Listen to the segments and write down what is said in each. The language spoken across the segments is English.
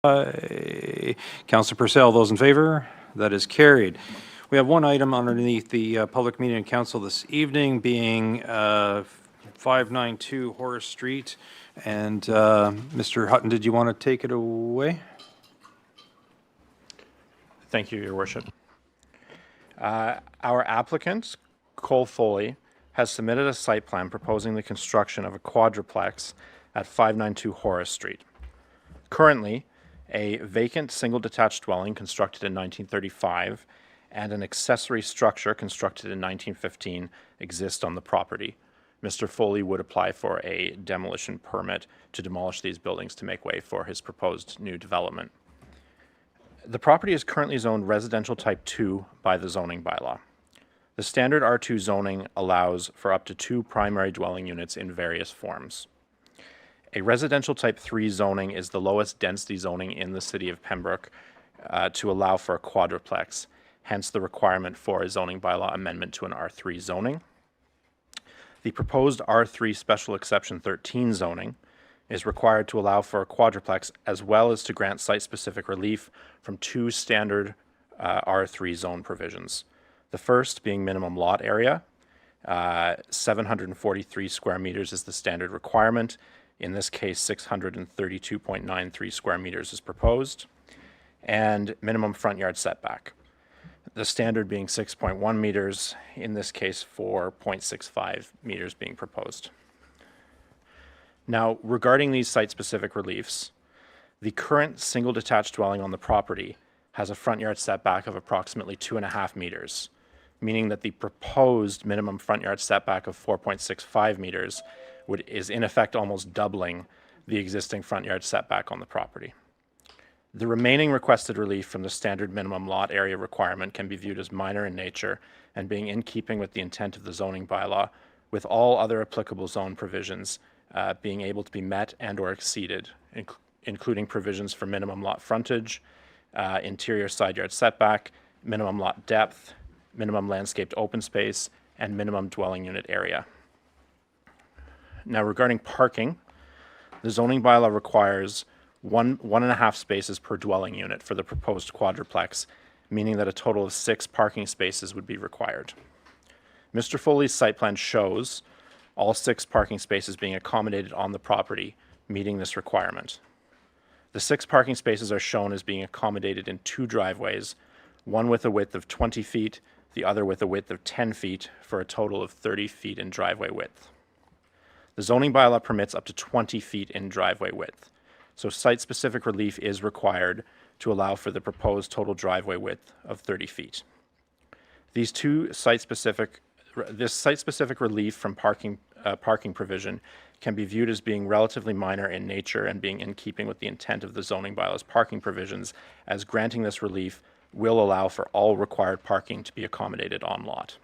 Councillor Purcell, those in favor? That is carried. We have one item underneath the public meeting in council this evening being 592 Horace Street. And Mr. Hutton, did you want to take it away? Thank you, Your Worship. Our applicant, Cole Foley, has submitted a site plan proposing the construction of a quadruplex at 592 Horace Street. Currently, a vacant single detached dwelling constructed in 1935 and an accessory structure constructed in 1915 exist on the property. Mr. Foley would apply for a demolition permit to demolish these buildings to make way for his proposed new development. The property is currently zoned residential type 2 by the zoning bylaw. The standard R2 zoning allows for up to 2 primary dwelling units in various forms. A residential type 3 zoning is the lowest density zoning in the city of Pembroke to allow for a quadruplex, hence the requirement for a zoning bylaw amendment to an R3 zoning. The proposed R3 special exception 13 zoning is required to allow for a quadruplex as well as to grant site-specific relief from 2 standard R3 zone provisions. The first being minimum lot area. 743 square meters is the standard requirement. In this case, 632.93 square meters is proposed. And minimum front yard setback. The standard being 6.1 meters, in this case 4.65 meters being proposed. Now, regarding these site-specific reliefs, the current single detached dwelling on the property has a front yard setback of approximately 2.5 meters, meaning that the proposed minimum front yard setback of 4.65 meters is in effect almost doubling the existing front yard setback on the property. The remaining requested relief from the standard minimum lot area requirement can be viewed as minor in nature and being in keeping with the intent of the zoning bylaw, with all other applicable zone provisions being able to be met and or exceeded, including provisions for minimum lot frontage, interior side yard setback, minimum lot depth, minimum landscaped open space, and minimum dwelling unit area. Now, regarding parking, the zoning bylaw requires 1.5 spaces per dwelling unit for the proposed quadruplex, meaning that a total of 6 parking spaces would be required. Mr. Foley's site plan shows all 6 parking spaces being accommodated on the property, meeting this requirement. The 6 parking spaces are shown as being accommodated in 2 driveways, one with a width of 20 feet, the other with a width of 10 feet, for a total of 30 feet in driveway width. The zoning bylaw permits up to 20 feet in driveway width, so site-specific relief is required to allow for the proposed total driveway width of 30 feet. This site-specific relief from parking provision can be viewed as being relatively minor in nature and being in keeping with the intent of the zoning bylaw's parking provisions, as granting this relief will allow for all required parking to be accommodated on lot.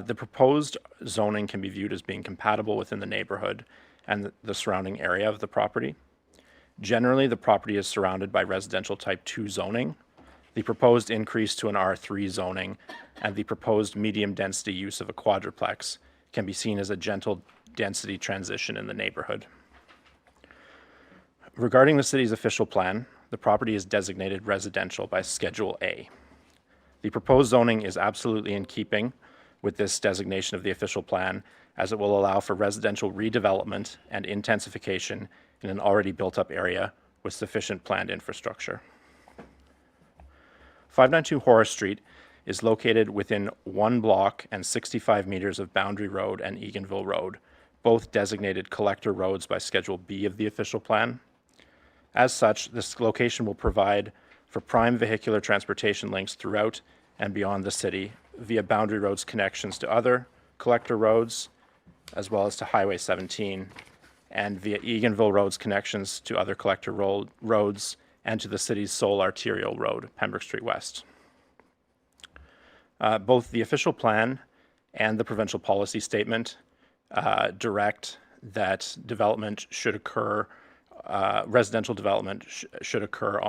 The proposed zoning can be viewed as being compatible within the neighborhood and the surrounding area of the property. Generally, the property is surrounded by residential type 2 zoning. The proposed increase to an R3 zoning and the proposed medium density use of a quadruplex can be seen as a gentle density transition in the neighborhood. Regarding the city's official plan, the property is designated residential by Schedule A. The proposed zoning is absolutely in keeping with this designation of the official plan, as it will allow for residential redevelopment and intensification in an already built-up area with sufficient planned infrastructure. 592 Horace Street is located within 1 block and 65 meters of Boundary Road and Eganville Road, both designated collector roads by Schedule B of the official plan. As such, this location will provide for prime vehicular transportation links throughout and beyond the city via Boundary Road's connections to other collector roads, as well as to Highway 17, and via Eganville Road's connections to other collector roads and to the city's sole arterial road, Pembroke Street West. Both the official plan and the provincial policy statement direct that development should occur, residential development should occur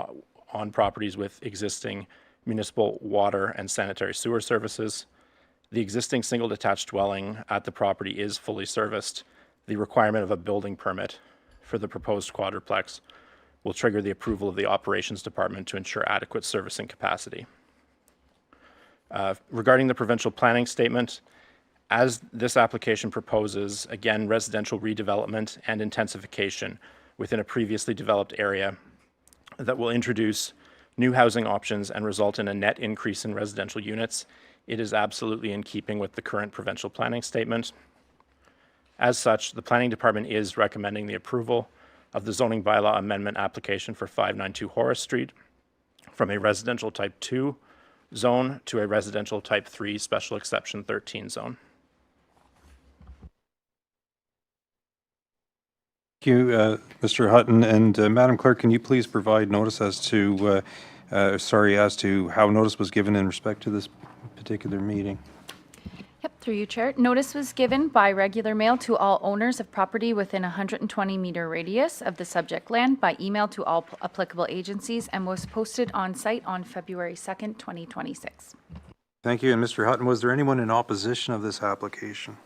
on properties with existing municipal water and sanitary sewer services. The existing single detached dwelling at the property is fully serviced. The requirement of a building permit for the proposed quadruplex will trigger the approval of the operations department to ensure adequate servicing capacity. Regarding the provincial planning statement, as this application proposes, again, residential redevelopment and intensification within a previously developed area that will introduce new housing options and result in a net increase in residential units, it is absolutely in keeping with the current provincial planning statement. As such, the planning department is recommending the approval of the zoning bylaw amendment application for 592 Horace Street from a residential type 2 zone to a residential type 3 special exception 13 zone. Thank you, Mr. Hutton. And Madam Clerk, can you please provide notice as to, as to how notice was given in respect to this particular meeting? Yep, through you, Chair. Notice was given by regular mail to all owners of property within a 120-meter radius of the subject land by email to all applicable agencies and was posted on site on February 2nd, 2026. Thank you. And Mr. Hutton, was there anyone in opposition of this application?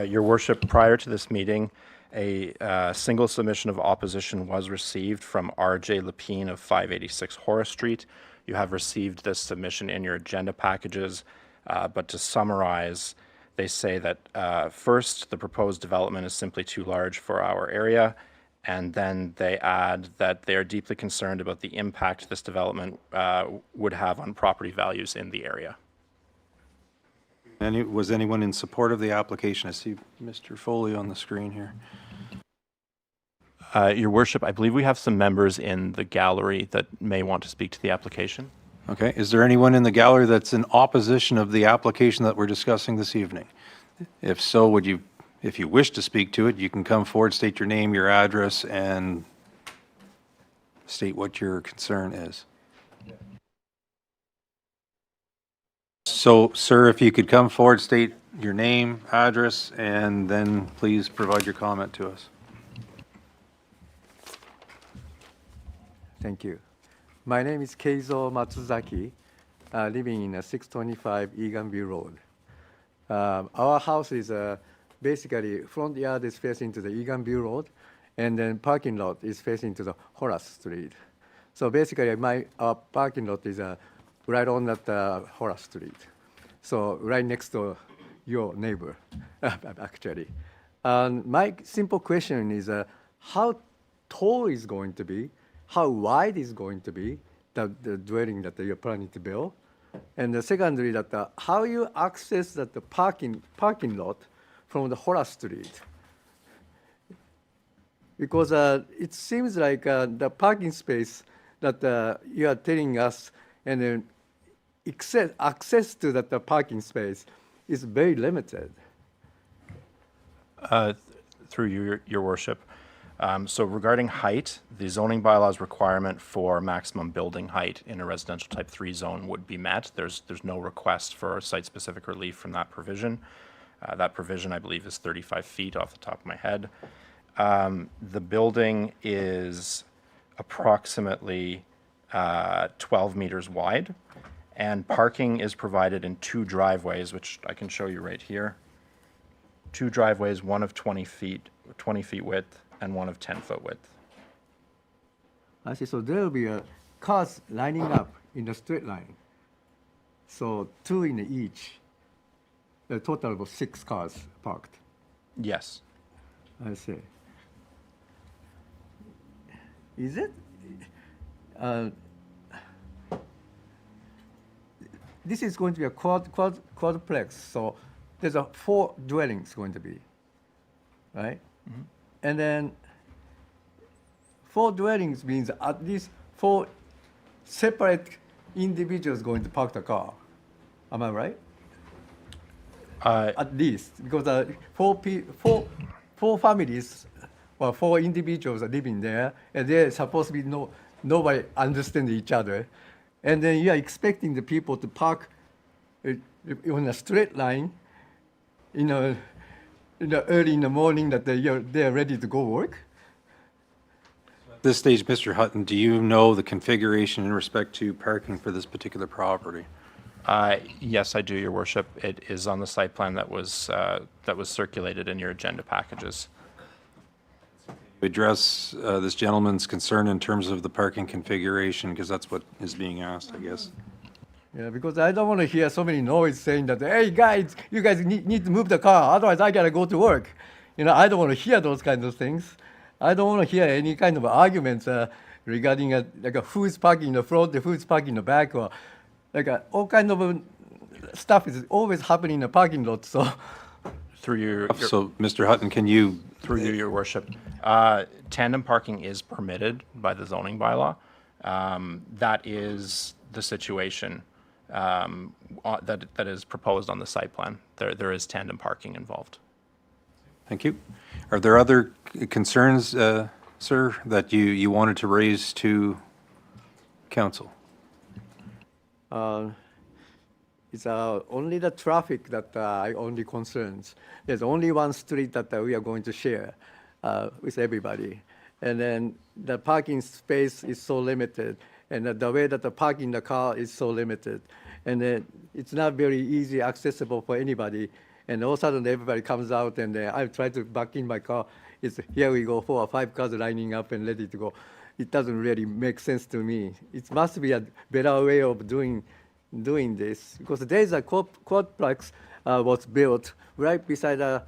Your Worship, prior to this meeting, a single submission of opposition was received from R.J. Lapine of 586 Horace Street. You have received this submission in your agenda packages, but to summarize, they say that first, the proposed development is simply too large for our area, and then they add that they are deeply concerned about the impact this development would have on property values in the area. Was anyone in support of the application? I see Mr. Foley on the screen here. Your Worship, I believe we have some members in the gallery that may want to speak to the application. Okay. Is there anyone in the gallery that's in opposition of the application that we're discussing this evening? If so, if you wish to speak to it, you can come forward, state your name, your address, and state what your concern is. So, sir, if you could come forward, state your name, address, and then please provide your comment to us. Thank you. My name is Keizo Matsuzaki, living in 625 Eganview Road. Our house is basically front yard is facing to the Eganview Road, and then parking lot is facing to the Horace Street. So basically, our parking lot is right on that Horace Street. So right next to your neighbor, actually. And my simple question is, how tall is going to be? How wide is going to be the dwelling that you're planning to build? And secondly, that how you access that the parking lot from the Horace Street? Because it seems like the parking space that you are telling us, and then access to that parking space is very limited. Through your Worship. So regarding height, the zoning bylaws requirement for maximum building height in a residential type 3 zone would be met. There's no request for site-specific relief from that provision. That provision, I believe, is 35 feet off the top of my head. The building is approximately 12 meters wide, and parking is provided in 2 driveways, which I can show you right here. 2 driveways, one of 20 feet width, and one of 10-foot width. I see. So there will be cars lining up in the straight line. So 2 in each. A total of 6 cars parked. Yes. I see. Is it? This is going to be a quadplex. So there's 4 dwellings going to be, right? Mm-hmm. And then 4 dwellings means at least 4 separate individuals going to park the car. Am I right? At least, because 4 families or 4 individuals are living there, and they're supposed to be nobody understands each other, and then you are expecting the people to park on a straight line, early in the morning that they're ready to go work. At this stage, Mr. Hutton, do you know the configuration in respect to parking for this particular property? Yes, I do, Your Worship. It is on the site plan that was circulated in your agenda packages. Address this gentleman's concern in terms of the parking configuration, because that's what is being asked, I guess. Yeah, because I don't want to hear so many noise saying that, hey guys, you guys need to move the car, otherwise I gotta go to work. I don't want to hear those kinds of things. I don't want to hear any kind of arguments regarding who's parking in the front, who's parking in the back, or all kind of stuff is always happening in the parking lot. So, Through your So, Mr. Hutton, can you, Through you, Your Worship. Tandem parking is permitted by the zoning bylaw. That is the situation that is proposed on the site plan. There is tandem parking involved. thank you. Are there other concerns, sir, that you wanted to raise to council? it's only the traffic that I only concerns. There's only one street that we are going to share with everybody. And then the parking space is so limited, and the way that the parking the car is so limited. And then it's not very easy accessible for anybody. And all of a sudden everybody comes out, and I try to back in my car. It's here we go, 4 or 5 cars lining up and ready to go. It doesn't really make sense to me. It must be a better way of doing this, because there is a quadplex was built right beside a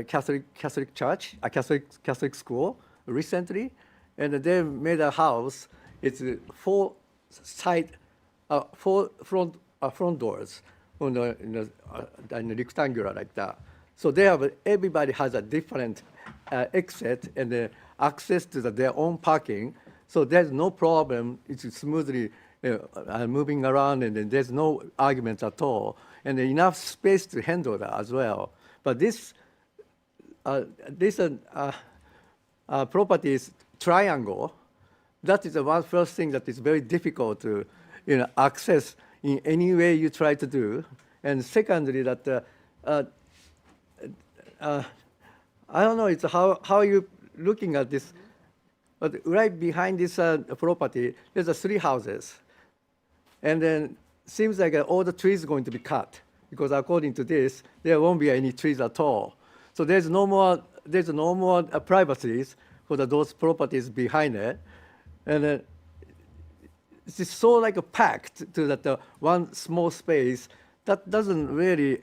Catholic church, a Catholic school recently, and they made a house. It's 4 front doors in the rectangular like that. So everybody has a different exit and access to their own parking. So there's no problem. It's smoothly moving around, and then there's no arguments at all, and enough space to handle that as well. But this property is triangle. That is the first thing that is very difficult to access in any way you try to do. And secondly, that I don't know, it's how you looking at this, but right behind this property, there's 3 houses. And then seems like all the trees are going to be cut, because according to this, there won't be any trees at all. So there's no more privacies for those properties behind it. And it's just so packed to that one small space that doesn't really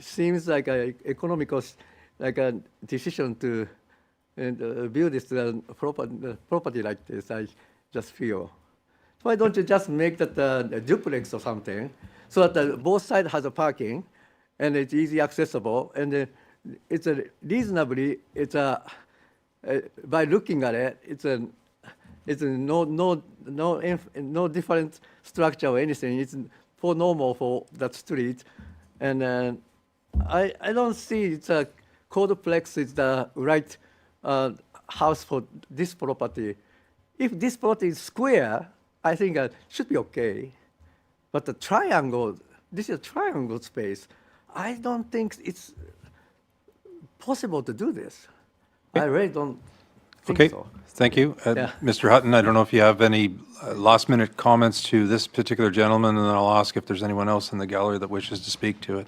seems like a economical a decision to build this property like this. I just feel. Why don't you just make that a duplex or something, so that both sides has a parking, and it's easy accessible, and it's reasonably. By looking at it, it's no different structure or anything. It's for normal for that street, and I don't see it's a quadplex is the right house for this property. If this property is square, I think it should be okay. But the triangle, this is a triangle space. I don't think it's possible to do this. I really don't think so. Thank you. Yeah. Mr. Hutton, I don't know if you have any last-minute comments to this particular gentleman, and then I'll ask if there's anyone else in the gallery that wishes to speak to it.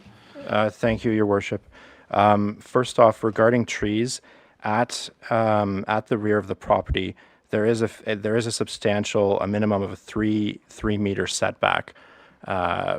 Thank you, Your Worship. First off, regarding trees, at the rear of the property, there is a substantial, a minimum of a 3 meter setback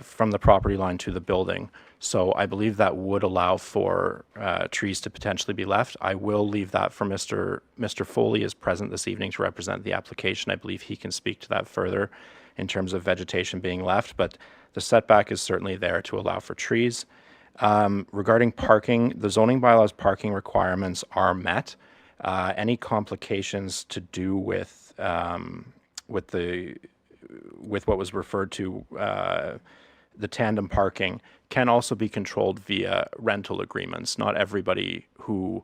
from the property line to the building. So I believe that would allow for trees to potentially be left. I will leave that for Mr. Foley is present this evening to represent the application. I believe he can speak to that further in terms of vegetation being left, but the setback is certainly there to allow for trees. Regarding parking, the zoning bylaws parking requirements are met. Any complications to do with what was referred to the tandem parking can also be controlled via rental agreements. Not everybody who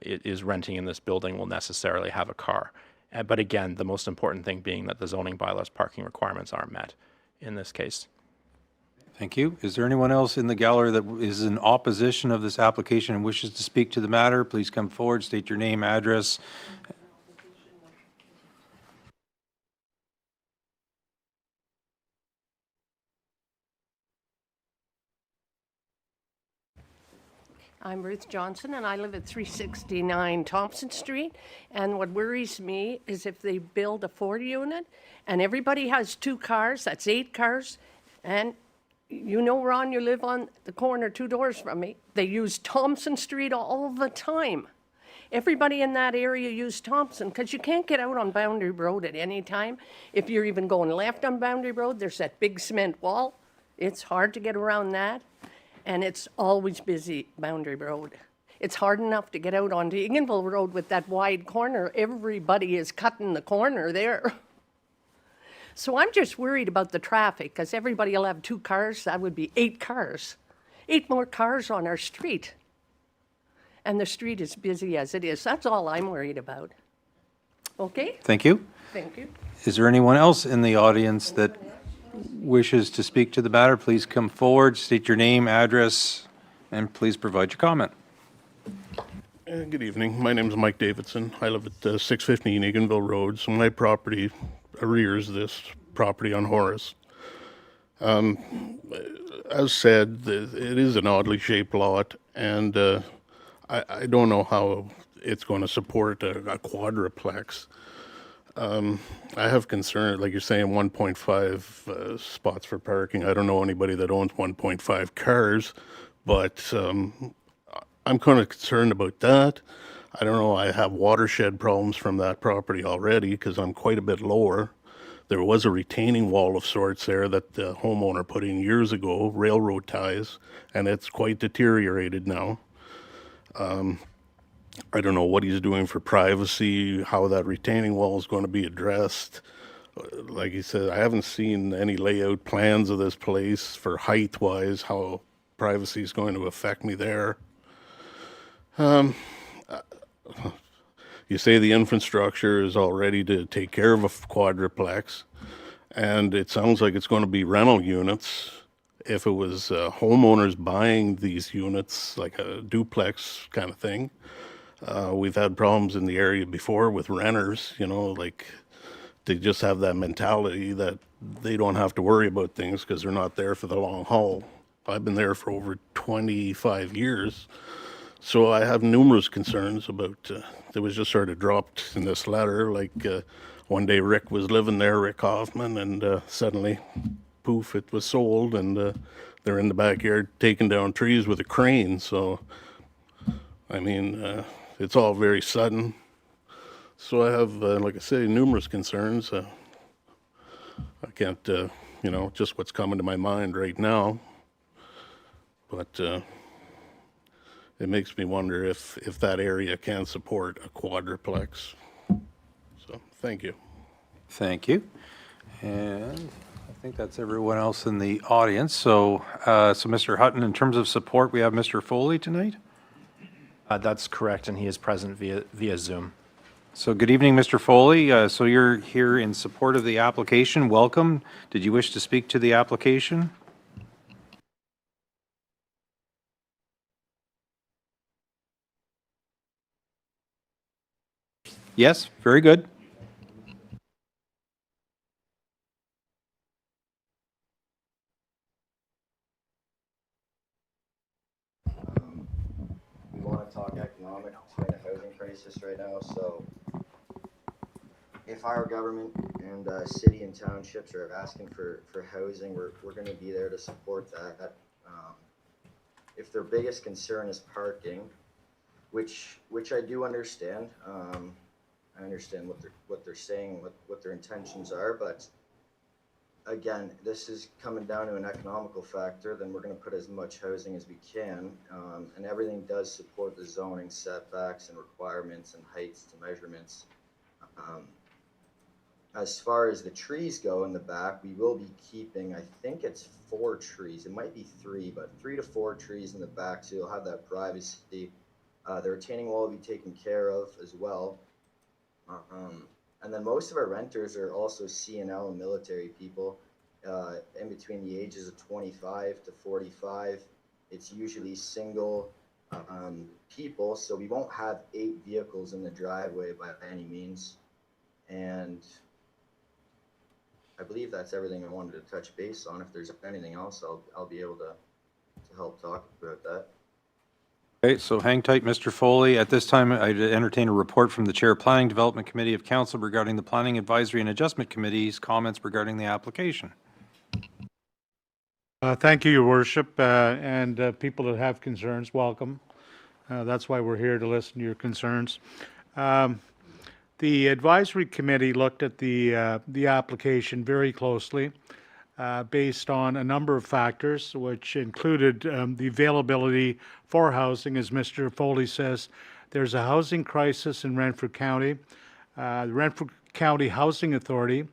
is renting in this building will necessarily have a car. But again, the most important thing being that the zoning bylaws parking requirements are met in this case. Thank you. Is there anyone else in the gallery that is in opposition of this application and wishes to speak to the matter? Please come forward, state your name, address. I'm Ruth Johnson, and I live at 369 Thompson Street. And what worries me is if they build a 4 unit and everybody has 2 cars, that's 8 cars. And you know, Ron, you live on the corner 2 doors from me. They use Thompson Street all the time. Everybody in that area use Thompson because you can't get out on Boundary Road at any time. If you're even going left on Boundary Road, there's that big cement wall. It's hard to get around that. And it's always busy, Boundary Road. It's hard enough to get out onto Eganville Road with that wide corner. Everybody is cutting the corner there. So I'm just worried about the traffic, because everybody will have 2 cars. That would be 8 cars. 8 more cars on our street. And the street is busy as it is. That's all I'm worried about. Okay? Thank you. Thank you. Is there anyone else in the audience that wishes to speak to the matter? Please come forward, state your name, address, and please provide your comment. Good evening. My name is Mike Davidson. I live at 615 Eganville Road. So my property arrears this property on Horace. As said, it is an oddly shaped lot, and I don't know how it's going to support a quadruplex. I have concern, like you're saying, 1.5 spots for parking. I don't know anybody that owns 1.5 cars, but I'm kind of concerned about that. I don't know, I have watershed problems from that property already because I'm quite a bit lower. There was a retaining wall of sorts there that the homeowner put in years ago, railroad ties, and it's quite deteriorated now. I don't know what he's doing for privacy, how that retaining wall is going to be addressed. Like he said, I haven't seen any layout plans of this place for height-wise, how privacy is going to affect me there. You say the infrastructure is all ready to take care of a quadruplex, and it sounds like it's going to be rental units. If it was homeowners buying these units, like a duplex kind of thing, we've had problems in the area before with renters, you know, like they just have that mentality that they don't have to worry about things because they're not there for the long haul. I've been there for over 25 years. So I have numerous concerns about, that was just sort of dropped in this letter, like one day Rick was living there, Rick Hoffman, and suddenly, poof, it was sold, and they're in the backyard taking down trees with a crane. So, I mean, it's all very sudden. So I have, like I say, numerous concerns. I can't, you know, just what's coming to my mind right now. But it makes me wonder if that area can support a quadruplex. So, thank you. Thank you. And I think that's everyone else in the audience. So, Mr. Hutton, in terms of support, we have Mr. Foley tonight. That's correct, and he is present via Zoom. So good evening, Mr. Foley. So you're here in support of the application. Welcome. Did you wish to speak to the application? Yes, very good. We want to talk economic between a housing crisis right now, so if our government and city and townships are asking for housing, we're going to be there to support that. If their biggest concern is parking, which I do understand, I understand what they're saying, what their intentions are, but again, this is coming down to an economical factor. Then we're going to put as much housing as we can, and everything does support the zoning setbacks and requirements and heights to measurements. As far as the trees go in the back, we will be keeping, I think it's 4 trees. It might be 3, but 3 to 4 trees in the back, so you'll have that privacy. The retaining wall will be taken care of as well. And then most of our renters are also CNL and military people, in between the ages of 25 to 45. It's usually single people, so we won't have 8 vehicles in the driveway by any means. And I believe that's everything I wanted to touch base on. If there's anything else, I'll be able to help talk about that. Okay, so hang tight, Mr. Foley. At this time, I'd entertain a report from the Chair of Planning Development Committee of Council regarding the Planning Advisory and Adjustment Committee's comments regarding the application. Thank you, Your Worship, and people that have concerns, welcome. That's why we're here, to listen to your concerns. The advisory committee looked at the application very closely, based on a number of factors, which included the availability for housing. As Mr. Foley says, there's a housing crisis in Renfrew County. The Renfrew County Housing Authority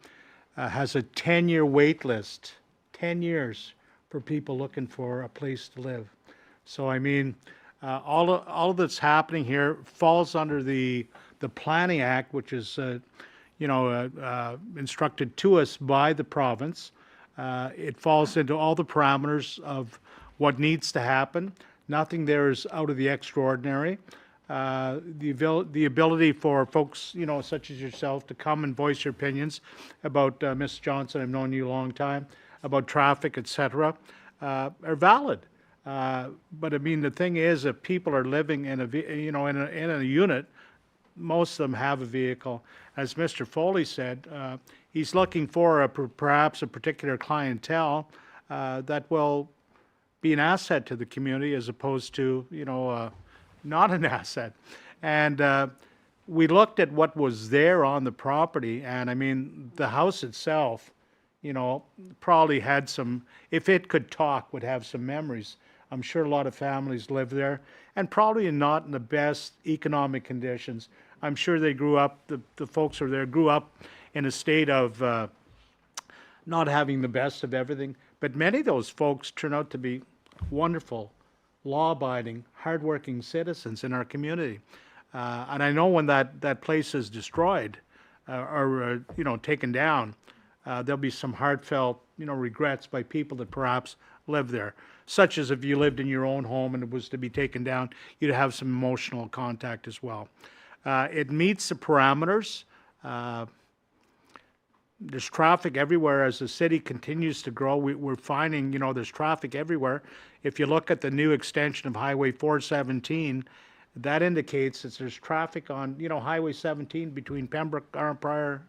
has a 10-year wait list, 10 years for people looking for a place to live. So, I mean, all that's happening here falls under the Planning Act, which is, instructed to us by the province. It falls into all the parameters of what needs to happen. Nothing there is out of the extraordinary. The ability for folks, such as yourself, to come and voice your opinions about Ms. Johnson, I've known you a long time, about traffic, et cetera, are valid. But I mean, the thing is, if people are living in a unit, most of them have a vehicle. As Mr. Foley said, he's looking for perhaps a particular clientele that will be an asset to the community, as opposed to not an asset. And we looked at what was there on the property, and I mean, the house itself, probably had some, if it could talk, would have some memories. I'm sure a lot of families live there, and probably not in the best economic conditions. I'm sure they grew up, the folks who are there grew up in a state of not having the best of everything. But many of those folks turn out to be wonderful, law-abiding, hardworking citizens in our community. And I know when that place is destroyed or taken down, there'll be some heartfelt, regrets by people that perhaps live there. Such as if you lived in your own home and it was to be taken down, you'd have some emotional contact as well. It meets the parameters. There's traffic everywhere as the city continues to grow. We're finding, there's traffic everywhere. If you look at the new extension of Highway 417, that indicates that there's traffic on, Highway 17 between Pembroke, Arnprior,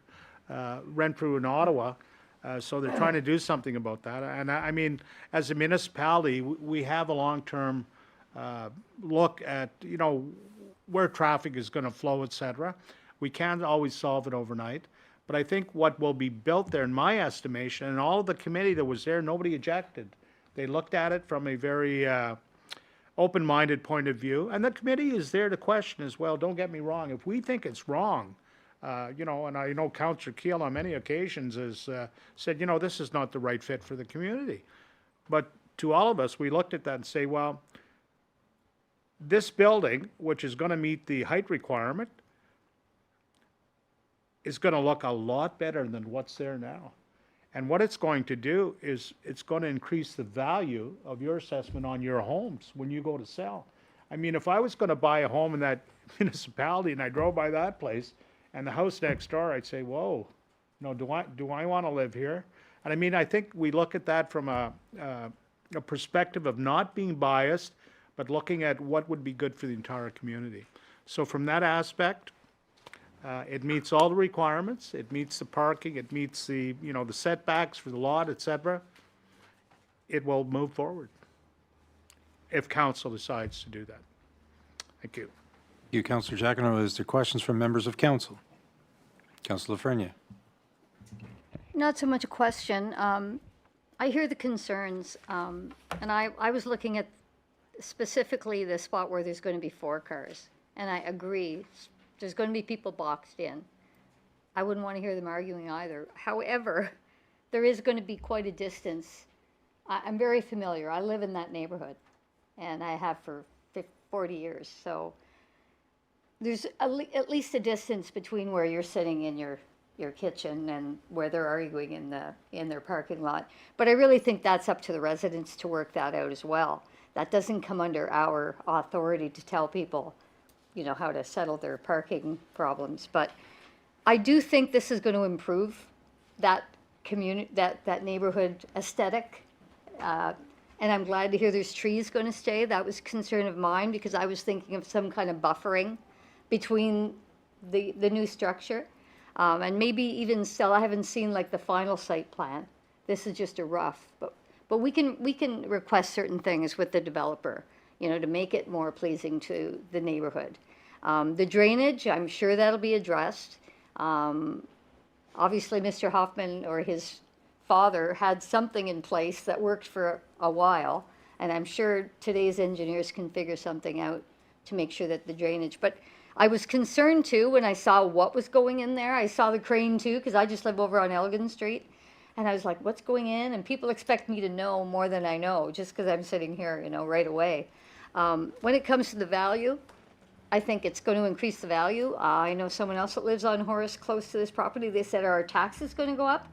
Renfrew, and Ottawa. So they're trying to do something about that. And I mean, as a municipality, we have a long-term look at, where traffic is going to flow, et cetera. We can't always solve it overnight. But I think what will be built there, in my estimation, and all of the committee that was there, nobody objected. They looked at it from a very open-minded point of view. And the committee is there to question as well. Don't get me wrong. If we think it's wrong, and I know Councillor Keel on many occasions has said, this is not the right fit for the community. But to all of us, we looked at that and say, well, this building, which is going to meet the height requirement, is going to look a lot better than what's there now. And what it's going to do is it's going to increase the value of your assessment on your homes when you go to sell. I mean, if I was going to buy a home in that municipality and I drove by that place and the house next door, I'd say, whoa, do I want to live here? And I mean, I think we look at that from a perspective of not being biased, but looking at what would be good for the entire community. So from that aspect, it meets all the requirements. It meets the parking. It meets the, the setbacks for the lot, et cetera. It will move forward if council decides to do that. Thank you. Thank you, Councillor Jacquinot. Is there questions from members of council? Councillor Lafreniere. Not so much a question. I hear the concerns, and I was looking at specifically the spot where there's going to be 4 cars, and I agree. There's going to be people boxed in. I wouldn't want to hear them arguing either. However, there is going to be quite a distance. I'm very familiar. I live in that neighborhood, and I have for 40 years. So there's at least a distance between where you're sitting in your kitchen and where they're arguing in their parking lot. But I really think that's up to the residents to work that out as well. That doesn't come under our authority to tell people, how to settle their parking problems. But I do think this is going to improve that community, that neighborhood aesthetic. And I'm glad to hear there's trees going to stay. That was a concern of mine because I was thinking of some kind of buffering between the new structure. And maybe even still, I haven't seen like the final site plan. This is just a rough, but we can request certain things with the developer, you know, to make it more pleasing to the neighborhood. The drainage, I'm sure that'll be addressed. Obviously, Mr. Hoffman or his father had something in place that worked for a while, and I'm sure today's engineers can figure something out to make sure that the drainage, but I was concerned too when I saw what was going in there. I saw the crane too, because I just live over on Elgin Street, and I was like, what's going in? And people expect me to know more than I know, just because I'm sitting here, you know, right away. When it comes to the value, I think it's going to increase the value. I know someone else that lives on Horace close to this property, they said, are our taxes going to go up?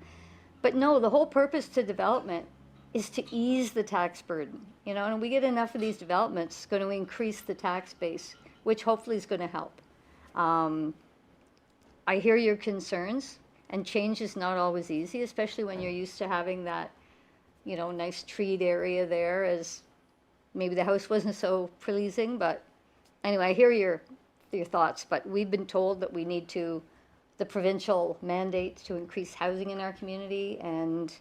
But no, the whole purpose to development is to ease the tax burden, you know, and we get enough of these developments, it's going to increase the tax base, which hopefully is going to help. I hear your concerns, and change is not always easy, especially when you're used to having that, you know, nice treed area there, as maybe the house wasn't so pleasing, but anyway, I hear your thoughts, but we've been told that we need to, the provincial mandate to increase housing in our community, and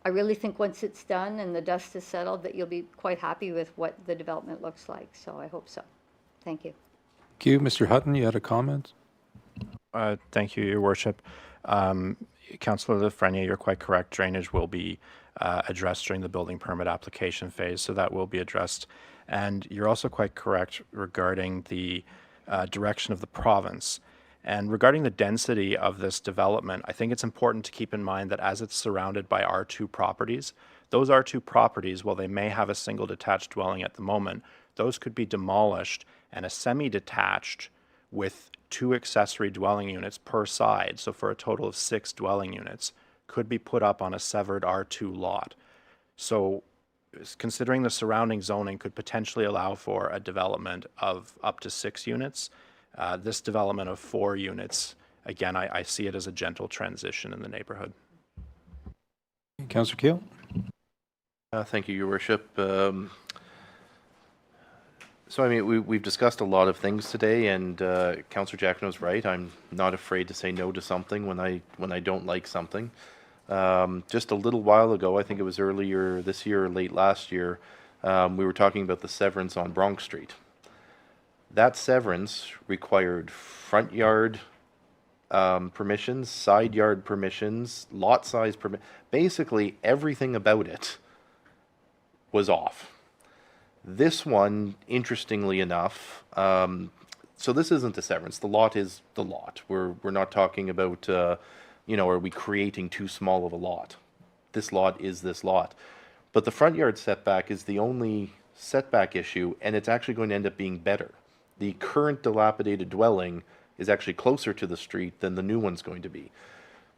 I really think once it's done and the dust is settled that you'll be quite happy with what the development looks like, so I hope so. Thank you. Thank you. Mr. Hutton, you had a comment? Thank you, Your Worship. Councillor Lafreniere, you're quite correct. Drainage will be addressed during the building permit application phase, so that will be addressed. And you're also quite correct regarding the direction of the province. And regarding the density of this development, I think it's important to keep in mind that as it's surrounded by R2 properties, those R2 properties, while they may have a single detached dwelling at the moment, those could be demolished and a semi-detached with 2 accessory dwelling units per side, so for a total of 6 dwelling units, could be put up on a severed R2 lot. So considering the surrounding zoning could potentially allow for a development of up to 6 units, this development of 4 units, again, I see it as a gentle transition in the neighborhood. Councillor Keel? Thank you, Your Worship. So, I mean, we've discussed a lot of things today, and Councillor Jacquinot's right. I'm not afraid to say no to something when I don't like something. Just a little while ago, I think it was earlier this year or late last year, we were talking about the severance on Bronx Street. That severance required front yard permissions, side yard permissions, lot size permit. Basically, everything about it was off. This one, interestingly enough, so this isn't a severance. The lot is the lot. We're not talking about, you know, are we creating too small of a lot? This lot is this lot. But the front yard setback is the only setback issue, and it's actually going to end up being better. The current dilapidated dwelling is actually closer to the street than the new one's going to be.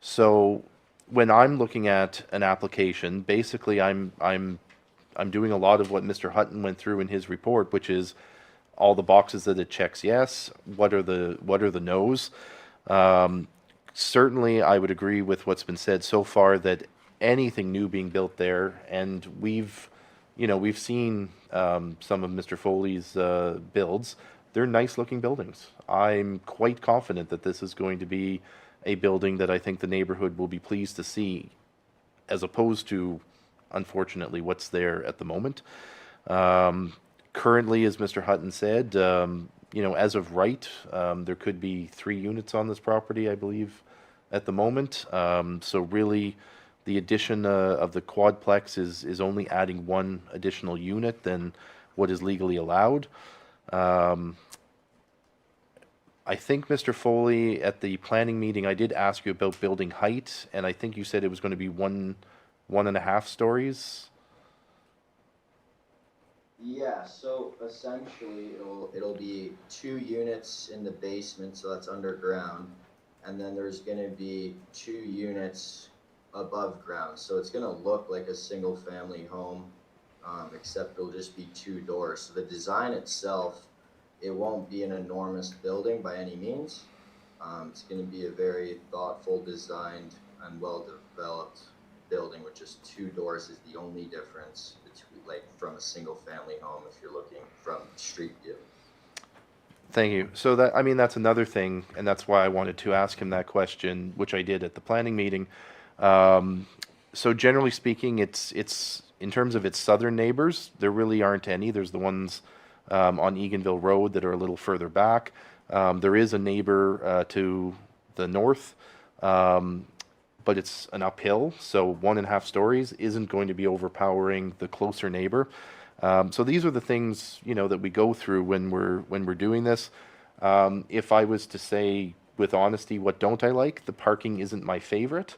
So when I'm looking at an application, basically I'm doing a lot of what Mr. Hutton went through in his report, which is all the boxes that it checks yes, what are the no's. Certainly I would agree with what's been said so far that anything new being built there, and we've seen some of Mr. Foley's builds. They're nice looking buildings. I'm quite confident that this is going to be a building that I think the neighborhood will be pleased to see, as opposed to, unfortunately, what's there at the moment. Currently, as Mr. Hutton said, you know, as of right, there could be 3 units on this property, I believe, at the moment. So really, the addition of the quadplex is only adding 1 additional unit than what is legally allowed. I think, Mr. Foley, at the planning meeting, I did ask you about building height, and I think you said it was going to be 1.5 stories. Yeah, so essentially it'll be 2 units in the basement, so that's underground, and then there's gonna be 2 units above ground. So it's gonna look like a single family home, except it'll just be 2 doors. So the design itself, it won't be an enormous building by any means. It's gonna be a very thoughtful, designed, and well-developed building with just 2 doors is the only difference between, like, from a single family home if you're looking from street view. Thank you. So that, I mean, that's another thing, and that's why I wanted to ask him that question, which I did at the planning meeting. So generally speaking, it's in terms of its southern neighbors, there really aren't any. There's the ones on Eganville Road that are a little further back. There is a neighbor to the north, but it's an uphill, so 1.5 stories isn't going to be overpowering the closer neighbor. So these are the things, you know, that we go through when we're doing this. If I was to say with honesty, what don't I like? The parking isn't my favorite,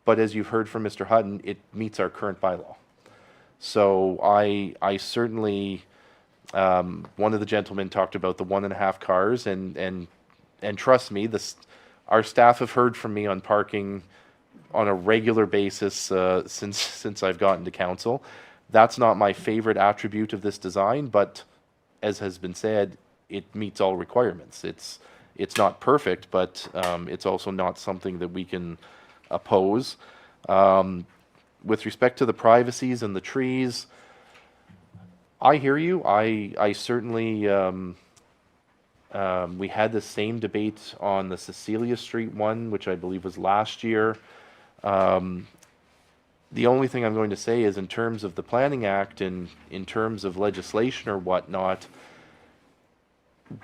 but as you've heard from Mr. Hutton, it meets our current bylaw. So I certainly, one of the gentlemen talked about the 1.5 cars, and trust me, our staff have heard from me on parking on a regular basis since I've gotten to council. That's not my favorite attribute of this design, but as has been said, it meets all requirements. It's not perfect, but it's also not something that we can oppose. With respect to the privacies and the trees, I hear you. I certainly, we had the same debate on the Cecilia Street one, which I believe was last year. The only thing I'm going to say is in terms of the Planning Act and in terms of legislation or whatnot,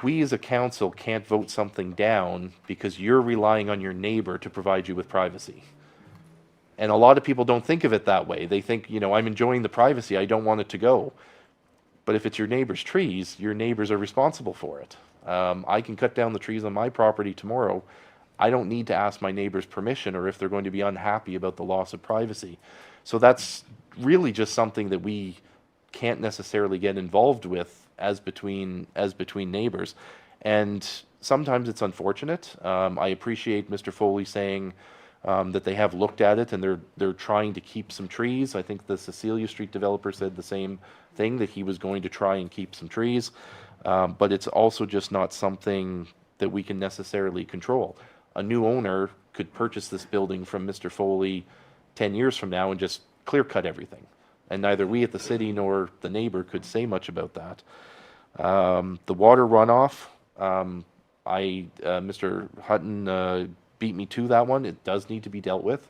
we as a council can't vote something down because you're relying on your neighbor to provide you with privacy. And a lot of people don't think of it that way. They think, you know, I'm enjoying the privacy, I don't want it to go. But if it's your neighbor's trees, your neighbors are responsible for it. I can cut down the trees on my property tomorrow. I don't need to ask my neighbor's permission or if they're going to be unhappy about the loss of privacy. So that's really just something that we can't necessarily get involved with as between neighbors. And sometimes it's unfortunate. I appreciate Mr. Foley saying that they have looked at it and they're trying to keep some trees. I think the Cecilia Street developer said the same thing, that he was going to try and keep some trees. But it's also just not something that we can necessarily control. A new owner could purchase this building from Mr. Foley 10 years from now and just clear cut everything. And neither we at the city nor the neighbor could say much about that. The water runoff, Mr. Hutton beat me to that one. It does need to be dealt with.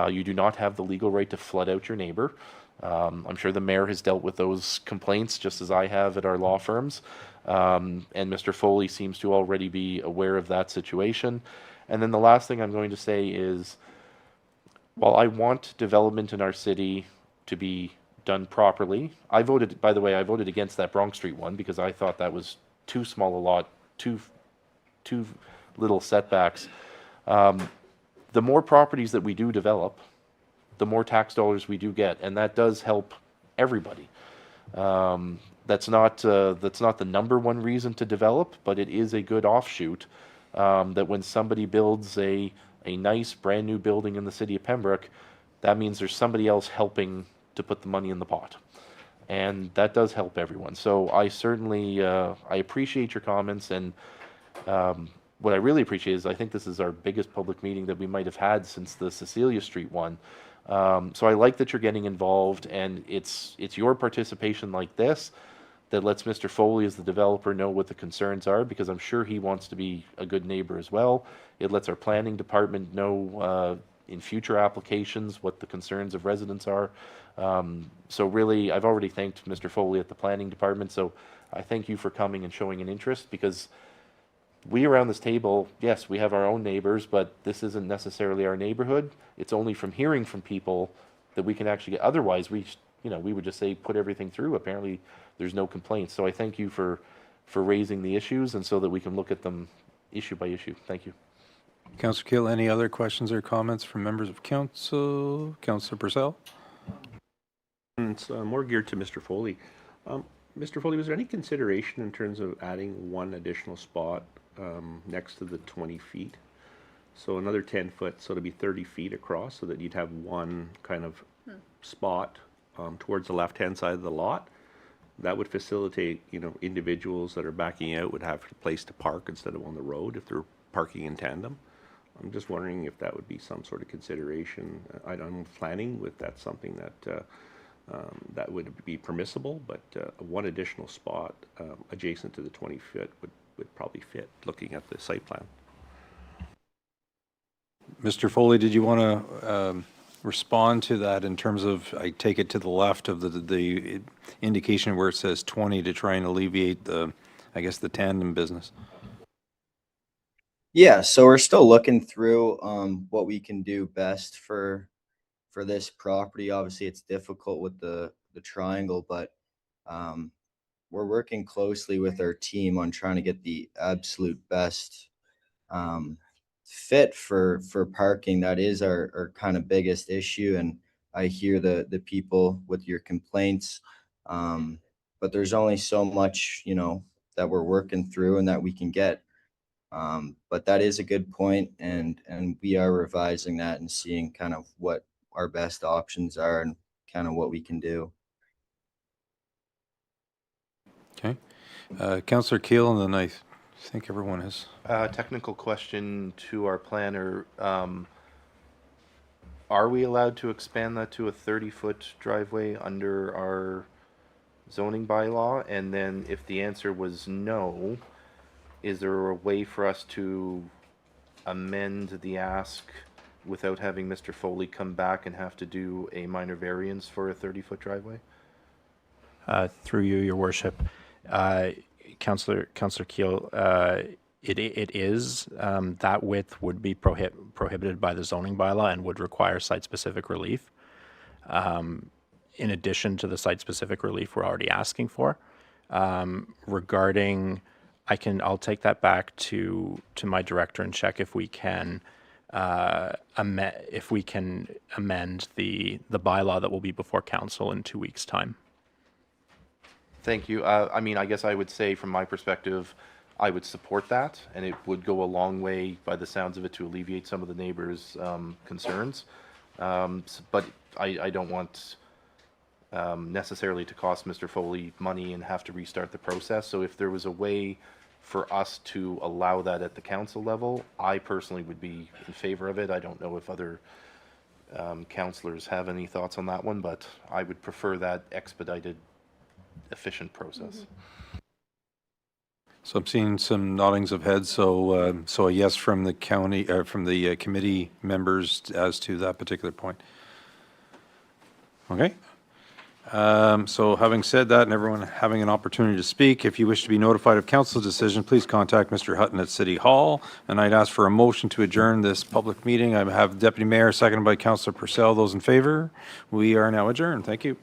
You do not have the legal right to flood out your neighbor. I'm sure the mayor has dealt with those complaints just as I have at our law firms. And Mr. Foley seems to already be aware of that situation. And then the last thing I'm going to say is, while I want development in our city to be done properly, I voted against that Bronx Street one because I thought that was too small a lot, too little setbacks. The more properties that we do develop, the more tax dollars we do get, and that does help everybody. That's not the #1 reason to develop, but it is a good offshoot that when somebody builds a nice brand new building in the city of Pembroke, that means there's somebody else helping to put the money in the pot. And that does help everyone. So I certainly, I appreciate your comments, and what I really appreciate is I think this is our biggest public meeting that we might have had since the Cecilia Street one. So I like that you're getting involved, and it's your participation like this that lets Mr. Foley as the developer know what the concerns are, because I'm sure he wants to be a good neighbor as well. It lets our planning department know in future applications what the concerns of residents are. So really, I've already thanked Mr. Foley at the planning department, so I thank you for coming and showing an interest, because we around this table, yes, we have our own neighbors, but this isn't necessarily our neighborhood. It's only from hearing from people that we can actually get. Otherwise, we would just say put everything through. Apparently, there's no complaints. So I thank you for raising the issues, and so that we can look at them issue by issue. Thank you. Councillor Keel, any other questions or comments from members of council? Councillor Purcell? It's more geared to Mr. Foley. Mr. Foley, was there any consideration in terms of adding one additional spot next to the 20 feet? So another 10 foot, so to be 30 feet across, so that you'd have one kind of spot towards the left-hand side of the lot. That would facilitate, individuals that are backing out would have a place to park instead of on the road if they're parking in tandem. I'm just wondering if that would be some sort of consideration. I'm planning with that's something that that would be permissible, but one additional spot adjacent to the 20 foot would probably fit, looking at the site plan. Mr. Foley, did you want to respond to that in terms of, I take it to the left of the indication where it says 20 to try and alleviate the, I guess, the tandem business? Yeah, so we're still looking through what we can do best for this property. Obviously, it's difficult with the triangle, but we're working closely with our team on trying to get the absolute best fit for parking. That is our kind of biggest issue, and I hear the people with your complaints, but there's only so much, you know, that we're working through and that we can get. But that is a good point, and we are revising that and seeing kind of what our best options are and kind of what we can do. Okay. Councillor Keel, and then I think everyone has. Technical question to our planner. Are we allowed to expand that to a 30-foot driveway under our zoning bylaw? And then if the answer was no, is there a way for us to amend the ask without having Mr. Foley come back and have to do a minor variance for a 30-foot driveway? Through you, Your Worship, Councillor Keel, it is that width would be prohibited by the zoning bylaw and would require site-specific relief. In addition to the site-specific relief we're already asking for, regarding, I'll take that back to my director and check if we can amend the bylaw that will be before council in 2 weeks' time. Thank you. I mean, I guess I would say from my perspective, I would support that, and it would go a long way by the sounds of it to alleviate some of the neighbors' concerns. But I don't want necessarily to cost Mr. Foley money and have to restart the process. So if there was a way for us to allow that at the council level, I personally would be in favor of it. I don't know if other councillors have any thoughts on that one, but I would prefer that expedited, efficient process. So I'm seeing some noddings of heads, so so a yes from the county, from the committee members as to that particular point. Okay. So having said that, and everyone having an opportunity to speak, if you wish to be notified of council's decision, please contact Mr. Hutton at City Hall. And I'd ask for a motion to adjourn this public meeting. I have Deputy Mayor, seconded by Councillor Purcell. Those in favor? We are now adjourned. Thank you.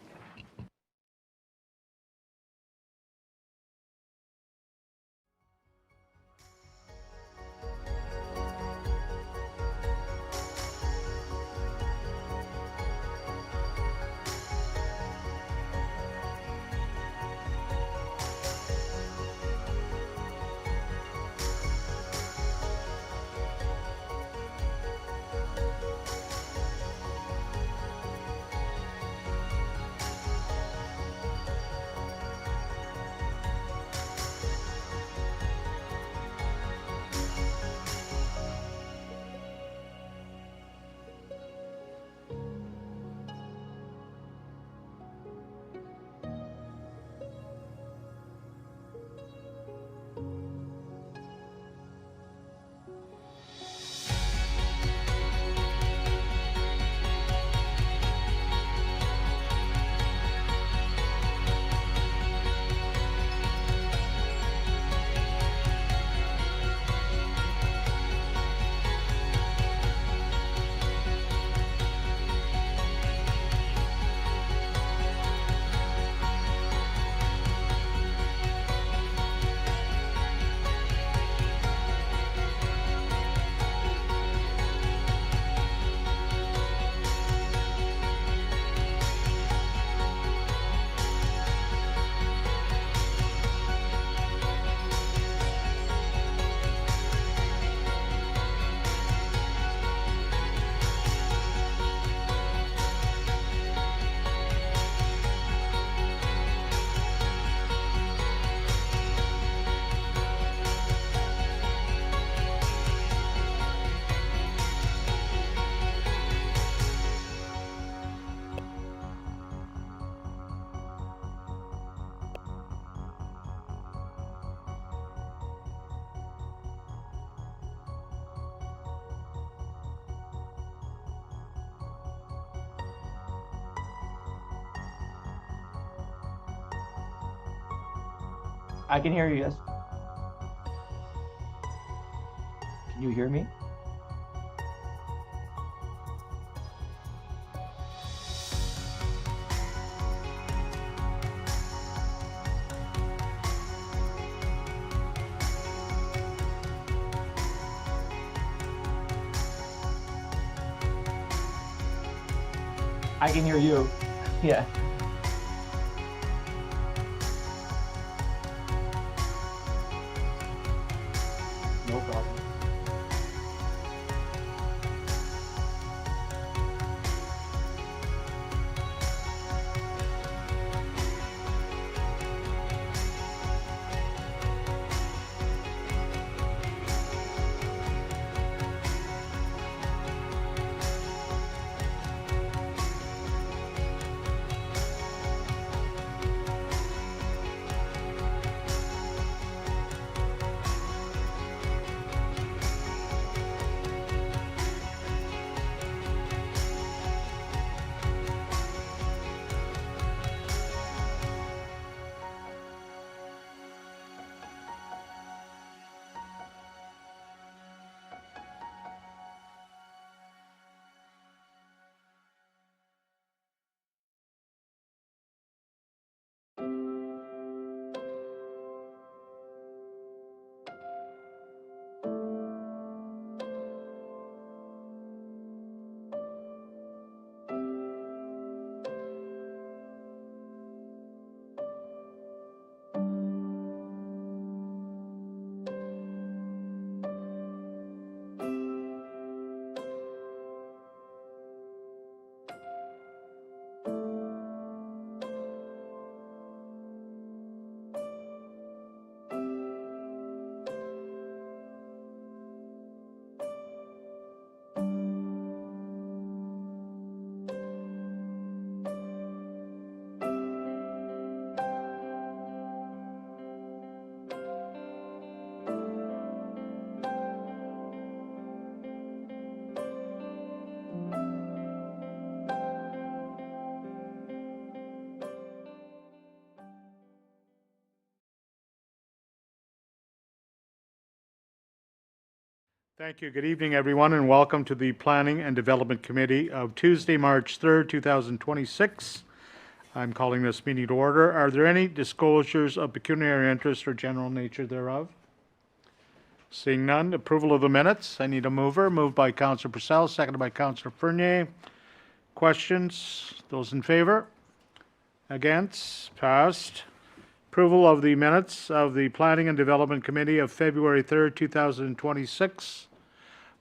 I can hear you, yes. Can you hear me? I can hear you. Yeah. No problem. Thank you. Good evening, everyone, and welcome to the Planning and Development Committee of Tuesday, March 3rd, 2026. I'm calling this meeting to order. Are there any disclosures of pecuniary interest or general nature thereof? Seeing none, approval of the minutes. I need a mover. Moved by Councillor Purcell, seconded by Councillor Fernier. Questions? Those in favor? Against? Passed. Approval of the minutes of the Planning and Development Committee of February 3rd, 2026.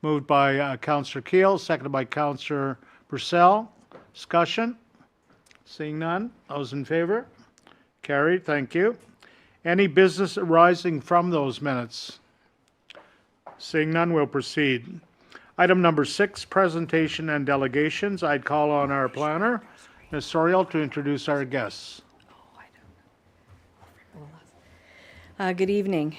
Moved by Councillor Keel, seconded by Councillor Purcell. Discussion? Seeing none. Those in favor? Carried. Thank you. Any business arising from those minutes? Seeing none, we'll proceed. Item number 6, presentation and delegations. I'd call on our planner, Ms. Soriel, to introduce our guests. Good evening.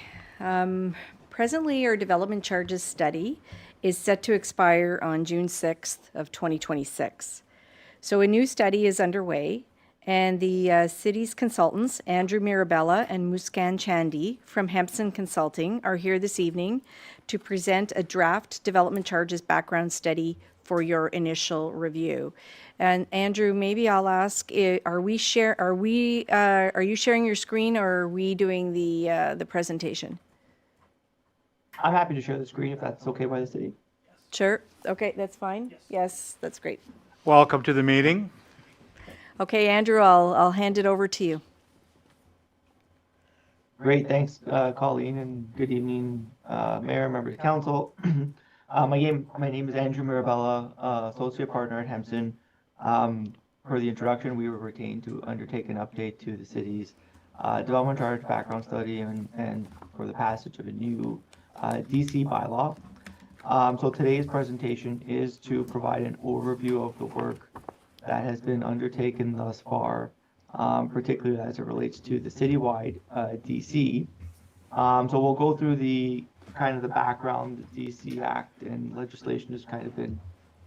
Presently, our development charges study is set to expire on June 6th of 2026. So a new study is underway, and the city's consultants, Andrew Mirabella and Muskan Chandy from Hempson Consulting, are here this evening to present a draft development charges background study for your initial review. And Andrew, maybe I'll ask: are you sharing your screen, or are we doing the presentation? I'm happy to share the screen if that's okay by the city. Sure. Okay, that's fine. Yes, that's great. Welcome to the meeting. Okay, Andrew, I'll hand it over to you. Great, thanks, Colleen, and good evening, Mayor, members of council. My name is Andrew Mirabella, associate partner at Hempson. Per the introduction, we were retained to undertake an update to the city's development charge background study and for the passage of a new DC bylaw. So today's presentation is to provide an overview of the work that has been undertaken thus far, particularly as it relates to the citywide DC. So we'll go through the background. The DC Act and legislation has kind of been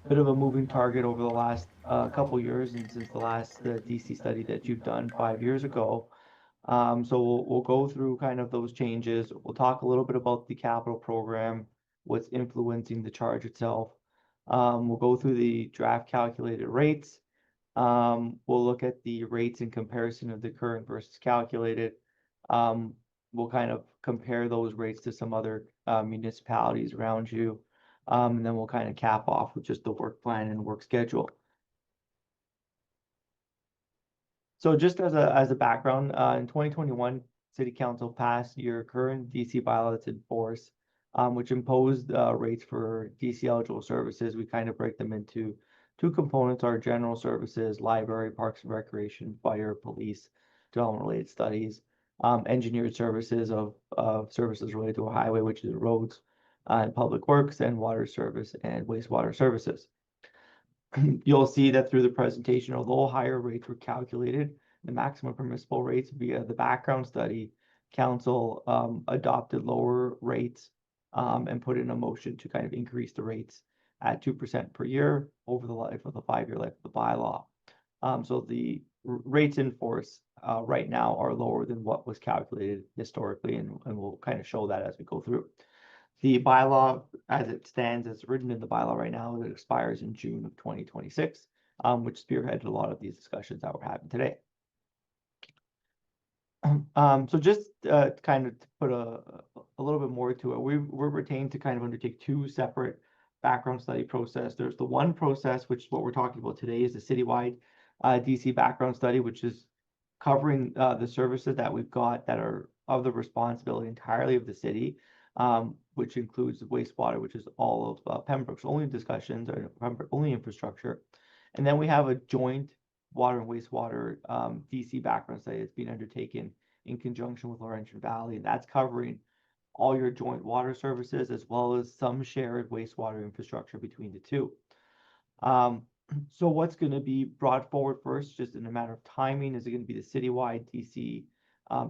a bit of a moving target over the last couple years, and since the last DC study that you've done 5 years ago. So we'll go through kind of those changes. We'll talk a little bit about the capital program, what's influencing the charge itself. We'll go through the draft calculated rates. We'll look at the rates in comparison of the current versus calculated. We'll kind of compare those rates to some other municipalities around you. And then we'll kind of cap off with just the work plan and work schedule. So just as a background, in 2021, City Council passed your current DC bylaw that's in force, which imposed rates for DC eligible services. We kind of break them into two components: our general services, library, parks and recreation, fire, police, development related studies, engineered services of services related to a highway, which is roads, and public works, and water service and wastewater services. You'll see that through the presentation, although higher rates were calculated, the maximum permissible rates via the background study, council adopted lower rates and put in a motion to kind of increase the rates at 2% per year over the life of the 5-year life of the bylaw. So the rates in force right now are lower than what was calculated historically, and we'll kind of show that as we go through. The bylaw, as it stands, as written in the bylaw right now, it expires in June of 2026, which spearheaded a lot of these discussions that we're having today. So just kind of to put a little bit more to it, we're retained to kind of undertake two separate background study process. There's the one process, which is what we're talking about today, is the citywide DC background study, which is covering the services that we've got that are of the responsibility entirely of the city, which includes wastewater, which is all of Pembroke's only discussions, or Pembroke only infrastructure. And then we have a joint water and wastewater DC background study that's being undertaken in conjunction with Laurentian Valley, and that's covering all your joint water services as well as some shared wastewater infrastructure between the two. So what's going to be brought forward first, just in a matter of timing, is it going to be the citywide DC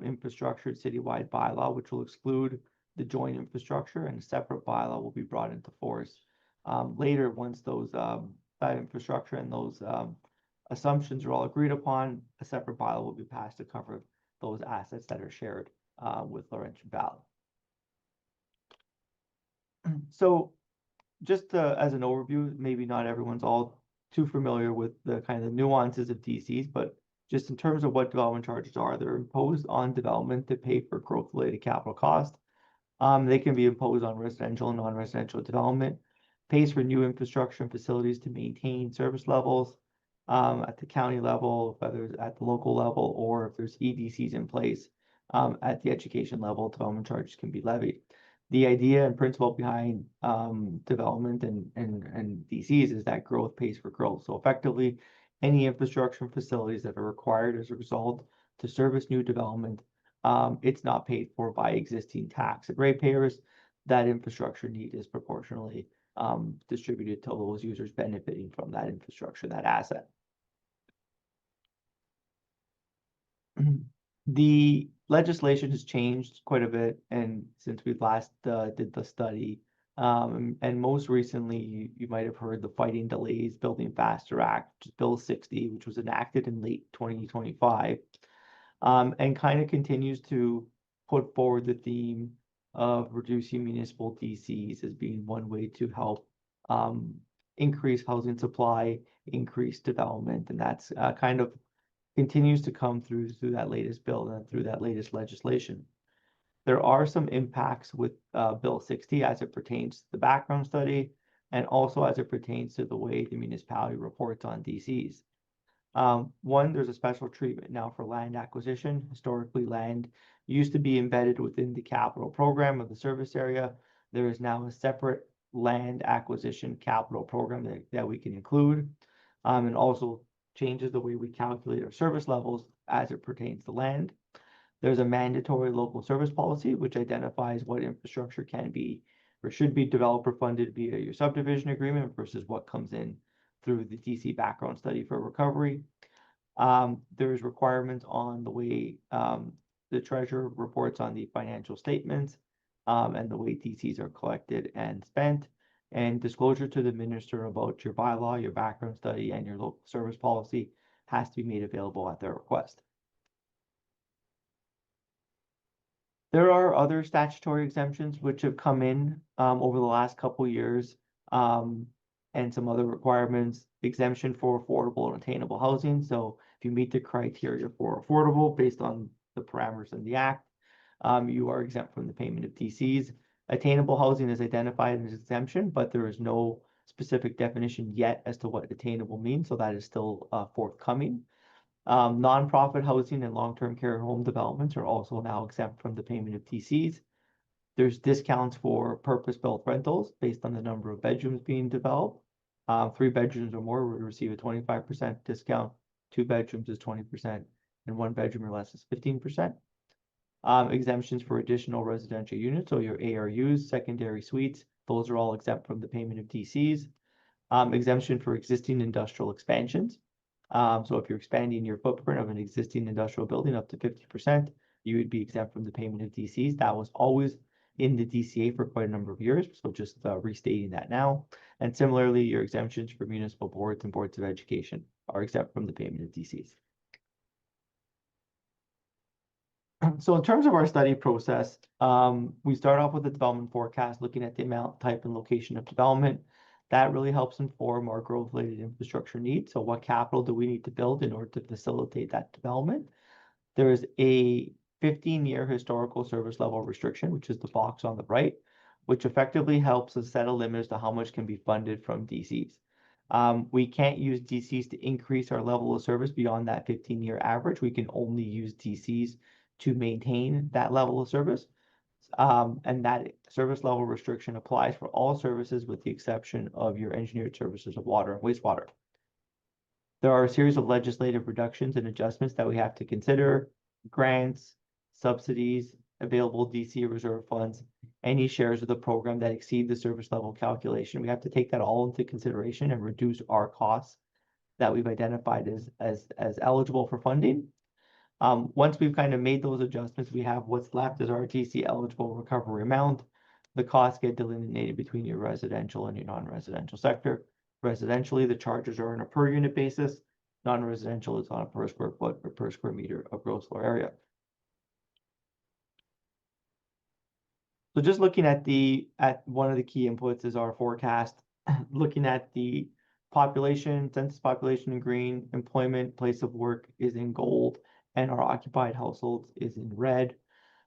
infrastructure, citywide bylaw, which will exclude the joint infrastructure, and a separate bylaw will be brought into force later once those that infrastructure and those assumptions are all agreed upon. A separate bylaw will be passed to cover those assets that are shared with Laurentian Valley. So just as an overview, maybe not everyone's all too familiar with the kind of nuances of DCs, but just in terms of what development charges are, they're imposed on development to pay for growth-related capital cost. They can be imposed on residential and non-residential development, pays for new infrastructure and facilities to maintain service levels at the county level, whether it's at the local level, or if there's EDCs in place at the education level, development charges can be levied. The idea and principle behind development and DCs is that growth pays for growth. So effectively, any infrastructure and facilities that are required as a result to service new development, it's not paid for by existing tax and ratepayers. That infrastructure need is proportionally distributed to those users benefiting from that infrastructure, that asset. The legislation has changed quite a bit, and since we last did the study, and most recently, you might have heard the Fighting Delays Building Faster Act, which is Bill 60, which was enacted in late 2025, and kind of continues to put forward the theme of reducing municipal DCs as being one way to help increase housing supply, increase development, and that's kind of continues to come through that latest bill and through that latest legislation. There are some impacts with Bill 60 as it pertains to the background study, and also as it pertains to the way the municipality reports on DCs. One, there's a special treatment now for land acquisition. Historically, land used to be embedded within the capital program of the service area. There is now a separate land acquisition capital program that we can include, and also changes the way we calculate our service levels as it pertains to land. There's a mandatory local service policy, which identifies what infrastructure can be or should be developer funded via your subdivision agreement versus what comes in through the DC background study for recovery. There's requirements on the way the treasurer reports on the financial statements and the way DCs are collected and spent, and disclosure to the minister about your bylaw, your background study, and your local service policy has to be made available at their request. There are other statutory exemptions which have come in over the last couple years, and some other requirements. Exemption for affordable and attainable housing. So if you meet the criteria for affordable based on the parameters in the Act, you are exempt from the payment of DCs. Attainable housing is identified as exemption, but there is no specific definition yet as to what attainable means, so that is still forthcoming. Nonprofit housing and long-term care home developments are also now exempt from the payment of DCs. There's discounts for purpose-built rentals based on the number of bedrooms being developed. 3 bedrooms or more would receive a 25% discount. 2 bedrooms is 20%, and 1 bedroom or less is 15%. Exemptions for additional residential units, so your ARUs, secondary suites, those are all exempt from the payment of DCs. Exemption for existing industrial expansions. So if you're expanding your footprint of an existing industrial building up to 50%, you would be exempt from the payment of DCs. That was always in the DCA for quite a number of years, so just restating that now. And similarly, your exemptions for municipal boards and boards of education are exempt from the payment of DCs. So in terms of our study process, we start off with a development forecast, looking at the amount, type, and location of development. That really helps inform our growth-related infrastructure needs. So what capital do we need to build in order to facilitate that development? There is a 15-year historical service level restriction, which is the box on the right, which effectively helps us set a limit as to how much can be funded from DCs. We can't use DCs to increase our level of service beyond that 15-year average. We can only use DCs to maintain that level of service. And that service level restriction applies for all services with the exception of your engineered services of water and wastewater. There are a series of legislative reductions and adjustments that we have to consider: grants, subsidies, available DC reserve funds, any shares of the program that exceed the service level calculation. We have to take that all into consideration and reduce our costs that we've identified as eligible for funding. Once we've kind of made those adjustments, we have what's left as our DC eligible recovery amount. The costs get delineated between your residential and your non-residential sector. Residentially, the charges are on a per unit basis. Non-residential is on a per square foot or per square meter of gross floor area. So just looking at one of the key inputs is our forecast. Looking at the population, census population in green, employment, place of work is in gold, and our occupied households is in red.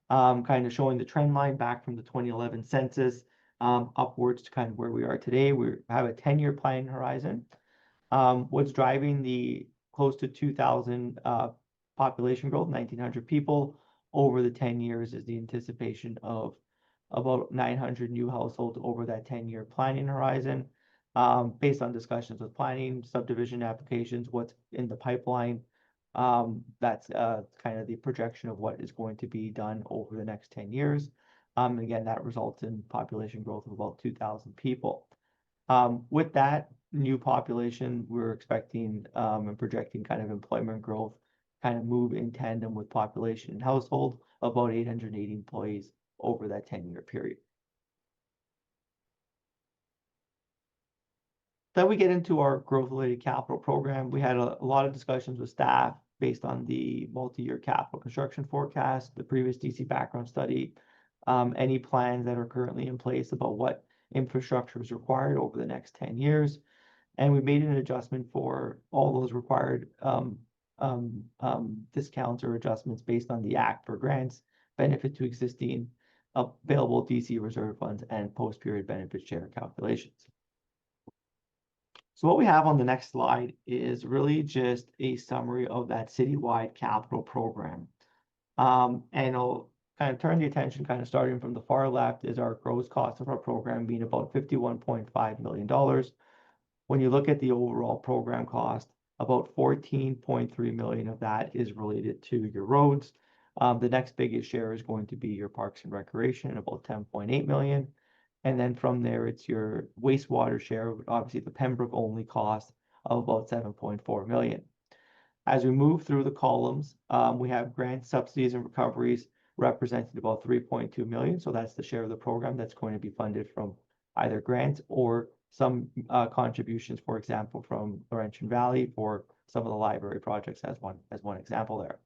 Kind of showing the trend line back from the 2011 census upwards to kind of where we are today. We have a 10-year planning horizon. What's driving the close to 2,000 population growth, 1,900 people over the 10 years, is the anticipation of about 900 new households over that 10-year planning horizon. Based on discussions with planning, subdivision applications, what's in the pipeline, that's kind of the projection of what is going to be done over the next 10 years. Again, that results in population growth of about 2,000 people. With that new population, we're expecting and projecting kind of employment growth kind of move in tandem with population and household, about 880 employees over that 10-year period. Then we get into our growth-related capital program. We had a lot of discussions with staff based on the multi-year capital construction forecast, the previous DC background study, any plans that are currently in place about what infrastructure is required over the next 10 years. And we made an adjustment for all those required discounts or adjustments based on the Act for grants, benefit to existing available DC reserve funds, and post-period benefit share calculations. So what we have on the next slide is really just a summary of that citywide capital program. And I'll kind of turn the attention, kind of starting from the far left, is our gross cost of our program being about $51.5 million. When you look at the overall program cost, about $14.3 million of that is related to your roads. The next biggest share is going to be your parks and recreation, about $10.8 million. And then from there, it's your wastewater share, obviously the Pembroke only cost of about $7.4 million. As we move through the columns, we have grants, subsidies, and recoveries representing about $3.2 million. So that's the share of the program that's going to be funded from either grants or some contributions, for example, from Laurentian Valley for some of the library projects as one example there.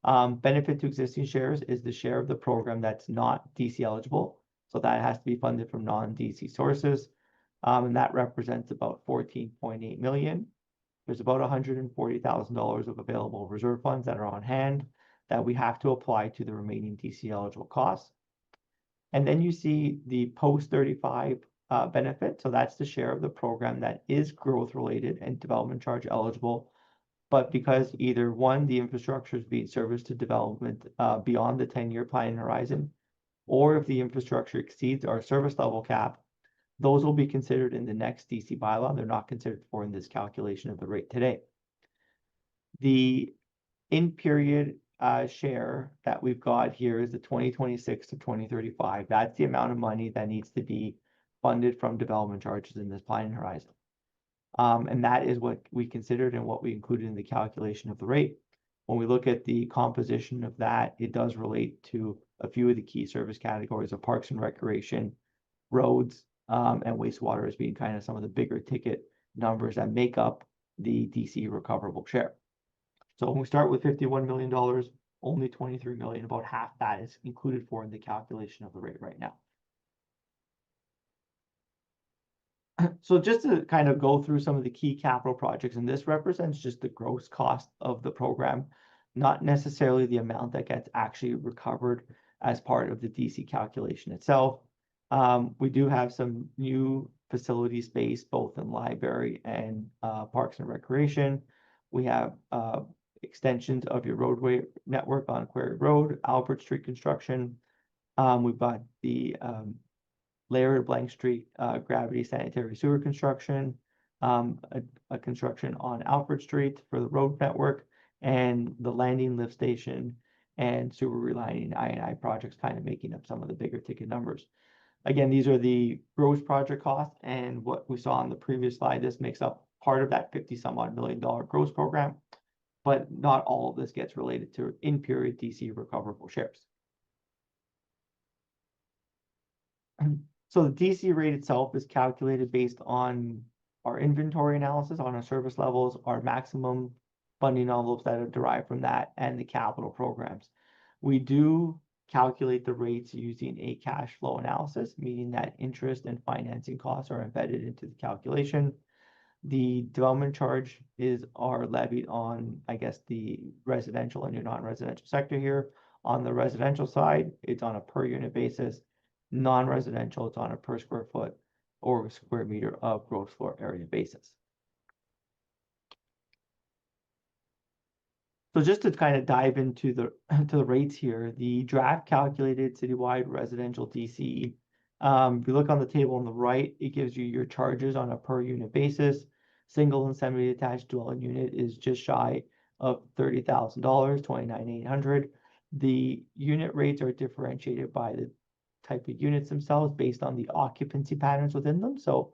Benefit to existing shares is the share of the program that's not DC eligible. So that has to be funded from non-DC sources. And that represents about 14.8 million. There's about $140,000 of available reserve funds that are on hand that we have to apply to the remaining DC eligible costs. And then you see the post 35 benefit. So that's the share of the program that is growth related and development charge eligible. But because either one, the infrastructure is being serviced to development beyond the 10-year planning horizon, or if the infrastructure exceeds our service level cap, those will be considered in the next DC bylaw. They're not considered for in this calculation of the rate today. The in-period share that we've got here is the 2026 to 2035. That's the amount of money that needs to be funded from development charges in this planning horizon. And that is what we considered and what we included in the calculation of the rate. When we look at the composition of that, it does relate to a few of the key service categories of parks and recreation, roads, and wastewater as being kind of some of the bigger ticket numbers that make up the DC recoverable share. So when we start with $51 million, only 23 million, about half that is included for in the calculation of the rate right now. So just to kind of go through some of the key capital projects, and this represents just the gross cost of the program, not necessarily the amount that gets actually recovered as part of the DC calculation itself. We do have some new facility space, both in library and parks and recreation. We have extensions of your roadway network on Quarry Road, Albert Street construction. We've got the Laird Blank Street gravity sanitary sewer construction, a construction on Alfred Street for the road network, and the landing lift station and sewer relining I&I projects kind of making up some of the bigger ticket numbers. Again, these are the gross project costs, and what we saw on the previous slide, this makes up part of that 50-some-odd million dollar gross program, but not all of this gets related to in-period DC recoverable shares. So the DC rate itself is calculated based on our inventory analysis, on our service levels, our maximum funding envelopes that are derived from that, and the capital programs. We do calculate the rates using a cash flow analysis, meaning that interest and financing costs are embedded into the calculation. The development charge are levied on, I guess, the residential and your non-residential sector here. On the residential side, it's on a per unit basis. Non-residential, it's on a per square foot or square meter of gross floor area basis. So just to kind of dive into the rates here, the draft calculated citywide residential DC. If you look on the table on the right, it gives you your charges on a per unit basis. Single and semi-detached dwelling unit is just shy of $30,000, $29,800. The unit rates are differentiated by the type of units themselves based on the occupancy patterns within them. So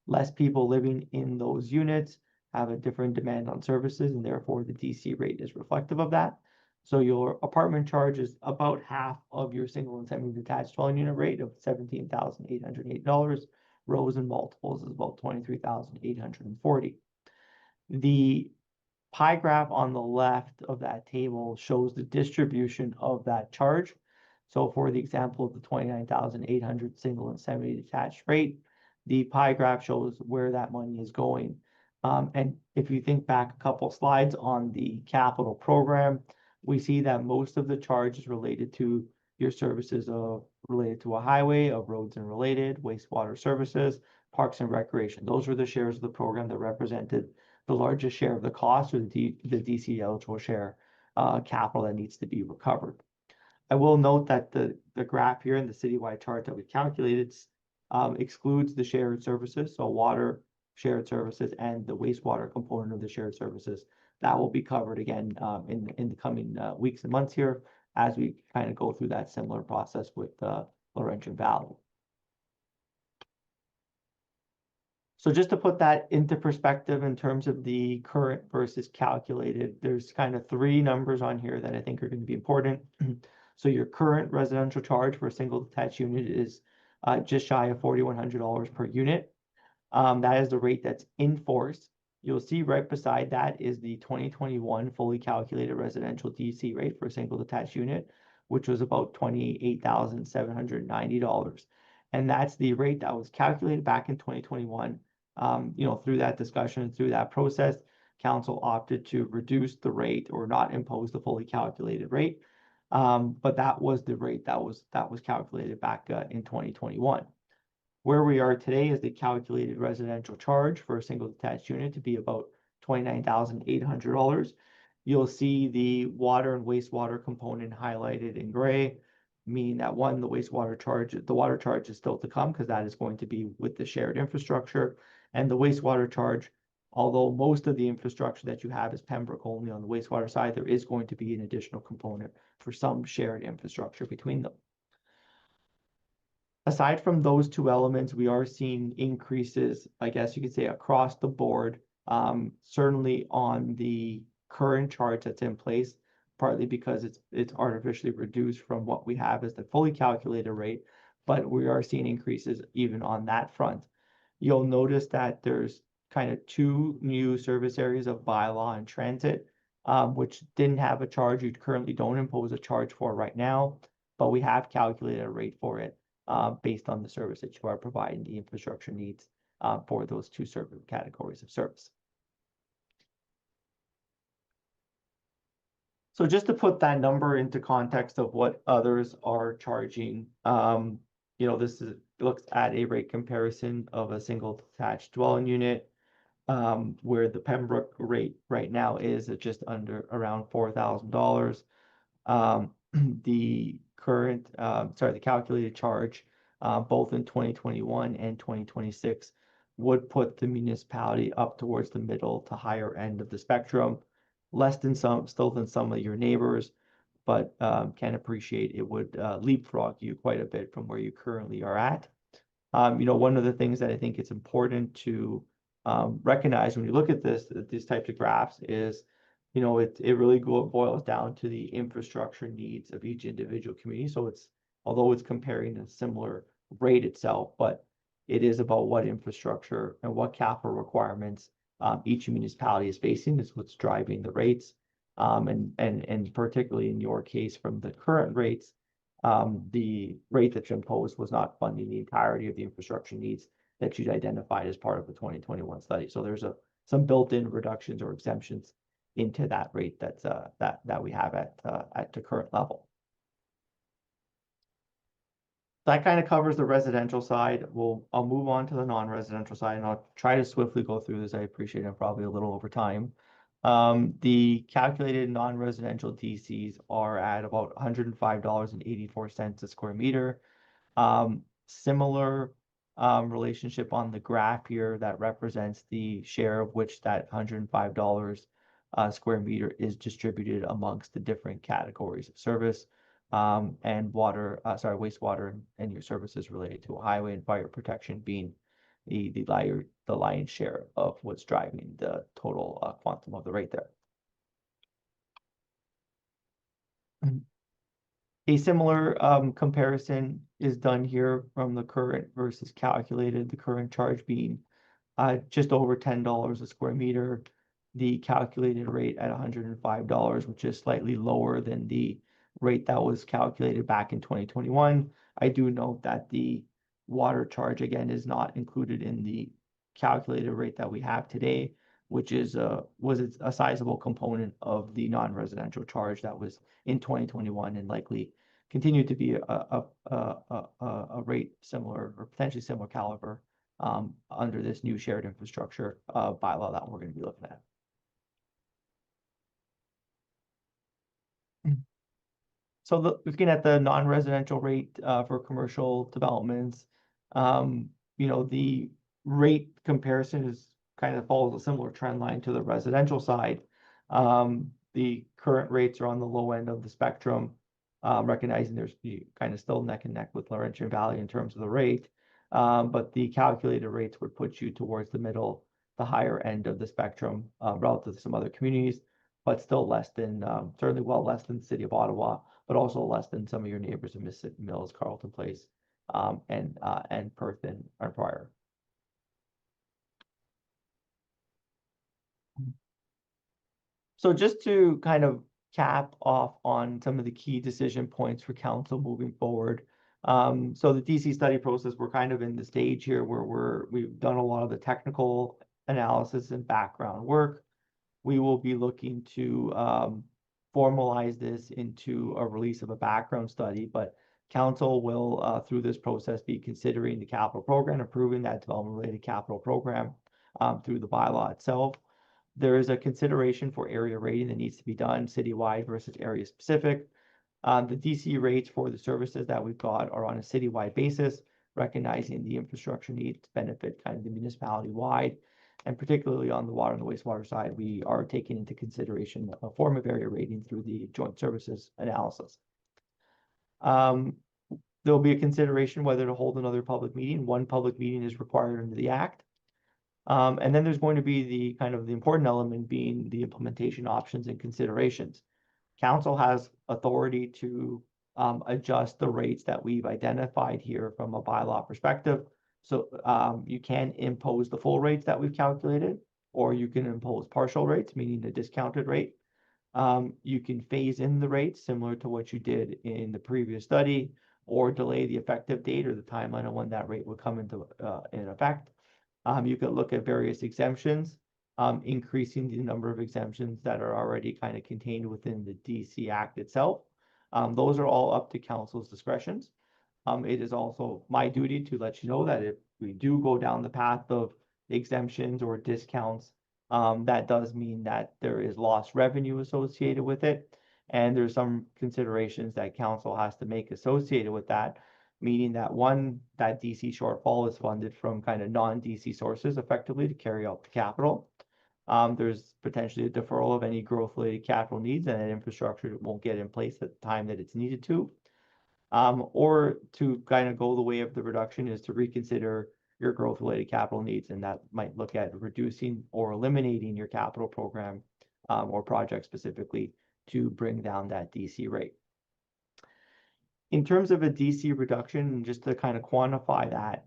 less people living in those units have a different demand on services, and therefore the DC rate is reflective of that. So your apartment charge is about half of your single and semi-detached dwelling unit rate of $17,808. Rows and multiples is about $23,840. The pie graph on the left of that table shows the distribution of that charge. So for the example of the 29,800 single and semi-detached rate, the pie graph shows where that money is going. And if you think back a couple slides on the capital program, we see that most of the charge is related to your services related to a highway, of roads and related, wastewater services, parks and recreation. Those were the shares of the program that represented the largest share of the cost, or the DC eligible share capital that needs to be recovered. I will note that the graph here in the citywide chart that we calculated excludes the shared services, so water, shared services, and the wastewater component of the shared services. That will be covered again in the coming weeks and months here as we kind of go through that similar process with Laurentian Valley. So just to put that into perspective in terms of the current versus calculated, there's kind of three numbers on here that I think are going to be important. So your current residential charge for a single detached unit is just shy of $4,100 per unit. That is the rate that's in force. You'll see right beside that is the 2021 fully calculated residential DC rate for a single detached unit, which was about $28,790. And that's the rate that was calculated back in 2021. Through that discussion, through that process, council opted to reduce the rate or not impose the fully calculated rate. But that was the rate that was calculated back in 2021. Where we are today is the calculated residential charge for a single detached unit to be about $29,800. You'll see the water and wastewater component highlighted in gray, meaning that one, the water charge is still to come because that is going to be with the shared infrastructure. And the wastewater charge, although most of the infrastructure that you have is Pembroke only on the wastewater side, there is going to be an additional component for some shared infrastructure between them. Aside from those two elements, we are seeing increases, I guess you could say, across the board, certainly on the current charge that's in place, partly because it's artificially reduced from what we have as the fully calculated rate, but we are seeing increases even on that front. You'll notice that there's kind of two new service areas of bylaw and transit, which didn't have a charge. You currently don't impose a charge for right now, but we have calculated a rate for it based on the service that you are providing, the infrastructure needs for those two service categories of service. So just to put that number into context of what others are charging, this looks at a rate comparison of a single detached dwelling unit, where the Pembroke rate right now is at just under around $4,000. The calculated charge, both in 2021 and 2026, would put the municipality up towards the middle to higher end of the spectrum, still than some of your neighbors, but can appreciate it would leapfrog you quite a bit from where you currently are at. One of the things that I think it's important to recognize when you look at these types of graphs is, it really boils down to the infrastructure needs of each individual community. So although it's comparing a similar rate itself, but it is about what infrastructure and what capital requirements each municipality is facing is what's driving the rates. And particularly in your case, from the current rates, the rate that's imposed was not funding the entirety of the infrastructure needs that you'd identified as part of the 2021 study. So there's some built-in reductions or exemptions into that rate that we have at the current level. That kind of covers the residential side. I'll move on to the non-residential side, and I'll try to swiftly go through this. I appreciate I'm probably a little over time. The calculated non-residential DCs are at about $105.84 a square meter. Similar relationship on the graph here that represents the share of which that $105 square meter is distributed amongst the different categories of service, and wastewater and your services related to highway and fire protection being the lion's share of what's driving the total quantum of the rate there. A similar comparison is done here from the current versus calculated, the current charge being just over $10 a square meter, the calculated rate at $105, which is slightly lower than the rate that was calculated back in 2021. I do note that the water charge, again, is not included in the calculated rate that we have today, which was a sizable component of the non-residential charge that was in 2021 and likely continue to be a rate similar or potentially similar caliber under this new shared infrastructure bylaw that we're going to be looking at. So looking at the non-residential rate for commercial developments, the rate comparison kind of follows a similar trend line to the residential side. The current rates are on the low end of the spectrum, recognizing there's kind of still neck and neck with Laurentian Valley in terms of the rate, but the calculated rates would put you towards the middle, the higher end of the spectrum relative to some other communities, but still less than, certainly well less than the city of Ottawa, but also less than some of your neighbors in Mississippi Mills, Carleton Place, and Perth and Prior. So just to kind of cap off on some of the key decision points for council moving forward. So the DC study process, we're kind of in the stage here where we've done a lot of the technical analysis and background work. We will be looking to formalize this into a release of a background study, but council will, through this process, be considering the capital program, approving that development-related capital program through the bylaw itself. There is a consideration for area rating that needs to be done citywide versus area specific. The DC rates for the services that we've got are on a citywide basis, recognizing the infrastructure needs to benefit kind of the municipality wide. And particularly on the water and the wastewater side, we are taking into consideration a form of area rating through the joint services analysis. There'll be a consideration whether to hold another public meeting. One public meeting is required under the Act. And then there's going to be the kind of the important element being the implementation options and considerations. Council has authority to adjust the rates that we've identified here from a bylaw perspective. So you can impose the full rates that we've calculated, or you can impose partial rates, meaning a discounted rate. You can phase in the rates similar to what you did in the previous study, or delay the effective date or the timeline on when that rate would come into in effect. You could look at various exemptions, increasing the number of exemptions that are already kind of contained within the DC Act itself. Those are all up to council's discretions. It is also my duty to let you know that if we do go down the path of exemptions or discounts, that does mean that there is lost revenue associated with it. And there's some considerations that council has to make associated with that, meaning that one, that DC shortfall is funded from kind of non-DC sources effectively to carry out the capital. There's potentially a deferral of any growth-related capital needs and that infrastructure won't get in place at the time that it's needed to. Or to kind of go the way of the reduction is to reconsider your growth-related capital needs, and that might look at reducing or eliminating your capital program or project specifically to bring down that DC rate. In terms of a DC reduction, just to kind of quantify that,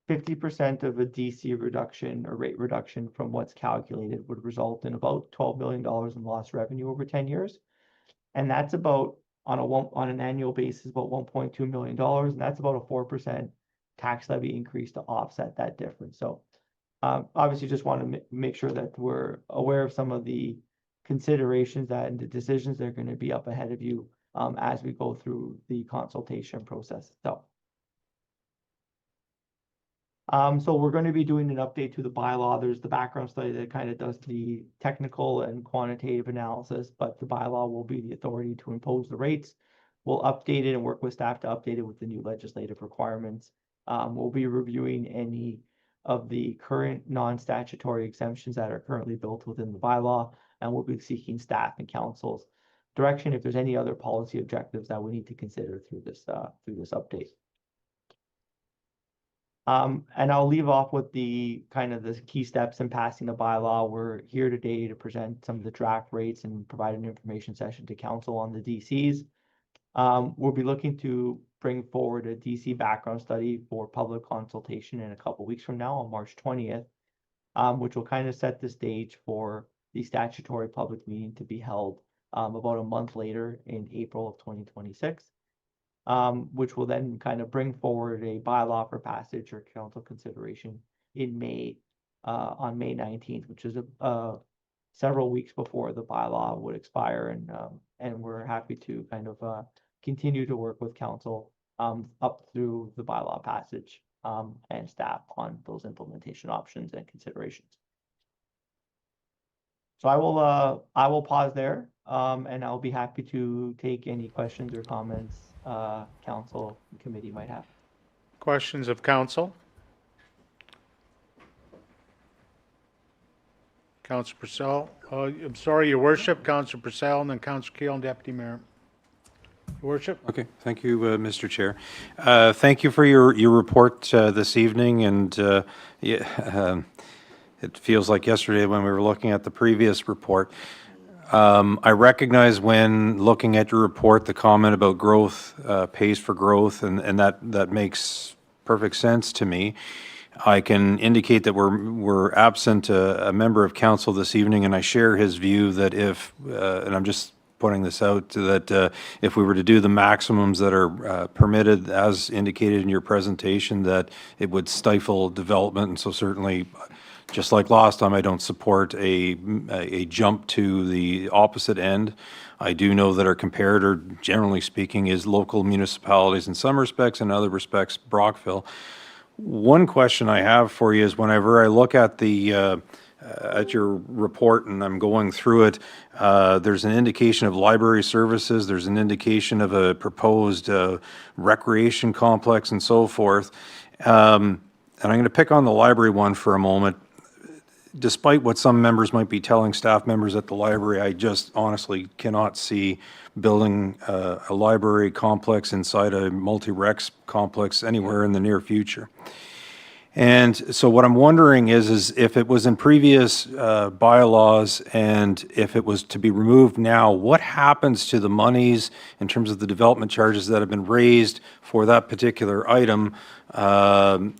50% of a DC reduction or rate reduction from what's calculated would result in about $12 million in lost revenue over 10 years. And that's about, on an annual basis, about $1.2 million. And that's about a 4% tax levy increase to offset that difference. So obviously just want to make sure that we're aware of some of the considerations that and the decisions that are going to be up ahead of you as we go through the consultation process. So we're going to be doing an update to the bylaw. There's the background study that kind of does the technical and quantitative analysis, but the bylaw will be the authority to impose the rates. We'll update it and work with staff to update it with the new legislative requirements. We'll be reviewing any of the current non-statutory exemptions that are currently built within the bylaw, and we'll be seeking staff and council's direction if there's any other policy objectives that we need to consider through this update. And I'll leave off with the kind of the key steps in passing the bylaw. We're here today to present some of the draft rates and provide an information session to council on the DCs. We'll be looking to bring forward a DC background study for public consultation in a couple weeks from now on March 20th, which will kind of set the stage for the statutory public meeting to be held about a month later in April of 2026. Which will then kind of bring forward a bylaw for passage or council consideration in May, on May 19th, which is several weeks before the bylaw would expire. And we're happy to kind of continue to work with council up through the bylaw passage and staff on those implementation options and considerations. So I will pause there and I'll be happy to take any questions or comments council and committee might have. Questions of council? Councilor Purcell. I'm sorry, Your Worship, Councilor Purcell, and then Councilor Keel and Deputy Mayor. Your Worship. Okay, thank you, Mr. Chair. Thank you for your report this evening, and it feels like yesterday when we were looking at the previous report. I recognize when looking at your report, the comment about growth pays for growth, and that makes perfect sense to me. I can indicate that we're absent a member of council this evening, and I share his view that if, and I'm just putting this out, that if we were to do the maximums that are permitted as indicated in your presentation, that it would stifle development. And so certainly, just like last time, I don't support a jump to the opposite end. I do know that our comparator, generally speaking, is local municipalities in some respects, and in other respects, Brockville. One question I have for you is whenever I look at the at your report and I'm going through it, there's an indication of library services, there's an indication of a proposed recreation complex and so forth. And I'm going to pick on the library one for a moment. Despite what some members might be telling staff members at the library, I just honestly cannot see building a library complex inside a multi-recs complex anywhere in the near future. And so what I'm wondering is if it was in previous bylaws and if it was to be removed now, what happens to the monies in terms of the development charges that have been raised for that particular item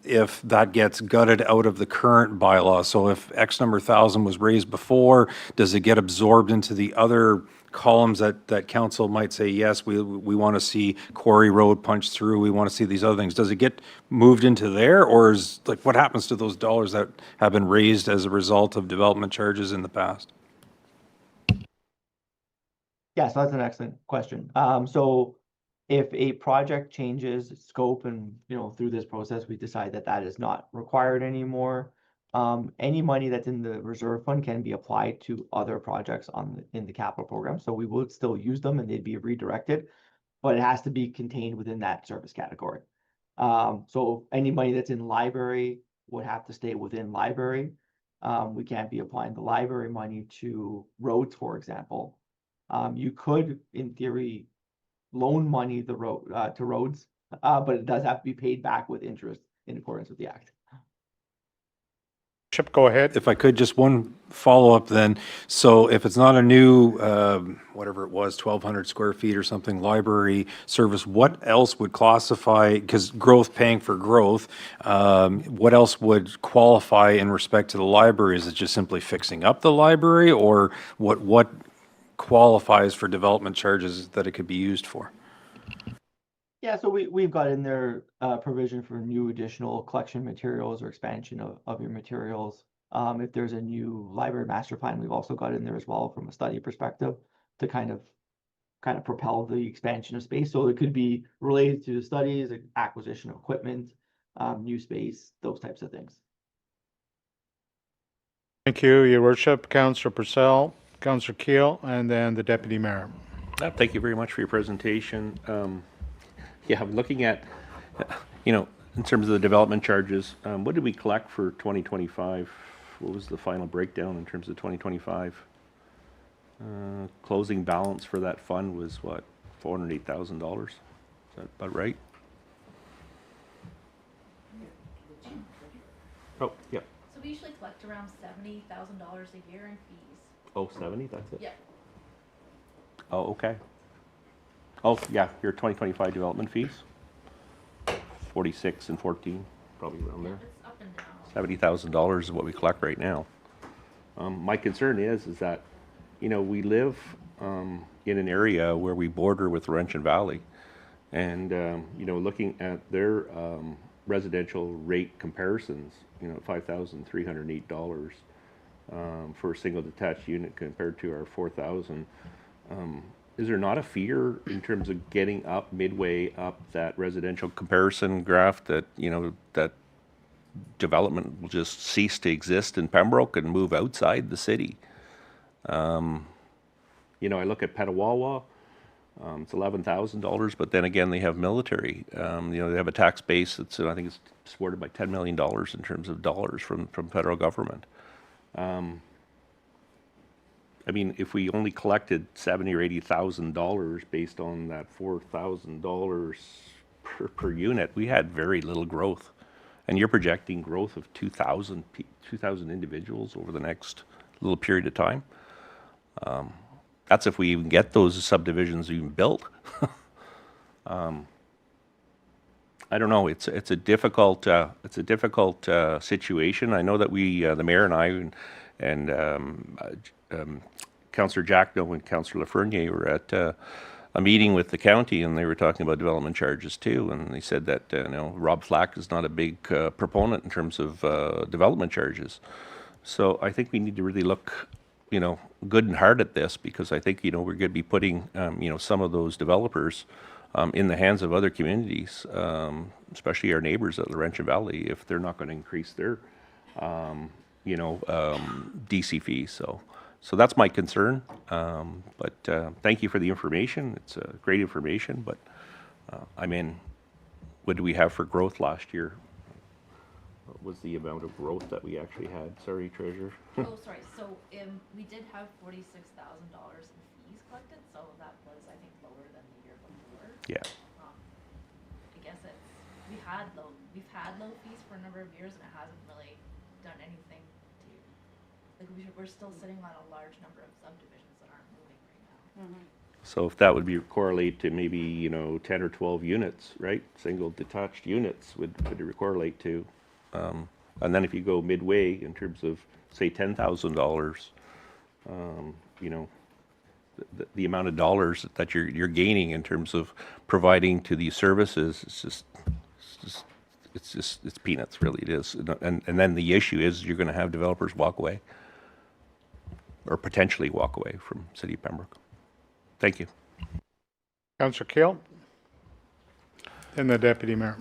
if that gets gutted out of the current bylaw? So if X number thousand was raised before, does it get absorbed into the other columns that council might say, yes, we want to see Quarry Road punched through, we want to see these other things? Does it get moved into there, or is, like, what happens to those dollars that have been raised as a result of development charges in the past? Yeah, so that's an excellent question. So if a project changes its scope and, through this process, we decide that that is not required anymore, any money that's in the reserve fund can be applied to other projects in the capital program. So we would still use them and they'd be redirected, but it has to be contained within that service category. So any money that's in library would have to stay within library. We can't be applying the library money to roads, for example. You could, in theory, loan money to roads, but it does have to be paid back with interest in accordance with the act. Chip, go ahead. If I could, just one follow-up then. So if it's not a new, whatever it was, 1,200 square feet or something, library service, what else would classify, because growth paying for growth, what else would qualify in respect to the library? Is it just simply fixing up the library, or what qualifies for development charges that it could be used for? Yeah, so we've got in there provision for new additional collection materials or expansion of your materials. If there's a new library master plan, we've also got in there as well from a study perspective to kind of propel the expansion of space. So it could be related to the studies, acquisition of equipment, new space, those types of things. Thank you, Your Worship. Councillor Purcell, Councillor Keel, and then the Deputy Mayor. Thank you very much for your presentation. Yeah, I'm looking at, in terms of the development charges, what did we collect for 2025? What was the final breakdown in terms of 2025? Closing balance for that fund was what, $408,000? Is that about right? Oh, yeah. So we usually collect around $70,000 a year in fees. Oh, 70, that's it? Yeah. Oh, okay. Oh, yeah, your 2025 development fees? 46 and 14, probably around there. It's up and down. $70,000 is what we collect right now. My concern is that, we live in an area where we border with Laurentian Valley. And, looking at their residential rate comparisons, $5,308 for a single detached unit compared to our 4,000. Is there not a fear in terms of getting up midway up that residential comparison graph that, that development will just cease to exist in Pembroke and move outside the city? I look at Petawawa, it's $11,000, but then again, they have military. They have a tax base that's, I think it's supported by $10 million in terms of dollars from federal government. If we only collected $70,000 or $80,000 based on that $4,000 per unit, we had very little growth. And you're projecting growth of 2,000 individuals over the next little period of time. That's if we even get those subdivisions even built. I don't know, it's a difficult, situation. I know that we, the mayor and I and Councillor Jackno and Councillor Lafreniere were at a meeting with the county, and they were talking about development charges too, and they said that, Rob Flack is not a big proponent in terms of development charges. So I think we need to really look, good and hard at this, because I think, we're going to be putting, some of those developers in the hands of other communities, especially our neighbors at Laurentian Valley, if they're not going to increase their, DC fees. So that's my concern. But thank you for the information. It's great information. But what do we have for growth last year? What was the amount of growth that we actually had? Sorry, Treasurer. Oh, sorry. So we did have $46,000 in fees collected, so that was, I think, lower than the year before. Yeah. I guess we've had low fees for a number of years, and it hasn't really done anything to, we're still sitting on a large number of subdivisions that aren't moving right now. So if that would be correlate to maybe, 10 or 12 units, right? Single detached units would correlate to. And then if you go midway in terms of, say, $10,000, the amount of dollars that you're gaining in terms of providing to these services, it's peanuts, really. It is. And then the issue is you're going to have developers walk away, or potentially walk away from City of Pembroke. Thank you. Councillor Keel? And the Deputy Mayor.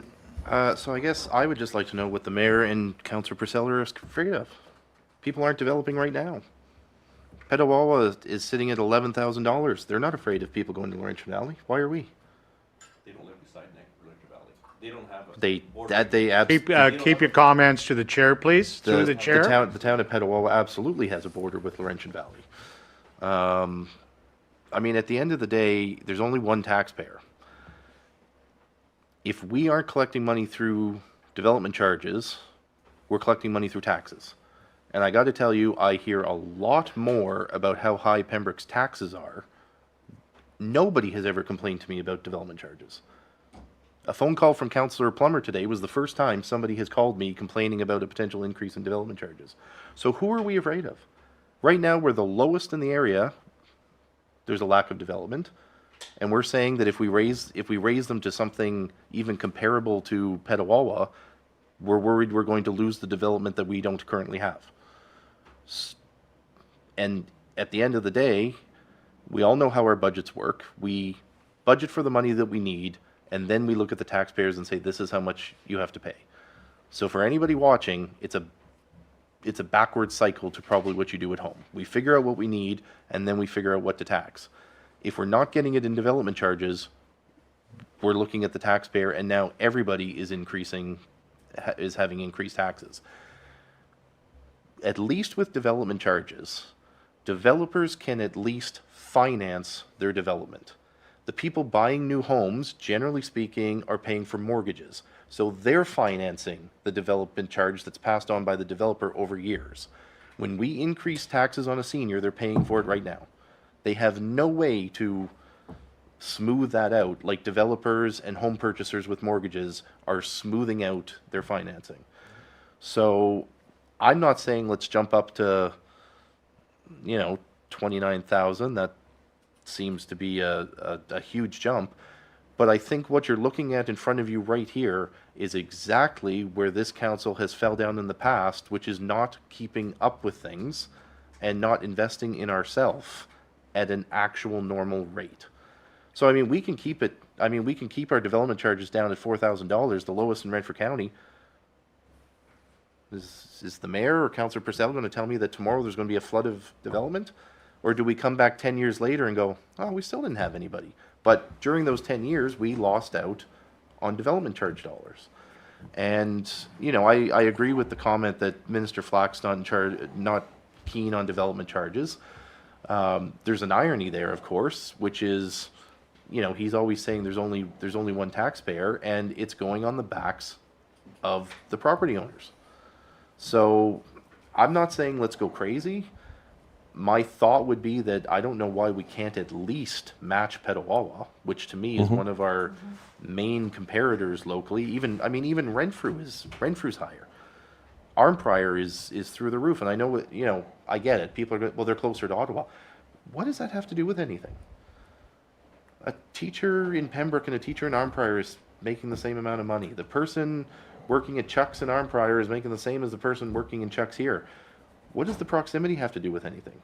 So I guess I would just like to know what the mayor and Councillor Purcell are afraid of. People aren't developing right now. Petawawa is sitting at $11,000. They're not afraid of people going to Laurentian Valley. Why are we? They don't live beside Laurentian Valley. They don't have Keep your comments to the chair, please. Through the chair. The town of Petawawa absolutely has a border with Laurentian Valley. At the end of the day, there's only one taxpayer. If we aren't collecting money through development charges, we're collecting money through taxes. And I got to tell you, I hear a lot more about how high Pembroke's taxes are. Nobody has ever complained to me about development charges. A phone call from Councillor Plummer today was the first time somebody has called me complaining about a potential increase in development charges. So who are we afraid of? Right now, we're the lowest in the area. There's a lack of development. And we're saying that if we raise them to something even comparable to Petawawa, we're worried we're going to lose the development that we don't currently have. And at the end of the day, we all know how our budgets work. We budget for the money that we need, and then we look at the taxpayers and say, this is how much you have to pay. So for anybody watching, it's a backward cycle to probably what you do at home. We figure out what we need, and then we figure out what to tax. If we're not getting it in development charges, we're looking at the taxpayer, and now everybody is having increased taxes. At least with development charges, developers can at least finance their development. The people buying new homes, generally speaking, are paying for mortgages. So they're financing the development charge that's passed on by the developer over years. When we increase taxes on a senior, they're paying for it right now. They have no way to smooth that out like developers and home purchasers with mortgages are smoothing out their financing. So I'm not saying let's jump up to, 29,000. That seems to be a huge jump. But I think what you're looking at in front of you right here is exactly where this council has fell down in the past, which is not keeping up with things and not investing in ourselves at an actual normal rate. So, we can keep it, we can keep our development charges down at $4,000, the lowest in Renfrew County. Is the mayor or Councillor Purcell going to tell me that tomorrow there's going to be a flood of development? Or do we come back 10 years later and go, oh, we still didn't have anybody? But during those 10 years, we lost out on development charge dollars. And, I agree with the comment that Minister Flack's not keen on development charges. There's an irony there, of course, which is, he's always saying there's only one taxpayer, and it's going on the backs of the property owners. So I'm not saying let's go crazy, My thought would be that I don't know why we can't at least match Petawawa, which to me is one of our main comparators locally. Even, I mean, even Renfrew's higher. Armprior is through the roof, and I know, you know, I get it. People are, well, they're closer to Ottawa. What does that have to do with anything? A teacher in Pembroke and a teacher in Armprior is making the same amount of money. The person working at Chuck's in Armprior is making the same as the person working in Chuck's here. What does the proximity have to do with anything?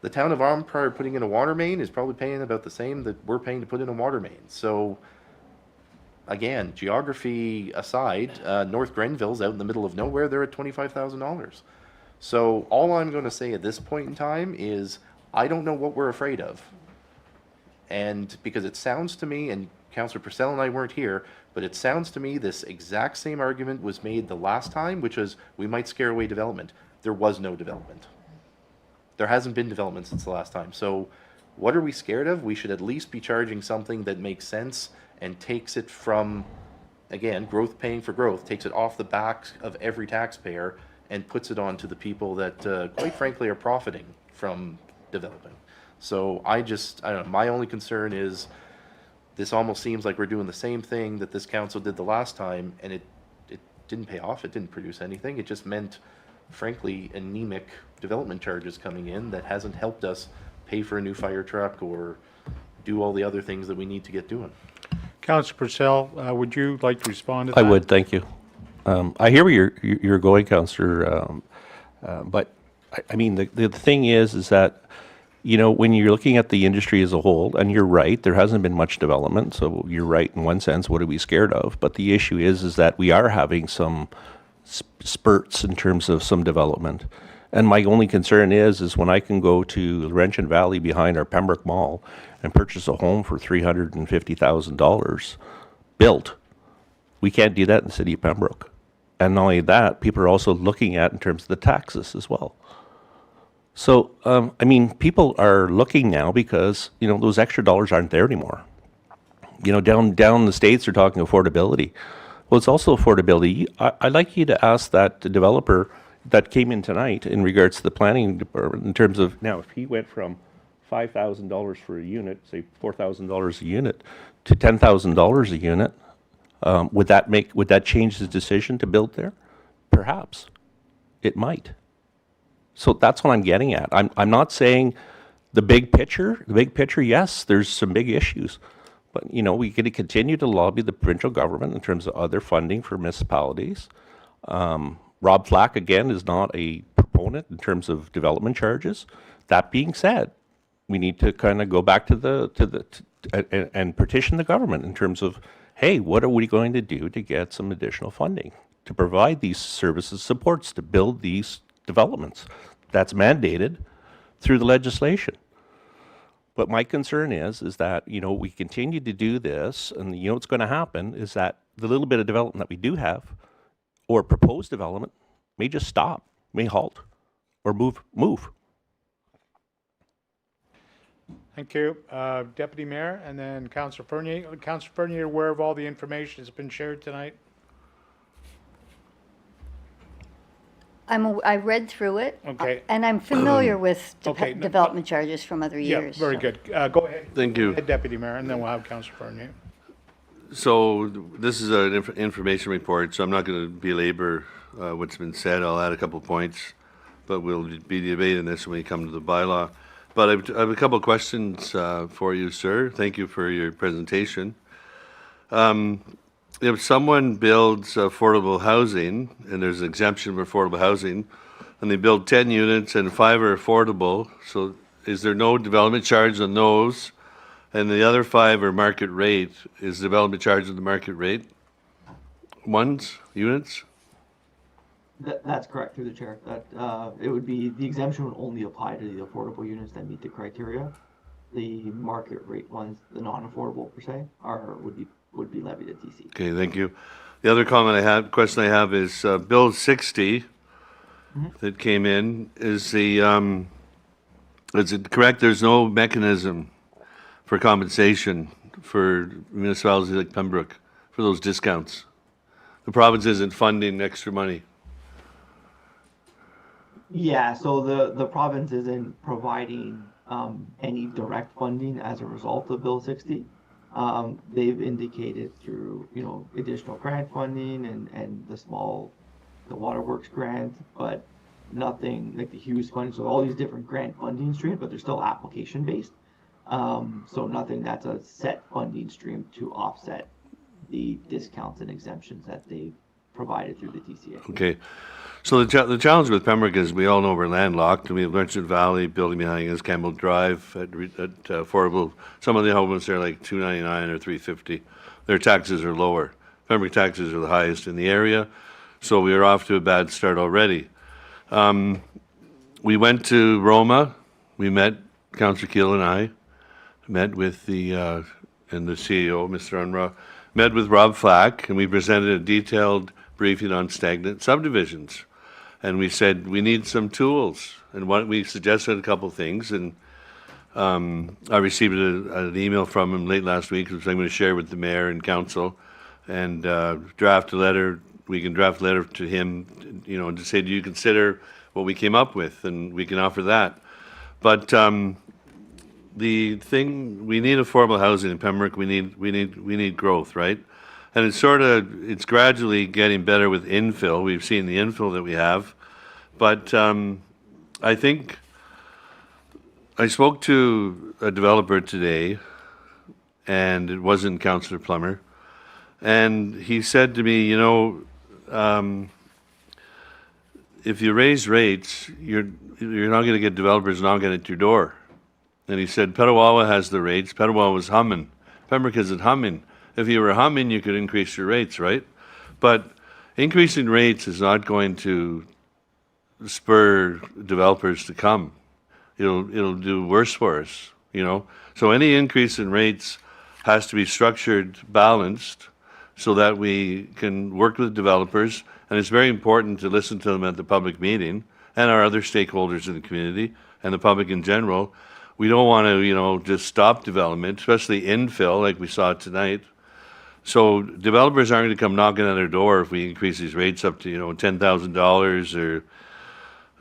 The town of Armprior putting in a water main is probably paying about the same that we're paying to put in a water main. So, again, geography aside, North Grenville's out in the middle of nowhere. They're at $25,000. So all I'm going to say at this point in time is I don't know what we're afraid of. And because it sounds to me, and Councillor Purcell and I weren't here, but it sounds to me this exact same argument was made the last time, which was we might scare away development. There was no development. There hasn't been development since the last time. So what are we scared of? We should at least be charging something that makes sense and takes it from, again, growth paying for growth, takes it off the backs of every taxpayer and puts it on to the people that, quite frankly, are profiting from developing. So I don't know, my only concern is this almost seems like we're doing the same thing that this council did the last time, and it didn't pay off, it didn't produce anything. It just meant, frankly, anemic development charges coming in that hasn't helped us pay for a new fire truck or do all the other things that we need to get doing. Councillor Purcell, would you like to respond to that? I would, thank you. I hear where you're going, Councillor, but I mean, the thing is that, you know, when you're looking at the industry as a whole, and you're right, there hasn't been much development, so you're right in one sense, what are we scared of? But the issue is that we are having some spurts in terms of some development. And my only concern is when I can go to Laurentian Valley behind our Pembroke Mall and purchase a home for $350,000 built, we can't do that in the city of Pembroke. And not only that, people are also looking at in terms of the taxes as well. So, I mean, people are looking now because, you know, those extra dollars aren't there anymore. You know, down the States are talking affordability. Well, it's also affordability. I'd like you to ask that developer that came in tonight in regards to the planning department in terms of, now, if he went from $5,000 for a unit, say $4,000 a unit, to $10,000 a unit, would that change his decision to build there? Perhaps. It might. So that's what I'm getting at. I'm not saying the big picture. The big picture, yes, there's some big issues. But, you know, we got to continue to lobby the provincial government in terms of other funding for municipalities. Rob Flack, again, is not a proponent in terms of development charges. That being said, we need to kind of go back to and petition the government in terms of, hey, what are we going to do to get some additional funding to provide these services, supports to build these developments? That's mandated through the legislation. But my concern is that, you know, we continue to do this, and you know what's going to happen is that the little bit of development that we do have, or proposed development, may just stop, may halt, or move. Thank you. Deputy Mayor, and then Councillor Fernier. Councillor Fernier, aware of all the information that's been shared tonight? I read through it. Okay. And I'm familiar with Okay, development charges from other Yeah, years. very good. Go ahead. Thank you. Go ahead, Deputy Mayor, and then we'll have Councillor Fernier. So this is an information report, so I'm not going to belabor what's been said. I'll add a couple points, but we'll be debating this when we come to the bylaw. But I have a couple of questions for you, sir. Thank you for your presentation. If someone builds affordable housing, and there's an exemption for affordable housing, and they build 10 units and 5 are affordable, so is there no development charge on those? And the other 5 are market rate. Is development charge at the market rate? Units? That's correct, through the chair. That it would be, the exemption would only apply to the affordable units that meet the criteria. The market rate ones, the non-affordable per se, would be levied at TC. Okay, thank you. The other question I have is Bill 60 that came in. Is it correct? There's no mechanism for compensation for municipalities like Pembroke for those discounts. The province isn't funding extra money. Yeah, so the province isn't providing any direct funding as a result of Bill 60. They've indicated through, additional grant funding and the waterworks grant, but nothing like the Hughes funding. So all these different grant funding streams, but they're still application based. So nothing that's a set funding stream to offset the discounts and exemptions that they've provided through the TCA. Okay. So the challenge with Pembroke is we all know we're landlocked, and we have Merchant Valley building behind us, Campbell Drive at affordable. Some of the homes are like $299 or $350. Their taxes are lower. Pembroke taxes are the highest in the area, so we are off to a bad start already. We went to Roma. We met, Councillor Keel and I, met with and the CEO, Mr. Unruh, met with Rob Flack, and we presented a detailed briefing on stagnant subdivisions. And we said we need some tools, and we suggested a couple things. And I received an email from him late last week, which I'm going to share with the mayor and council, and draft a letter. We can draft a letter to him, to say, do you consider what we came up with, and we can offer that. But the thing, we need affordable housing in Pembroke. We need growth, right? And it's gradually getting better with infill. We've seen the infill that we have. But I think I spoke to a developer today, and it wasn't Councillor Plummer. And he said to me, if you raise rates, you're not going to get developers knocking at your door. And he said, Petawawa has the rates. Petawawa's humming. Pembroke isn't humming. If you were humming, you could increase your rates, right? But increasing rates is not going to spur developers to come. It'll do worse for us, So any increase in rates has to be structured, balanced, so that we can work with developers. And it's very important to listen to them at the public meeting and our other stakeholders in the community and the public in general. We don't want to, just stop development, especially infill like we saw tonight. So developers aren't going to come knocking at our door if we increase these rates up to, $10,000 or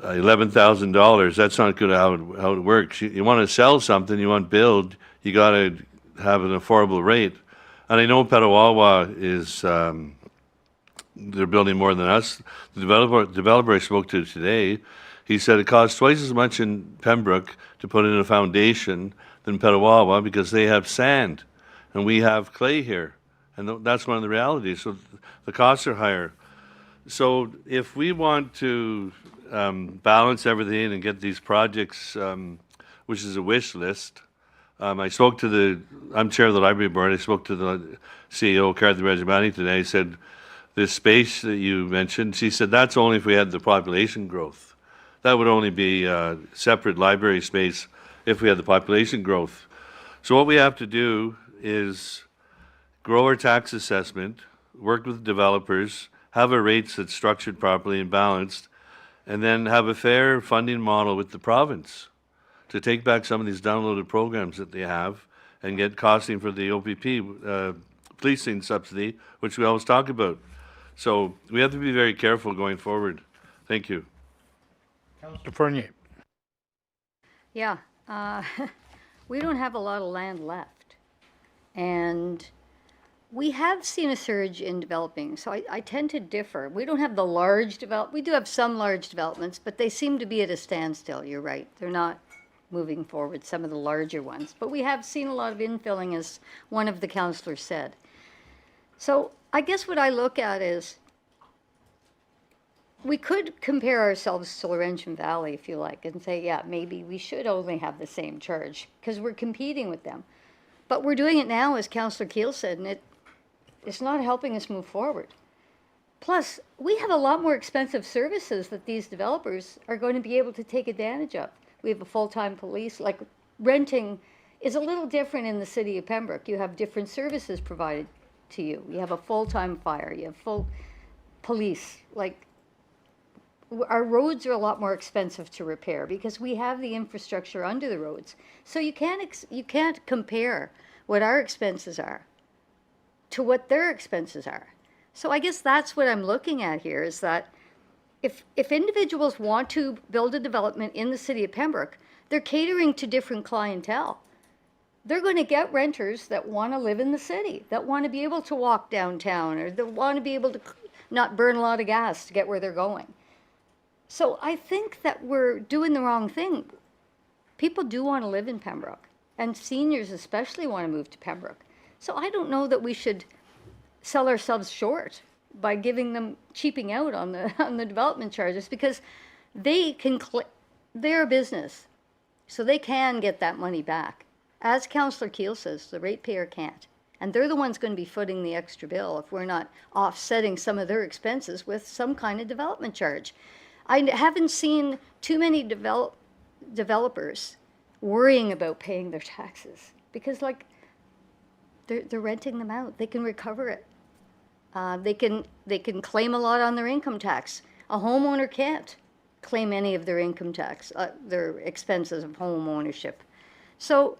$11,000. That's not good how it works. You want to sell something, you want to build, you got to have an affordable rate. And I know Petawawa is, they're building more than us. The developer I spoke to today, he said it costs twice as much in Pembroke to put in a foundation than Petawawa because they have sand and we have clay here. And that's one of the realities. So the costs are higher. So if we want to balance everything and get these projects, which is a wish list, I'm chair of the library board. I spoke to the CEO, Kathy Regimani, today. I said, this space that you mentioned, she said, that's only if we had the population growth. That would only be separate library space if we had the population growth. So what we have to do is grow our tax assessment, work with developers, have a rates that's structured properly and balanced, and then have a fair funding model with the province to take back some of these downloaded programs that they have and get costing for the OPP, policing subsidy, which we always talk about. So we have to be very careful going forward. Thank you. Councillor Fournier. Yeah, we don't have a lot of land left. And we have seen a surge in developing, so I tend to differ. We don't have the we do have some large developments, but they seem to be at a standstill, you're right. They're not moving forward, some of the larger ones. But we have seen a lot of infilling, as one of the councillors said. So I guess what I look at is, we could compare ourselves to Laurentian Valley, if you like, and say, yeah, maybe we should only have the same charge, because we're competing with them. But we're doing it now, as Councillor Keel said, and it's not helping us move forward. Plus, we have a lot more expensive services that these developers are going to be able to take advantage of. We have a full-time police, like renting is a little different in the city of Pembroke. You have different services provided to you. You have a full-time fire, you have full police. Like, our roads are a lot more expensive to repair because we have the infrastructure under the roads. So you can't compare what our expenses are to what their expenses are. So I guess that's what I'm looking at here, is that if individuals want to build a development in the city of Pembroke, they're catering to different clientele. They're going to get renters that want to live in the city, that want to be able to walk downtown, or that want to be able to not burn a lot of gas to get where they're going. So I think that we're doing the wrong thing. People do want to live in Pembroke, and seniors especially want to move to Pembroke. So I don't know that we should sell ourselves short by giving them cheaping out on the on the development charges, because they're a business, so they can get that money back. As Councillor Keel says, the ratepayer can't. And they're the ones going to be footing the extra bill if we're not offsetting some of their expenses with some kind of development charge. I haven't seen too many developers worrying about paying their taxes, because like they're renting them out. They can recover it. They can claim a lot on their income tax. A homeowner can't claim any of their income tax, their expenses of home ownership. So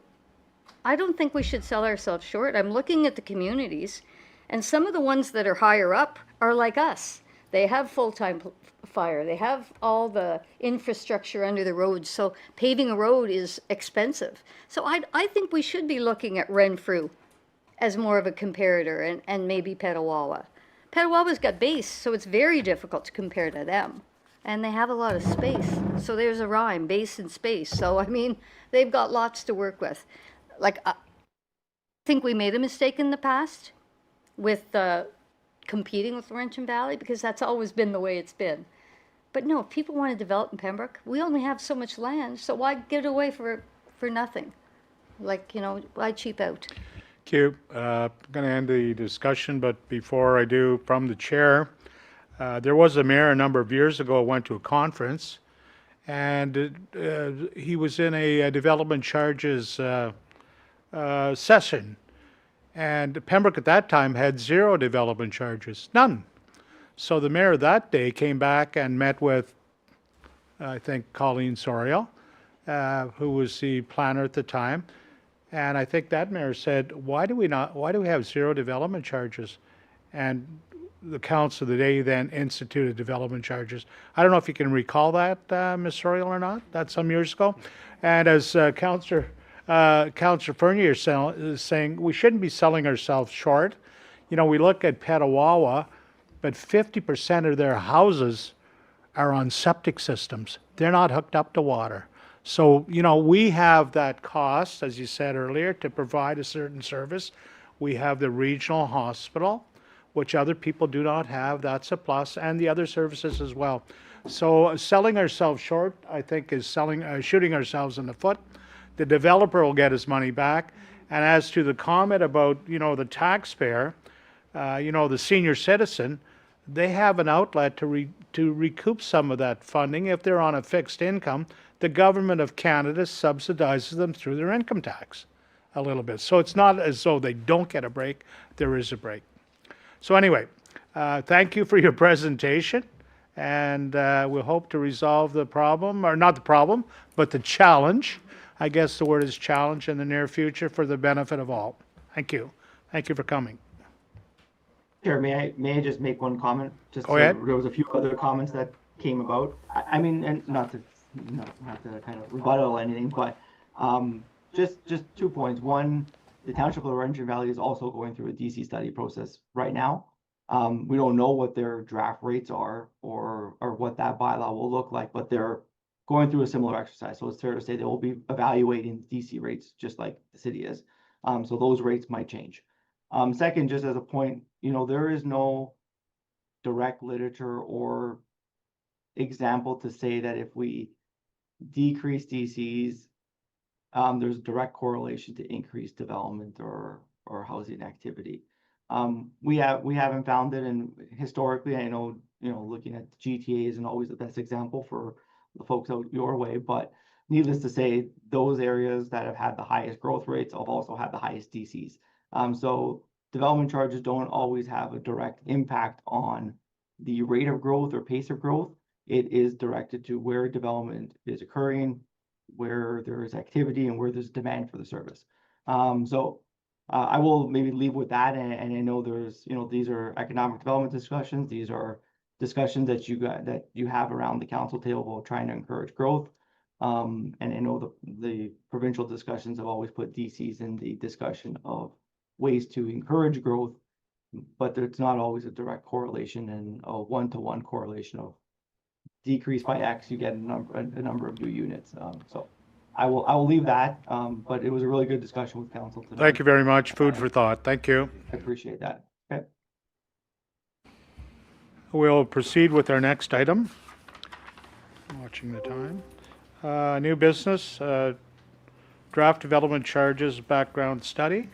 I don't think we should sell ourselves short. I'm looking at the communities, and some of the ones that are higher up are like us. They have full-time fire. They have all the infrastructure under the roads. So paving a road is expensive. So I think we should be looking at Renfrew as more of a comparator, and maybe Petawawa. Petawawa's got base, so it's very difficult to compare to them. And they have a lot of space. So there's a rhyme, base and space. So, I mean, they've got lots to work with. Like, I think we made a mistake in the past with competing with Laurentian Valley, because that's always been the way it's been. But no, if people want to develop in Pembroke, we only have so much land, so why give it away for nothing? Like, you know, why cheap out? Thank you. I'm going to end the discussion, but before I do, from the chair, there was a mayor a number of years ago went to a conference, and he was in a development charges session. And Pembroke at that time had 0 development charges, none. So the mayor that day came back and met with, I think, Colleen Sorial, who was the planner at the time. And I think that mayor said, why do we have 0 development charges? And the council of the day then instituted development charges. I don't know if you can recall that, Ms. Sorial, or not. That's some years ago. And as Councillor Fernier is saying, we shouldn't be selling ourselves short. You know, we look at Petawawa, but 50% of their houses are on septic systems. They're not hooked up to water. So, you know, we have that cost, as you said earlier, to provide a certain service. We have the regional hospital, which other people do not have. That's a plus, and the other services as well. So selling ourselves short, I think, is shooting ourselves in the foot. The developer will get his money back. And as to the comment about, you know, the taxpayer, you know, the senior citizen, they have an outlet to recoup some of that funding if they're on a fixed income. The government of Canada subsidizes them through their income tax a little bit. So it's not as though they don't get a break. There is a break. So anyway, thank you for your presentation, and we'll hope to resolve the problem, or not the problem, but the challenge. I guess the word is challenge in the near future for the benefit of all. Thank you. Thank you for coming. Chair, may I just make one comment? Just Go ahead. There was a few other comments that came about. I mean, and not to kind of rebuttal anything, but just 2 points. One, the Township of Laurentian Valley is also going through a DC study process right now. We don't know what their draft rates are or what that bylaw will look like, but they're going through a similar exercise. So it's fair to say they will be evaluating DC rates just like the city is. So those rates might change. Second, just as a point, you know, there is no direct literature or example to say that if we decrease DCs, there's a direct correlation to increased development or housing activity. We haven't found it, and historically, I know, you know, looking at the GTA isn't always the best example for the folks out your way, but needless to say, those areas that have had the highest growth rates have also had the highest DCs. So development charges don't always have a direct impact on the rate of growth or pace of growth. It is directed to where development is occurring, where there is activity, and where there's demand for the service. So I will maybe leave with that, and I know there's, you know, these are economic development discussions. These are discussions that you have around the council table trying to encourage growth. And I know the provincial discussions have always put DCs in the discussion of ways to encourage growth, but it's not always a direct correlation and a one-to-one correlation of decrease by X, you get a number of new units. So I will leave that, but it was a really good discussion with council tonight. Thank you very much. Food for thought. Thank you. I appreciate that. Okay. We'll proceed with our next item. Watching the time. New business, draft development charges background study.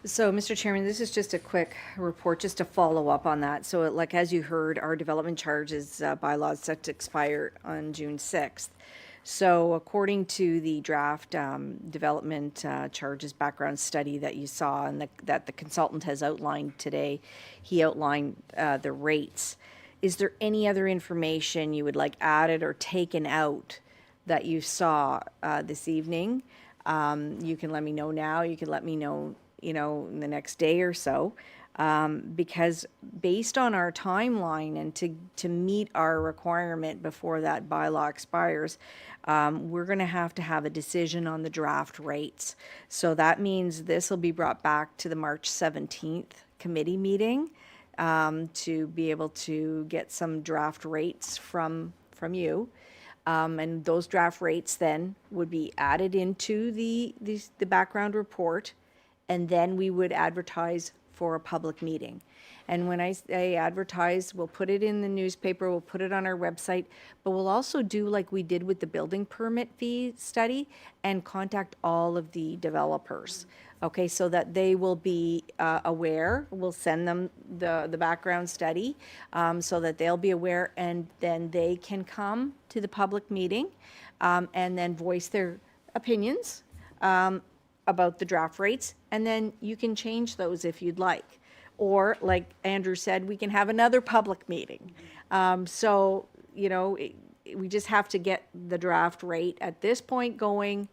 So, Mr. Chairman, this is just a quick report, just to follow up on that. So, like, as you heard, our development charges bylaw is set to expire on June 6th. So, according to the draft development charges background study that you saw and that the consultant has outlined today, he outlined the rates. Is there any other information you would like added or taken out that you saw this evening? You can let me know now. You can let me know, in the next day or so, because based on our timeline and to meet our requirement before that bylaw expires, we're going to have a decision on the draft rates. So that means this will be brought back to the March 17th committee meeting to be able to get some draft rates from you. And those draft rates then would be added into the background report, and then we would advertise for a public meeting. And when I say advertise, we'll put it in the newspaper, we'll put it on our website, but we'll also do like we did with the building permit fee study and contact all of the developers. Okay, so that they will be aware. We'll send them the background study so that they'll be aware, and then they can come to the public meeting and then voice their opinions about the draft rates, and then you can change those if you'd like. Or, like Andrew said, we can have another public meeting. So, we just have to get the draft rate at this point going,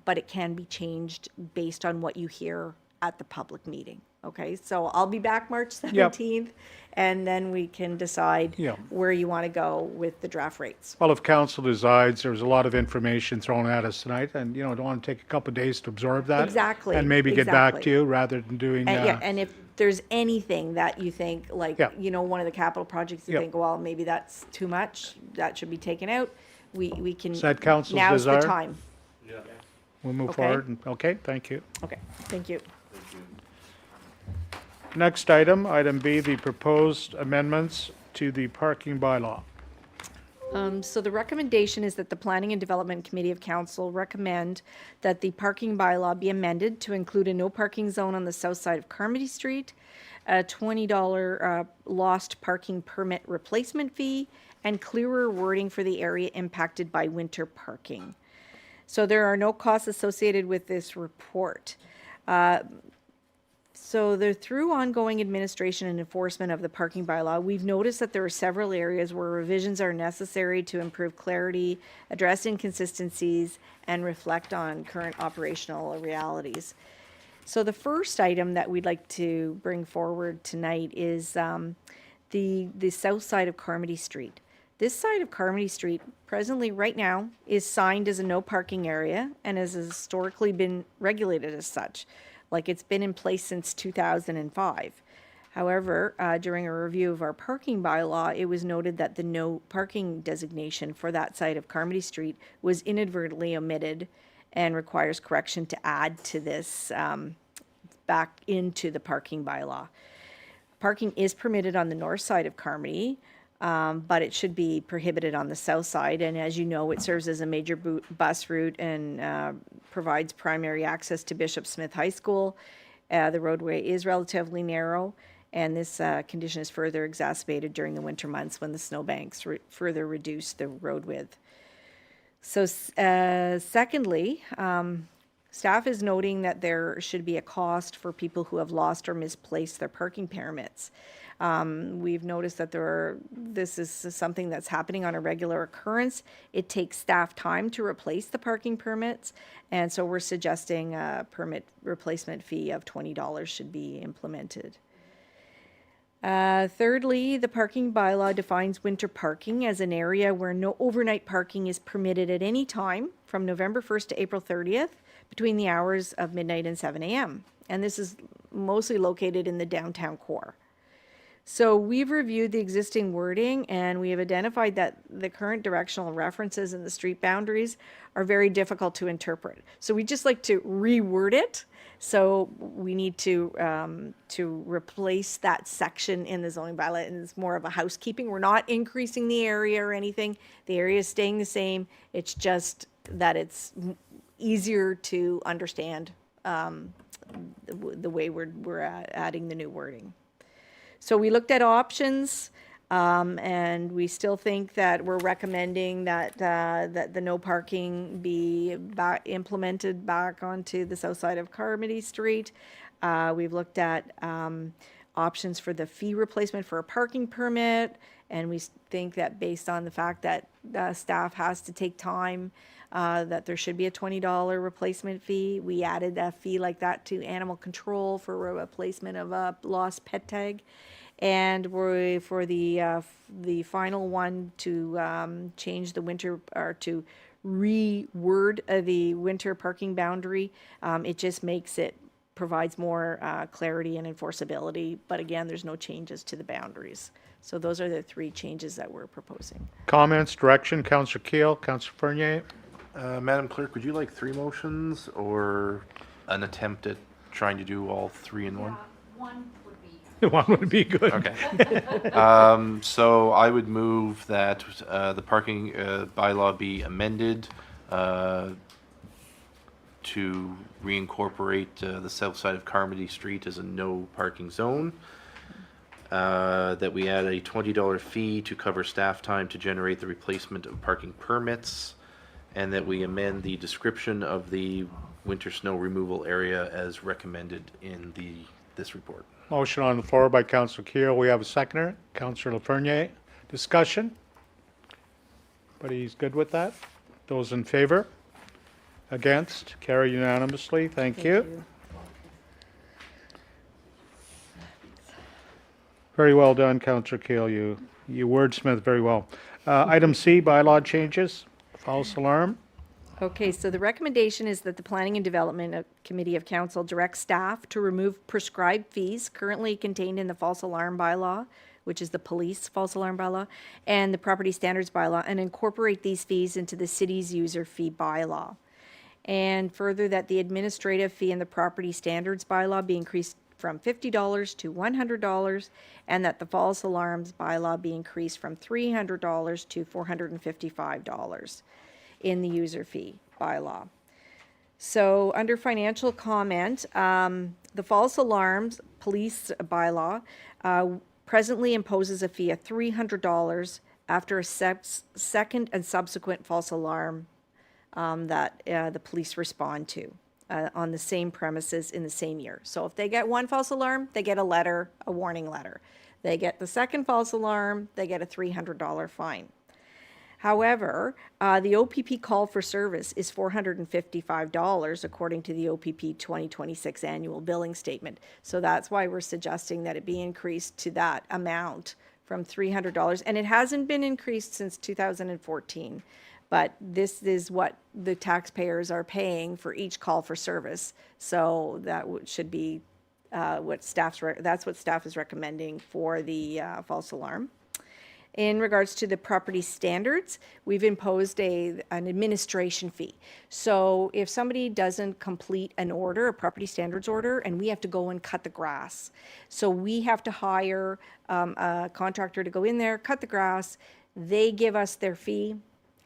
but it can be changed based on what you hear at the public meeting. Okay, so I'll be back March 17th, and then we can decide where you want to go with the draft rates. Well, if council decides there's a lot of information thrown at us tonight, and, don't want to take a couple of days to absorb that. Exactly. And maybe get back to you rather than doing. And if there's anything that you think, like, one of the capital projects you think, well, maybe that's too much, that should be taken out, we can. Is that council's now's desire? the time. We'll move Okay. forward. Okay, thank you. Okay, thank you. Next item, item B, the proposed amendments to the parking bylaw. So the recommendation is that the Planning and Development Committee of Council recommend that the parking bylaw be amended to include a no parking zone on the south side of Carmody Street, a $20 lost parking permit replacement fee, and clearer wording for the area impacted by winter parking. So there are no costs associated with this report. So through ongoing administration and enforcement of the parking bylaw, we've noticed that there are several areas where revisions are necessary to improve clarity, address inconsistencies, and reflect on current operational realities. So the first item that we'd like to bring forward tonight is the south side of Carmody Street. This side of Carmody Street, presently, right now, is signed as a no parking area and has historically been regulated as such. Like, it's been in place since 2005. However, during a review of our parking bylaw, it was noted that the no parking designation for that side of Carmody Street was inadvertently omitted and requires correction to add to this back into the parking bylaw. Parking is permitted on the north side of Carmody, but it should be prohibited on the south side. And as you know, it serves as a major bus route and provides primary access to Bishop Smith High School. The roadway is relatively narrow, and this condition is further exacerbated during the winter months when the snowbanks further reduce the road width. So secondly, staff is noting that there should be a cost for people who have lost or misplaced their parking permits. We've noticed that this is something that's happening on a regular occurrence. It takes staff time to replace the parking permits, and so we're suggesting a permit replacement fee of $20 should be implemented. Thirdly, the parking bylaw defines winter parking as an area where no overnight parking is permitted at any time from November 1st to April 30th between the hours of midnight and 7 a.m. And this is mostly located in the downtown core. So we've reviewed the existing wording and we have identified that the current directional references in the street boundaries are very difficult to interpret. So we just like to reword it. So we need to replace that section in the zoning bylaw, and it's more of a housekeeping. We're not increasing the area or anything. The area is staying the same. It's just that it's easier to understand the way we're adding the new wording. So we looked at options, and we still think that we're recommending that the no parking be implemented back onto the south side of Carmody Street. We've looked at options for the fee replacement for a parking permit, and we think that based on the fact that staff has to take time, that there should be a $20 replacement fee. We added a fee like that to animal control for replacement of a lost pet tag. And for the final one to change the winter, or to reword the winter parking boundary, it just provides more clarity and enforceability. But again, there's no changes to the boundaries. So those are the three changes that we're proposing. Comments, direction, Councillor Keel, Councillor Fernier. Madam Clerk, would you like 3 motions or an attempt at trying to do all 3 in one? One would be. One would be good. Okay. So I would move that the parking bylaw be amended to reincorporate the south side of Carmody Street as a no parking zone. That we add a $20 fee to cover staff time to generate the replacement of parking permits, and that we amend the description of the winter snow removal area as recommended in this report. Motion on the floor by Councillor Keel. We have a seconder, Councillor Fernier. Discussion? Everybody's good with that? Those in favor? Against? Carry unanimously. Thank you. Very well done, Councillor Keel. You wordsmith very well. Item C, bylaw changes. False alarm. Okay, so the recommendation is that the Planning and Development Committee of Council direct staff to remove prescribed fees currently contained in the false alarm bylaw, which is the police false alarm bylaw, and the property standards bylaw, and incorporate these fees into the city's user fee bylaw. And further, that the administrative fee in the property standards bylaw be increased from $50 to $100, and that the false alarms bylaw be increased from $300 to $455 in the user fee bylaw. So under financial comment, the false alarms police bylaw presently imposes a fee of $300 after a second and subsequent false alarm that the police respond to on the same premises in the same year. So if they get one false alarm, they get a letter, a warning letter. They get the second false alarm, they get a $300 fine. However, the OPP call for service is $455 according to the OPP 2026 annual billing statement. So that's why we're suggesting that it be increased to that amount from $300. And it hasn't been increased since 2014. But this is what the taxpayers are paying for each call for service. So that should be that's what staff is recommending for the false alarm. In regards to the property standards, we've imposed an administration fee. So if somebody doesn't complete an order, a property standards order, and we have to go and cut the grass. So we have to hire a contractor to go in there, cut the grass, they give us their fee,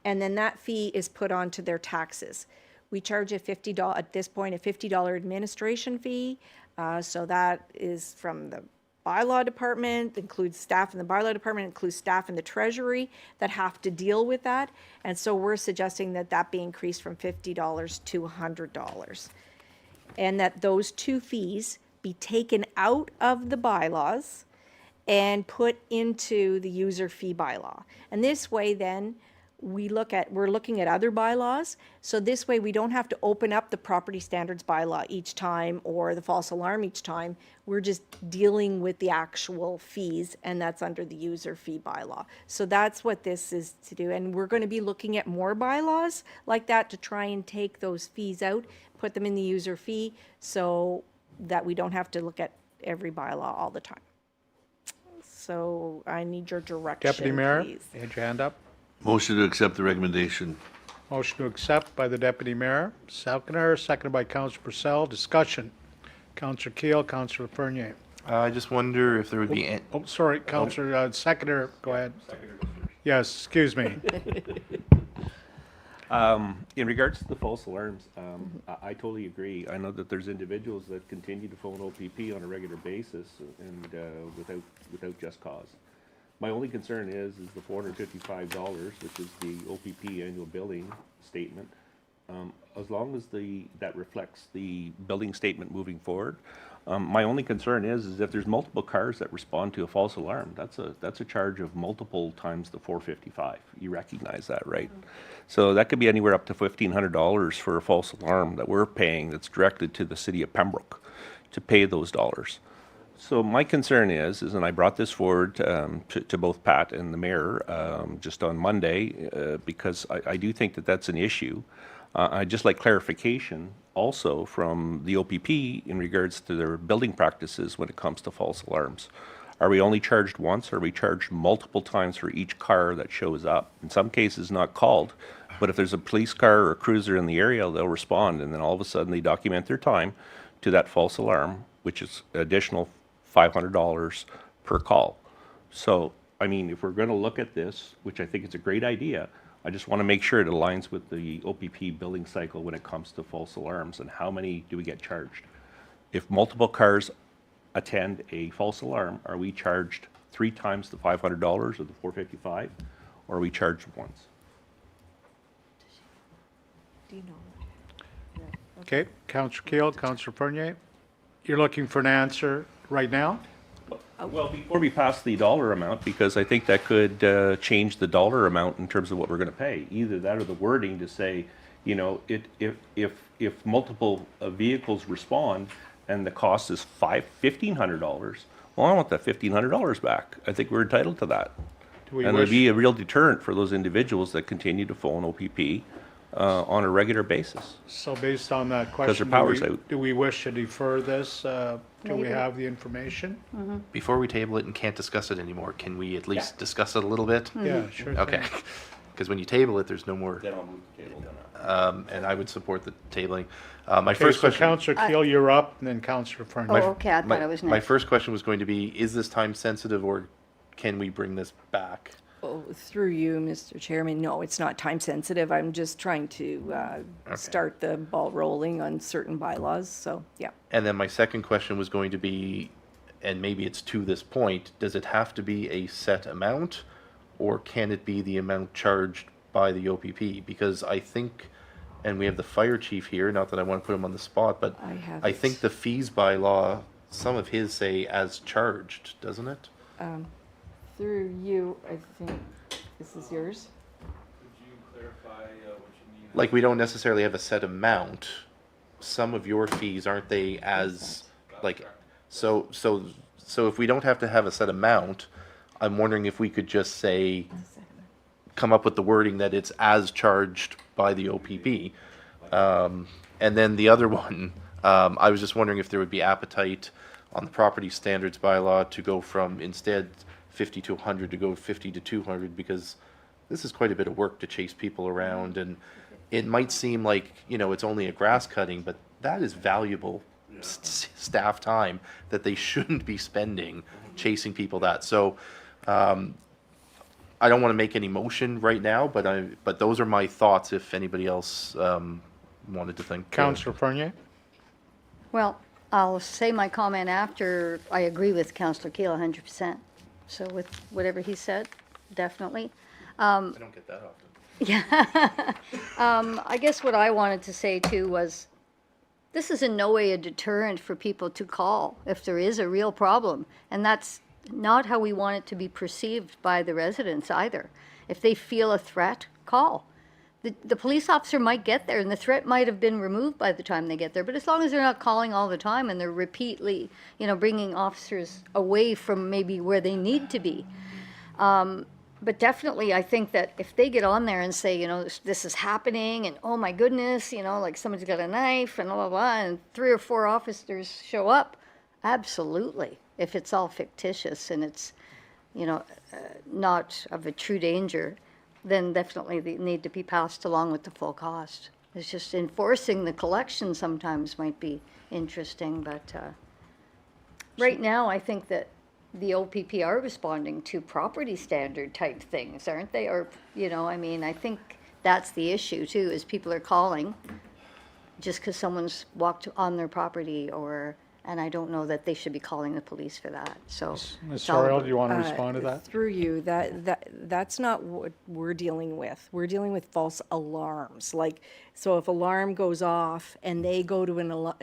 and then that fee is put onto their taxes. We charge a $50, at this point, a $50 administration fee. So that is from the bylaw department, includes staff in the bylaw department, includes staff in the treasury that have to deal with that. And so we're suggesting that that be increased from $50 to $100. And that those two fees be taken out of the bylaws and put into the user fee bylaw. And this way then, we're looking at other bylaws. So this way, we don't have to open up the property standards bylaw each time or the false alarm each time. We're just dealing with the actual fees, and that's under the user fee bylaw. So that's what this is to do. And we're going to be looking at more bylaws like that to try and take those fees out, put them in the user fee, so that we don't have to look at every bylaw all the time. So I need your direction, Deputy Mayor, please. you had your hand up. Motion to accept the recommendation. Motion to accept by the Deputy Mayor, seconded by Councillor Purcell. Discussion. Councillor Keel, Councillor Fernier. I just wonder if there would be, Oh, sorry, Councillor, seconder, go ahead. Yes, excuse me. In regards to the false alarms, I totally agree. I know that there's individuals that continue to phone OPP on a regular basis and without just cause. My only concern is the $455, which is the OPP annual billing statement. As long as that reflects the billing statement moving forward. My only concern is if there's multiple cars that respond to a false alarm, that's a charge of multiple times the $455. You recognize that, right? So that could be anywhere up to $1,500 for a false alarm that we're paying that's directed to the city of Pembroke to pay those dollars. So my concern is, and I brought this forward to both Pat and the mayor just on Monday, because I do think that that's an issue. I'd just like clarification also from the OPP in regards to their building practices when it comes to false alarms. Are we only charged once, or are we charged multiple times for each car that shows up? In some cases not called, but if there's a police car or a cruiser in the area, they'll respond, and then all of a sudden they document their time to that false alarm, which is additional $500 per call. So, I mean, if we're going to look at this, which I think is a great idea, I just want to make sure it aligns with the OPP billing cycle when it comes to false alarms and how many do we get charged. If multiple cars attend a false alarm, are we charged 3 times the $500 or the $455, or are we charged once? Do you know? Okay, Councillor Keel, Councillor Fernier. You're looking for an answer right now? Well, before we pass the dollar amount, because I think that could change the dollar amount in terms of what we're going to pay. Either that or the wording to say, you know, if multiple vehicles respond and the cost is $1,500, well, I want that $1,500 back. I think we're entitled to that. Do we And it'd wish, be a real deterrent for those individuals that continue to phone OPP on a regular basis. so based on that their question, power's out. do we wish to defer this till we Maybe. have the information? before we table it and can't discuss it anymore, can we at least discuss it a little bit? Yeah, sure. Okay, because when you table it, there's no more, Then I'll move the table. and I would support the tabling. My Okay, first so question. Councillor Keel, you're up, and then Councillor Fernier. Oh, okay, I thought I was My next. first question was going to be, is this time sensitive or can we bring this back? Oh, through you, Mr. Chairman, no, it's not time sensitive. I'm just trying to start the ball rolling on certain bylaws, so, yeah. And then my second question was going to be, and maybe it's to this point, does it have to be a set amount or can it be the amount charged by the OPP? Because I think, and we have the fire chief here, not that I want to put him on the spot, but I have I it. think the fees by law, some of his say as charged, doesn't it? Through you, I think, this is yours. Like, we don't necessarily have a set amount. Some of your fees, aren't they as, like, so if we don't have to have a set amount, I'm wondering if we could just say, come up with the wording that it's as charged by the OPP. And then the other one, I was just wondering if there would be appetite on the property standards bylaw to go from instead 50 to 100 to go 50 to 200, because this is quite a bit of work to chase people around, and it might seem like, you know, it's only a grass cutting, but that is valuable staff time that they shouldn't be spending chasing people that. So I don't want to make any motion right now, but those are my thoughts if anybody else wanted to think. Councillor Fernier? Well, I'll say my comment after. I agree with Councillor Keel 100%. So with whatever he said, definitely. I don't get that often. Yeah. I guess what I wanted to say too was, this is in no way a deterrent for people to call if there is a real problem. And that's not how we want it to be perceived by the residents either. If they feel a threat, call. The police officer might get there and the threat might have been removed by the time they get there, but as long as they're not calling all the time and they're repeatedly, bringing officers away from maybe where they need to be. But definitely, I think that if they get on there and say, this is happening and oh my goodness, like somebody's got a knife and blah, blah, blah, and 3 or 4 officers show up, absolutely. If it's all fictitious and it's, not of a true danger, then definitely they need to be passed along with the full cost. It's just enforcing the collection sometimes might be interesting, but right now, I think that the OPP are responding to property standard type things, aren't they? Or, I think that's the issue too, is people are calling just because someone's walked on their property and I don't know that they should be calling the police for that, so. Ms. it's all Sorrell, about- do you want to respond to that? Through you, that's not what we're dealing with. We're dealing with false alarms. Like, so if alarm goes off and they go to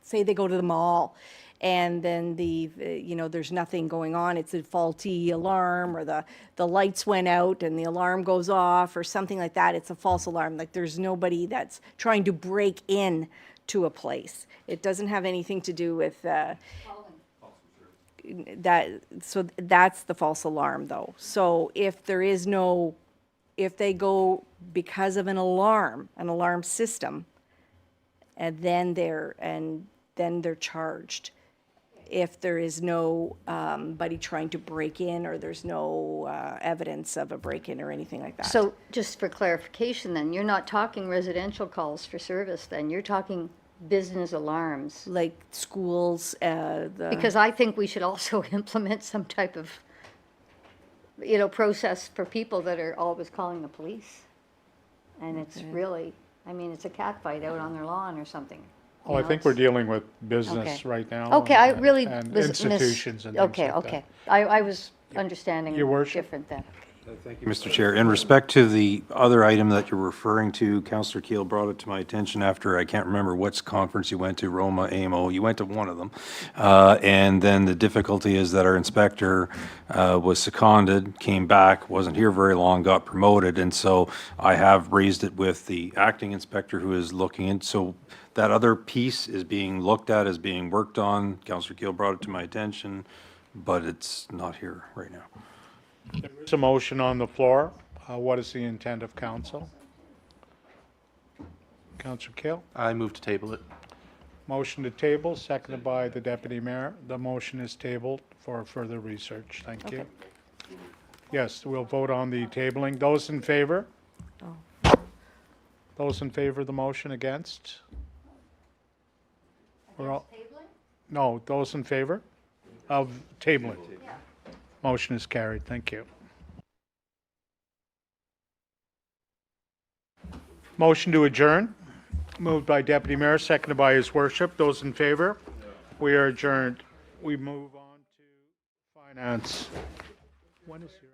say they go to the mall, and then there's nothing going on, it's a faulty alarm, or the lights went out and the alarm goes off or something like that, it's a false alarm. Like, there's nobody that's trying to break in to a place. It doesn't have anything to do with that. So that's the false alarm though. So if they go because of an alarm system, and then they're charged. If there is no buddy trying to break in, or there's no evidence of a break-in or anything like that. So just for clarification then, you're not talking residential calls for service then, you're talking business alarms? Like schools, Because I think we should also implement some type of, process for people that are always calling the police. And it's really, it's a cat fight out on their lawn or something. Well, I think we're dealing with business Okay. right now. Okay, I really and was institutions and things like that. Okay. I was understanding Your worship. different then. Thank you, Mr. Chair. In respect to the other item that you're referring to, Councillor Keel brought it to my attention after, I can't remember which conference you went to, Roma, AMO, you went to one of them. And then the difficulty is that our inspector was seconded, came back, wasn't here very long, got promoted. And so I have raised it with the acting inspector who is looking in. So that other piece is being looked at, is being worked on. Councillor Keel brought it to my attention, but it's not here right now. There's a motion on the floor. What is the intent of council? Councillor Kale? I move to table it. Motion to table, seconded by the deputy mayor. The motion is tabled for further research. Thank you. Yes, we'll vote on the tabling. Those in favor? Those in favor of the motion, against? We're all. No, those in favor of tabling? Motion is carried. Thank you. Motion to adjourn, moved by Deputy Mayor, seconded by His Worship. Those in favor? We are adjourned. We move on to finance. When is your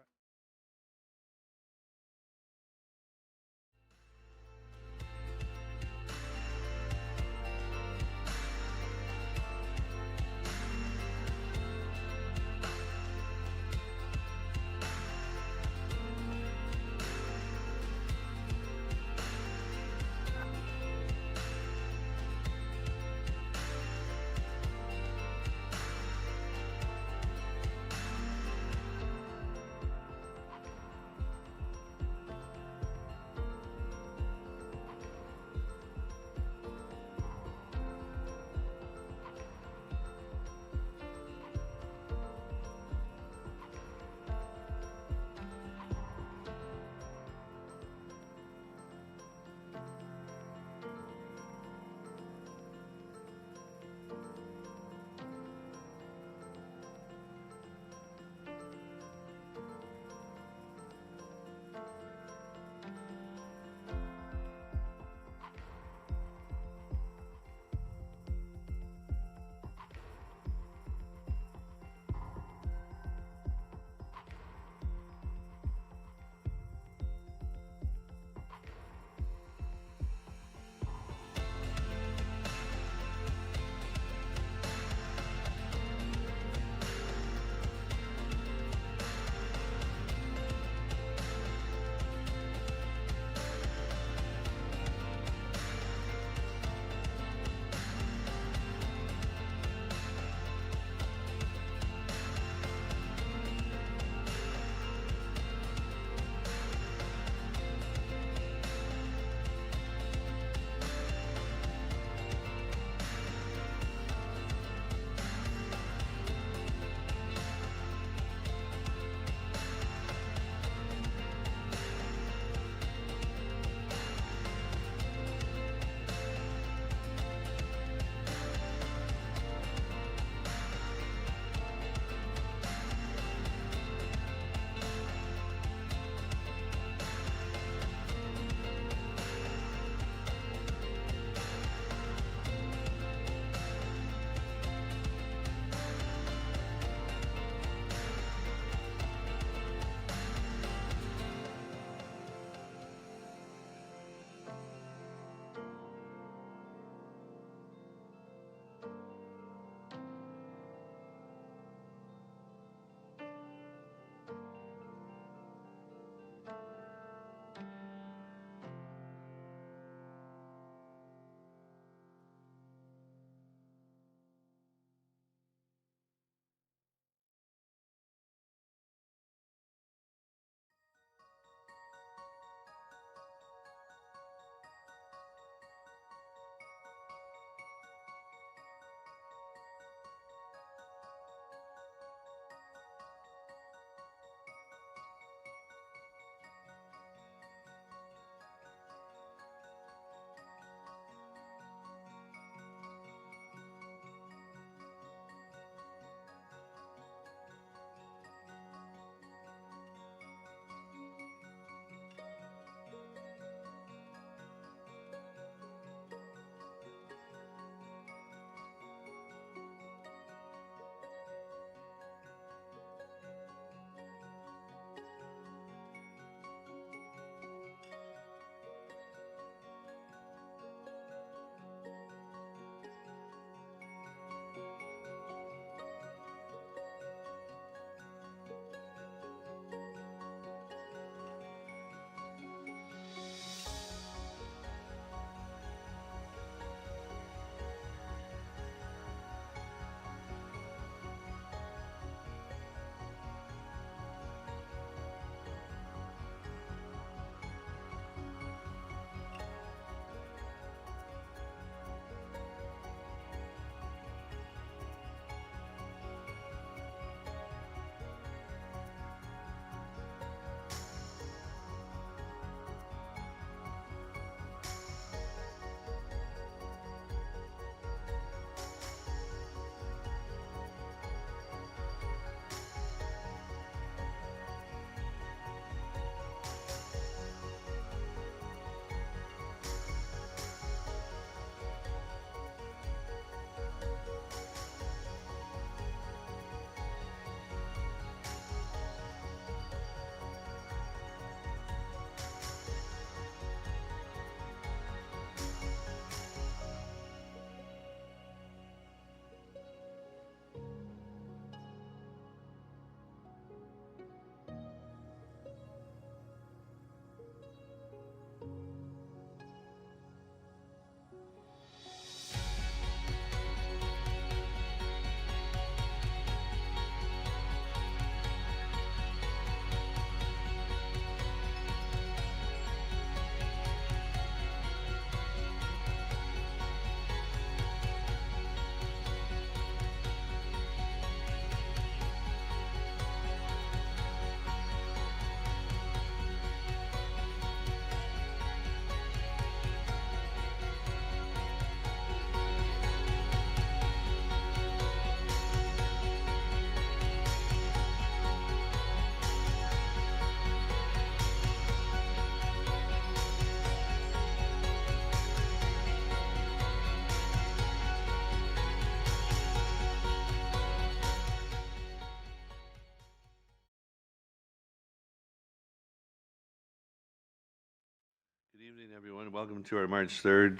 evening, everyone. Welcome to our March 3rd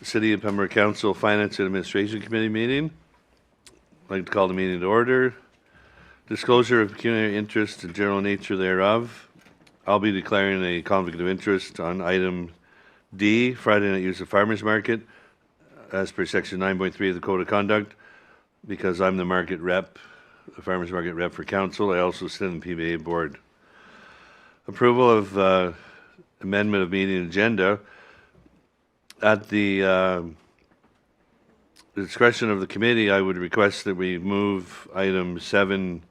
City of Pembroke Council Finance and Administration Committee meeting. I'd like to call the meeting to order. Disclosure of pecuniary interest and general nature thereof. I'll be declaring a conflict of interest on item D, Friday night use of farmers market, as per section 9.3 of the Code of Conduct, because I'm the market rep, the farmers market rep for council. I also sit on the PBA board. Approval of amendment of meeting agenda. At the discretion of the committee, I would request that we move item 7D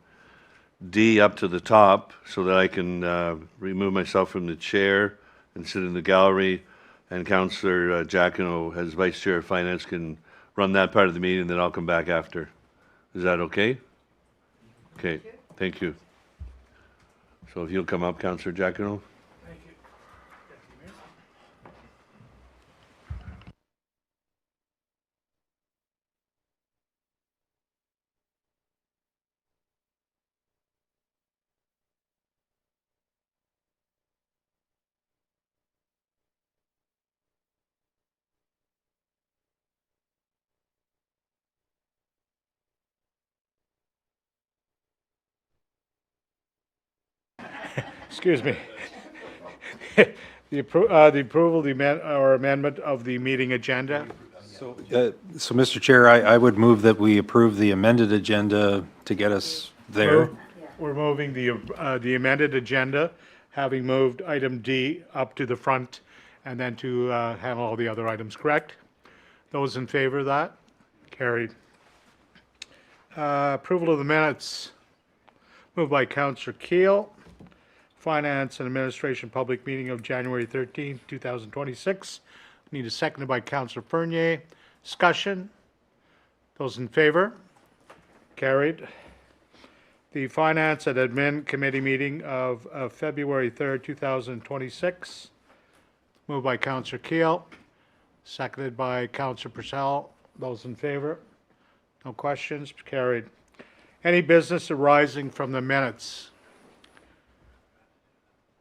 up to the top so that I can remove myself from the chair and sit in the gallery, and Councillor Giacono, as Vice Chair of Finance, can run that part of the meeting, then I'll come back after. Is that okay? Okay, thank you. So if you'll come up, Councillor Giacono. Excuse me. The approval, or amendment of the meeting agenda. So, Mr. Chair, I would move that we approve the amended agenda to get us there. We're moving the amended agenda, having moved item D up to the front, and then to handle all the other items, correct? Those in favor of that? Carried. Approval of the minutes, moved by Councillor Keel. Finance and Administration Public Meeting of January 13, 2026. Need a seconded by Councillor Fernier. Discussion? Those in favor? Carried. The Finance and Admin Committee meeting of February 3rd, 2026. Moved by Councillor Keel. Seconded by Councillor Purcell. Those in favor? No questions? Carried. Any business arising from the minutes?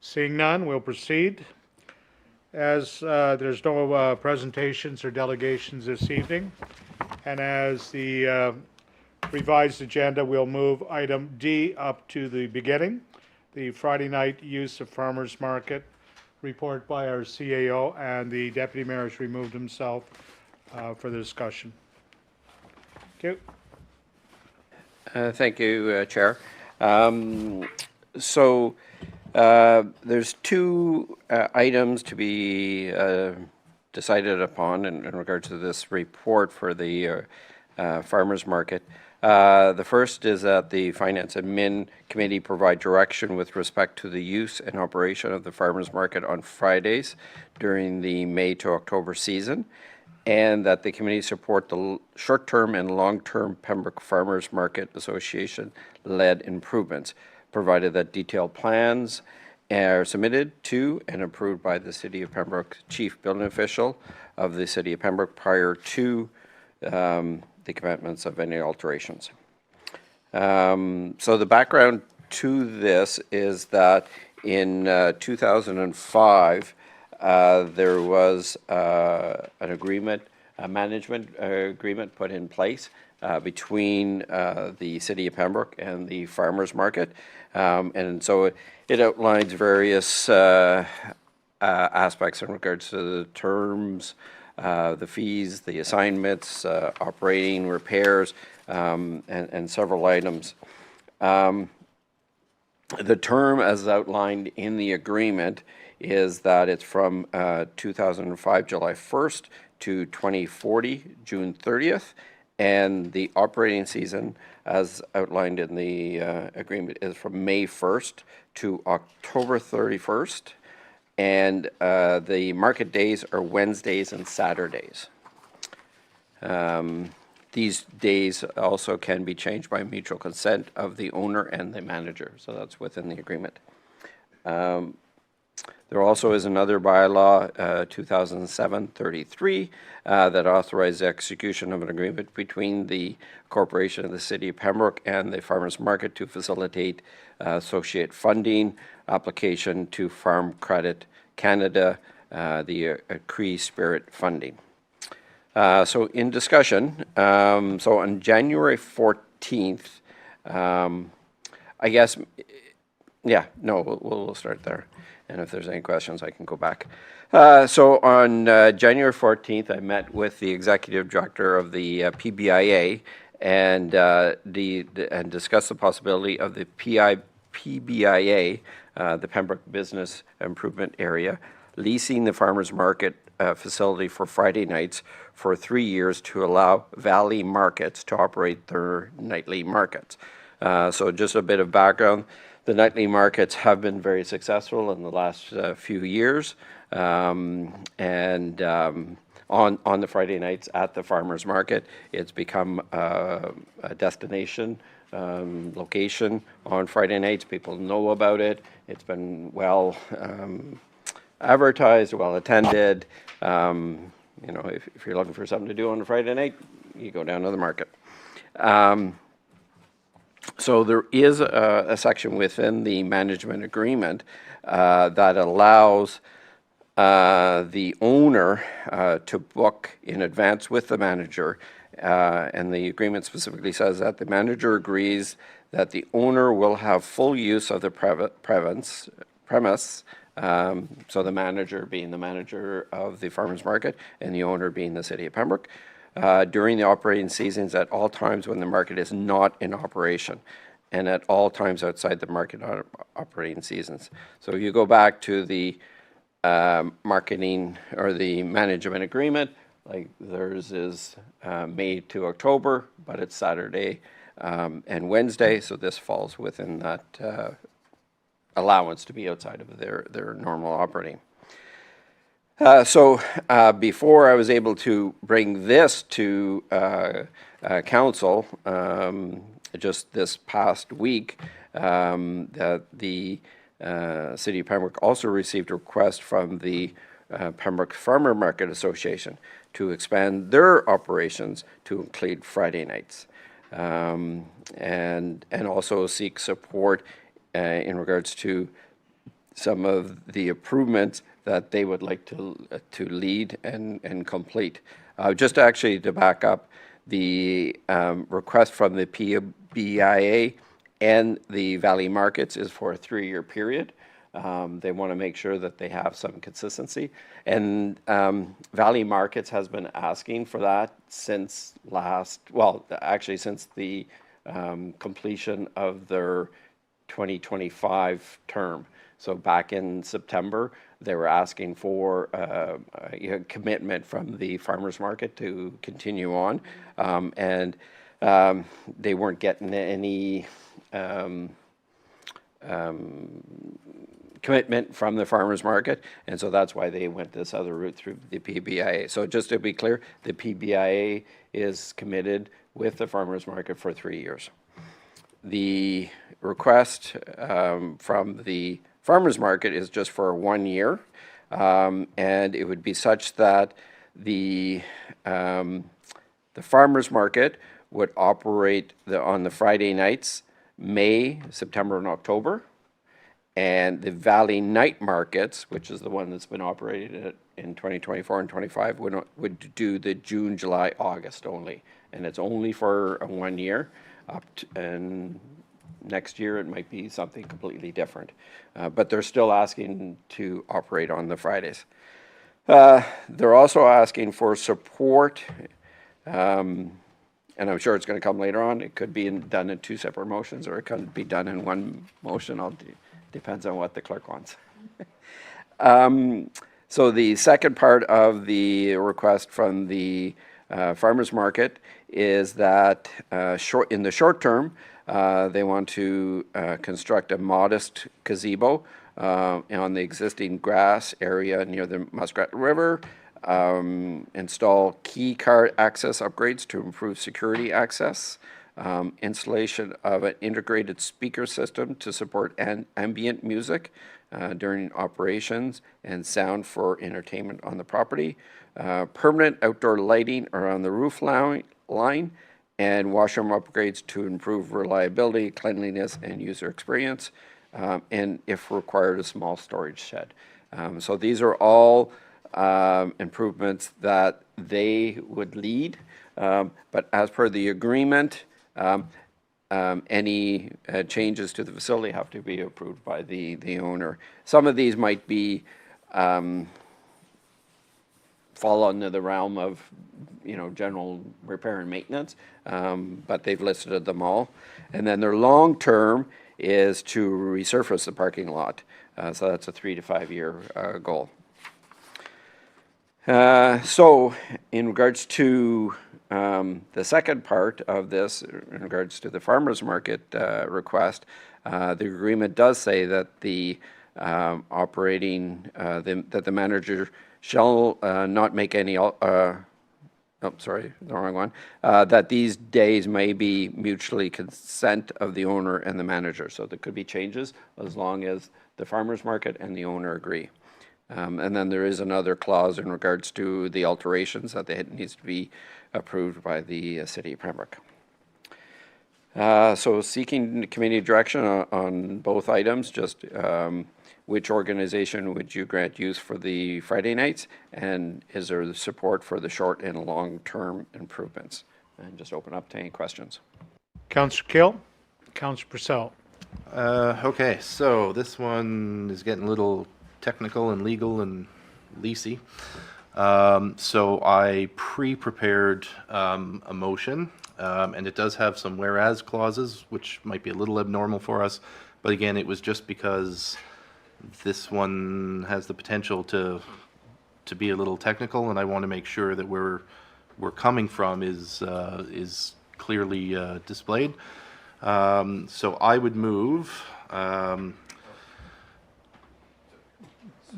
Seeing none, we'll proceed. As there's no presentations or delegations this evening, and as the revised agenda, we'll move item D up to the beginning, the Friday night use of farmers market report by our CAO, and the Deputy Mayor has removed himself for the discussion. Thank you. Thank you, Chair. There's two items to be decided upon in regards to this report for the farmers market. The first is that the Finance and Admin Committee provide direction with respect to the use and operation of the farmers market on Fridays during the May to October season, and that the committee support the short-term and long-term Pembroke Farmers Market Association-led improvements, provided that detailed plans are submitted to and approved by the City of Pembroke Chief Building Official of the City of Pembroke prior to the commencement of any alterations. So the background to this is that in 2005, there was an agreement, a management agreement put in place between the City of Pembroke and the farmers market. And so it outlines various aspects in regards to the terms, the fees, the assignments, operating, repairs, and several items. The term as outlined in the agreement is that it's from 2005 July 1st to 2040 June 30th, and the operating season as outlined in the agreement is from May 1st to October 31st, and the market days are Wednesdays and Saturdays. These days also can be changed by mutual consent of the owner and the manager, so that's within the agreement. There also is another bylaw, 2007-33, that authorized the execution of an agreement between the Corporation of the City of Pembroke and the Farmers Market to facilitate associate funding application to Farm Credit Canada, the Cree Spirit funding. So in discussion, so on January 14th, I guess, yeah, no, we'll start there. And if there's any questions, I can go back. So on January 14th, I met with the executive director of the PBIA and discussed the possibility of the PBIA, the Pembroke Business Improvement Area, leasing the farmers market facility for Friday nights for 3 years to allow Valley Markets to operate their nightly markets. So just a bit of background. The nightly markets have been very successful in the last few years. On the Friday nights at the farmers market, it's become a destination location on Friday nights. People know about it. It's been well advertised, well attended. You know, if you're looking for something to do on a Friday night, you go down to the market. So there is a section within the management agreement that allows the owner to book in advance with the manager. And the agreement specifically says that the manager agrees that the owner will have full use of the premise, so the manager being the manager of the farmers market and the owner being the city of Pembroke, during the operating seasons at all times when the market is not in operation, and at all times outside the market operating seasons. So if you go back to the marketing or the management agreement, like theirs is May to October, but it's Saturday and Wednesday, so this falls within that allowance to be outside of their normal operating. So before I was able to bring this to council, just this past week, that the City of Pembroke also received a request from the Pembroke Farmer Market Association to expand their operations to include Friday nights, and also seek support in regards to some of the improvements that they would like to lead and complete. Just actually to back up, the request from the PBIA and the Valley Markets is for a 3-year period. They want to make sure that they have some consistency. And Valley Markets has been asking for that since since the completion of their 2025 term. So back in September, they were asking for a commitment from the farmers market to continue on, and they weren't getting any commitment from the farmers market, and so that's why they went this other route through the PBIA. So just to be clear, the PBIA is committed with the farmers market for 3 years. The request from the farmers market is just for 1 year, and it would be such that the farmers market would operate on the Friday nights, May, September, and October, and the Valley night markets, which is the one that's been operated in 2024 and 25, would do the June, July, August only, and it's only for 1 year. And next year it might be something completely different, but they're still asking to operate on the Fridays. They're also asking for support, and I'm sure it's going to come later on. It could be done in 2 separate motions, or it could be done in 1 motion. Depends on what the clerk wants. So the second part of the request from the farmers market is that in the short term, they want to construct a modest gazebo on the existing grass area near the Muskrat River, install key card access upgrades to improve security access, installation of an integrated speaker system to support ambient music during operations and sound for entertainment on the property, permanent outdoor lighting around the roof line, and washroom upgrades to improve reliability, cleanliness, and user experience, and if required, a small storage shed. So these are all improvements that they would lead, but as per the agreement, any changes to the facility have to be approved by the owner. Some of these might be fall under the realm of, general repair and maintenance, but they've listed them all. And then their long term is to resurface the parking lot. So that's a 3 to 5 year goal. So in regards to the second part of this, in regards to the farmers market request, the agreement does say that the that the manager shall not make any, sorry, the wrong one, that these days may be mutually consent of the owner and the manager. So there could be changes as long as the farmers market and the owner agree. And then there is another clause in regards to the alterations that it needs to be approved by the City of Pembroke. So seeking committee direction on both items, just which organization would you grant use for the Friday nights? And is there the support for the short and long-term improvements? And just open up to any questions. Councillor Kill, Councillor Purcell. Okay, so this one is getting a little technical and legal and leasy. So I pre-prepared a motion, and it does have some whereas clauses, which might be a little abnormal for us. But again, it was just because this one has the potential to be a little technical, and I want to make sure that where we're coming from is clearly displayed. So I would move.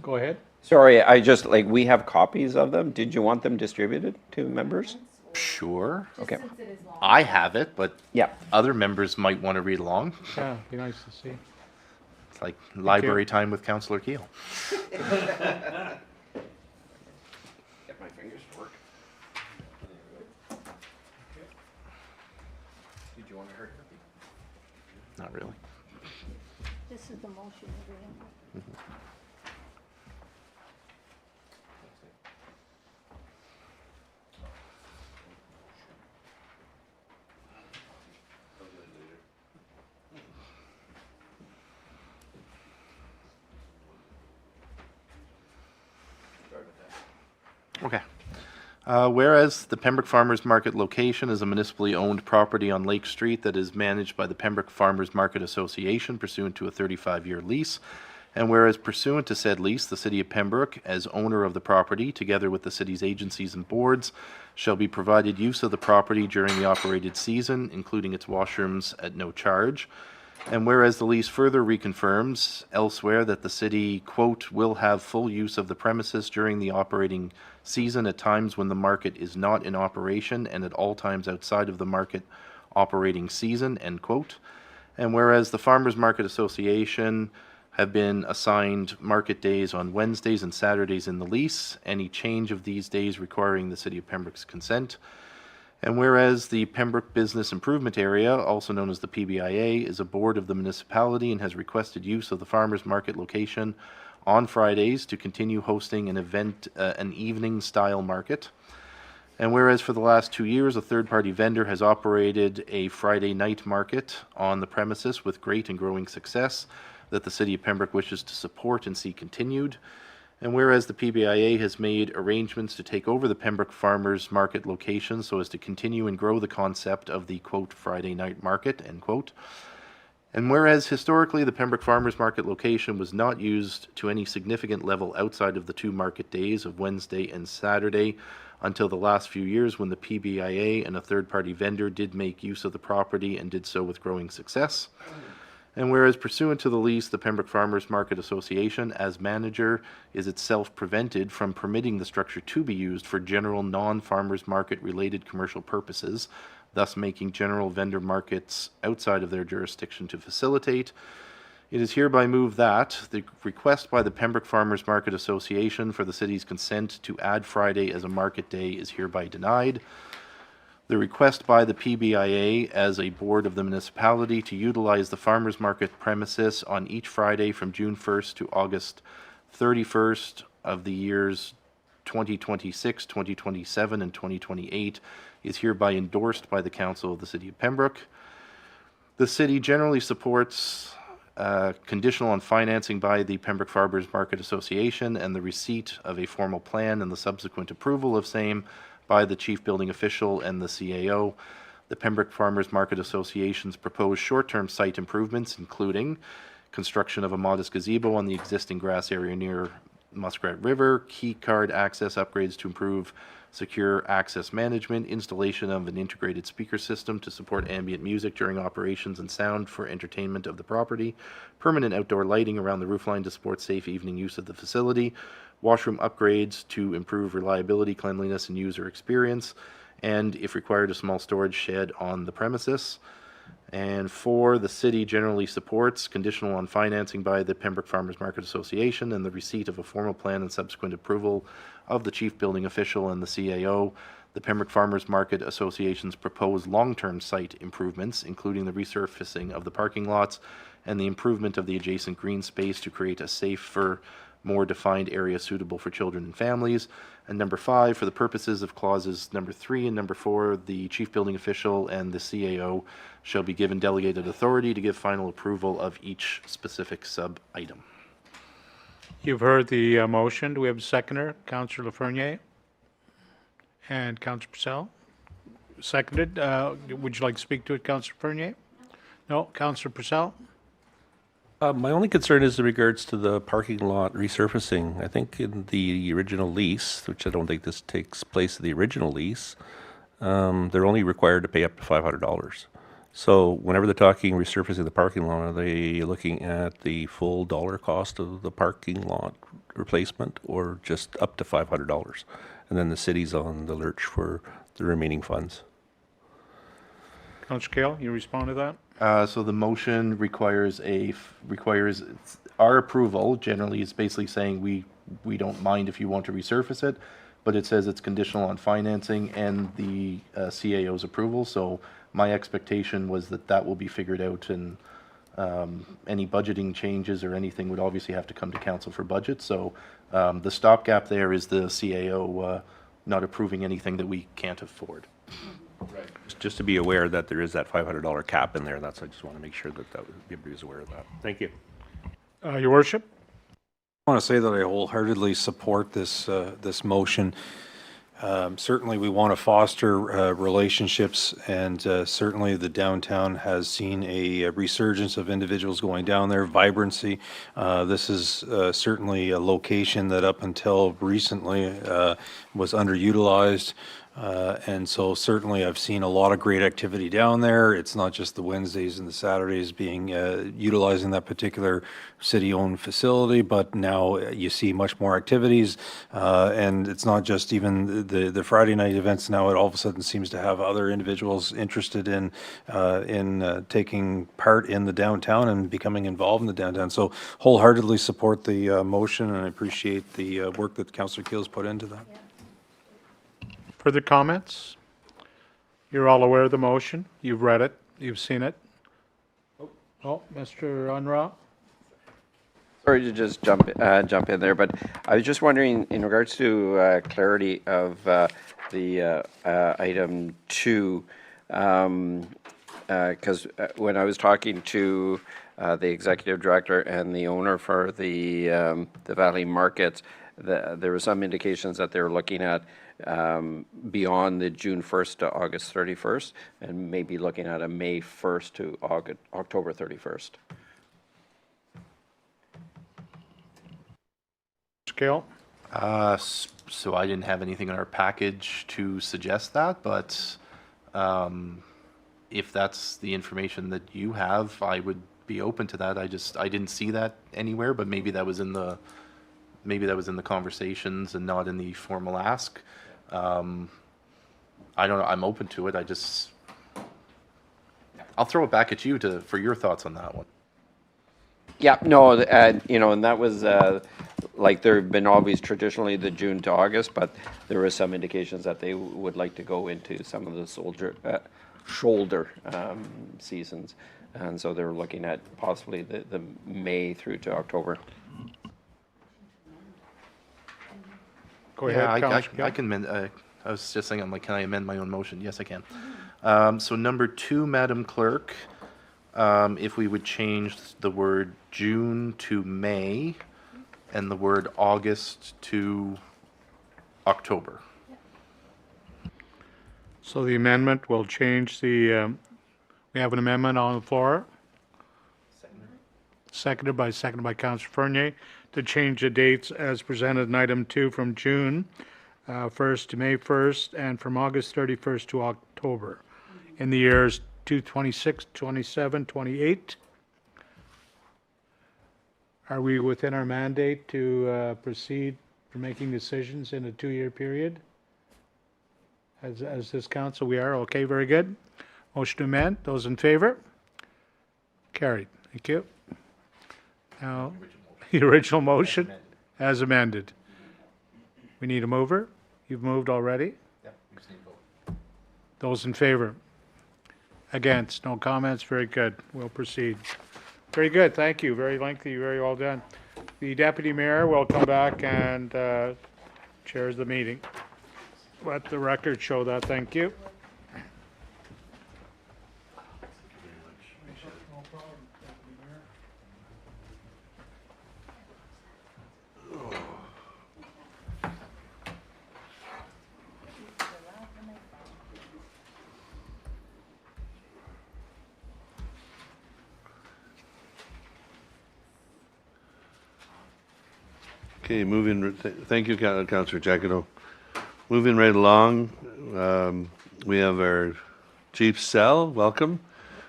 Go ahead. Sorry, we have copies of them. Did you want them distributed to members? Sure. Okay. I have it, but yeah, other members might want to read along. Yeah, be nice to see. It's like library time with Councillor Keel. Get my fingers to work. Did you want to hurt her? Not really. This is the motion agreement. Okay. Whereas the Pembroke Farmers Market location is a municipally owned property on Lake Street that is managed by the Pembroke Farmers Market Association pursuant to a 35-year lease, and whereas pursuant to said lease, the City of Pembroke, as owner of the property, together with the city's agencies and boards, shall be provided use of the property during the operated season, including its washrooms at no charge. And whereas the lease further reconfirms elsewhere that the city, quote, will have full use of the premises during the operating season at times when the market is not in operation and at all times outside of the market operating season, end quote. And whereas the Farmers Market Association have been assigned market days on Wednesdays and Saturdays in the lease, any change of these days requiring the City of Pembroke's consent. And whereas the Pembroke Business Improvement Area, also known as the PBIA, is a board of the municipality and has requested use of the farmers market location on Fridays to continue hosting an event, an evening-style market. And whereas for the last 2 years, a third-party vendor has operated a Friday night market on the premises with great and growing success that the City of Pembroke wishes to support and see continued. And whereas the PBIA has made arrangements to take over the Pembroke Farmers Market location so as to continue and grow the concept of the, quote, Friday night market, end quote. And whereas historically the Pembroke Farmers Market location was not used to any significant level outside of the 2 market days of Wednesday and Saturday until the last few years when the PBIA and a third-party vendor did make use of the property and did so with growing success. And whereas pursuant to the lease, the Pembroke Farmers Market Association, as manager, is itself prevented from permitting the structure to be used for general non-farmers market related commercial purposes, thus making general vendor markets outside of their jurisdiction to facilitate, it is hereby moved that the request by the Pembroke Farmers Market Association for the city's consent to add Friday as a market day is hereby denied. The request by the PBIA as a board of the municipality to utilize the farmers market premises on each Friday from June 1st to August 31st of the years 2026, 2027, and 2028 is hereby endorsed by the Council of the City of Pembroke. The city generally supports conditional on financing by the Pembroke Farmers Market Association and the receipt of a formal plan and the subsequent approval of same by the chief building official and the CAO. The Pembroke Farmers Market Association's proposed short-term site improvements, including construction of a modest gazebo on the existing grass area near Muskrat River, key card access upgrades to improve secure access management, installation of an integrated speaker system to support ambient music during operations and sound for entertainment of the property, permanent outdoor lighting around the roofline to support safe evening use of the facility, washroom upgrades to improve reliability, cleanliness, and user experience, and, if required, a small storage shed on the premises. And 4, the city generally supports, conditional on financing by the Pembroke Farmers Market Association and the receipt of a formal plan and subsequent approval of the chief building official and the CAO, the Pembroke Farmers Market Association's proposed long-term site improvements, including the resurfacing of the parking lots and the improvement of the adjacent green space to create a safer, more defined area suitable for children and families. And number 5, for the purposes of clauses number 3 and number 4, the chief building official and the CAO shall be given delegated authority to give final approval of each specific sub-item. You've heard the motion. Do we have a seconder? Councillor Lafreniere and Councillor Purcell. Seconded. Would you like to speak to it, Councillor Lafreniere? No. Councillor Purcell? My only concern is in regards to the parking lot resurfacing. I think in the original lease, which I don't think this takes place in the original lease, they're only required to pay up to $500. So whenever they're talking resurfacing the parking lot, are they looking at the full dollar cost of the parking lot replacement or just up to $500? And then the city's on the lurch for the remaining funds. Councillor Kale, you respond to that? So the motion requires our approval. Generally, is basically saying we don't mind if you want to resurface it, but it says it's conditional on financing and the CAO's approval. So my expectation was that will be figured out, and any budgeting changes or anything would obviously have to come to council for budget. So the stopgap there is the CAO not approving anything that we can't afford. Right. Just to be aware that there is that $500 cap in there. I just want to make sure that everybody's aware of that. Thank you. Your Worship? I want to say that I wholeheartedly support this motion. Certainly, we want to foster relationships, and certainly the downtown has seen a resurgence of individuals going down there, vibrancy. This is certainly a location that up until recently was underutilized. And so certainly I've seen a lot of great activity down there. It's not just the Wednesdays and the Saturdays being utilizing that particular city-owned facility, but now you see much more activities. And it's not just even the Friday night events. Now it all of a sudden seems to have other individuals interested in taking part in the downtown and becoming involved in the downtown. So wholeheartedly support the motion, and I appreciate the work that Councillor Keel's put into that. Yeah. Further comments? You're all aware of the motion. You've read it. You've seen it. Oh, Mr. Unruh? Sorry to just jump in there, but I was just wondering in regards to clarity of the item 2, because when I was talking to the executive director and the owner for the Valley Market, there were some indications that they were looking at beyond the June 1st to August 31st, and maybe looking at a May 1st to October 31st. Scale? So I didn't have anything in our package to suggest that, but if that's the information that you have, I would be open to that. I didn't see that anywhere, but maybe that was in the conversations and not in the formal ask. I don't know. I'm open to it. I'll throw it back at you for your thoughts on that one. Yeah, no, and that was like there have been always traditionally the June to August, but there were some indications that they would like to go into some of the shoulder seasons, and so they were looking at possibly the May through to October. Go Yeah, ahead, Councillor. I can amend, I was just saying, I'm like, can I amend my own motion? Yes, I can. So number 2, Madam Clerk, if we would change the word June to May and the word August to October. So the amendment will change the, we have an amendment on the floor. Seconded by Councillor Fernier to change the dates as presented in item 2 from June 1st to May 1st and from August 31st to October in the years 226, 27, 28. Are we within our mandate to proceed for making decisions in a 2-year period? As this council, we are. Okay, very good. Motion to amend. Those in favor? Carried. Thank you. Now, the original motion as amended. We need a mover. You've moved already. Those in favor? Against? No comments? Very good. We'll proceed. Very good. Thank you. Very lengthy, very well done. The deputy mayor will come back and chairs the meeting. Let the record show that. Thank you. Okay, thank you, Councillor Giacono. Moving right along, we have our Chief Sell, welcome.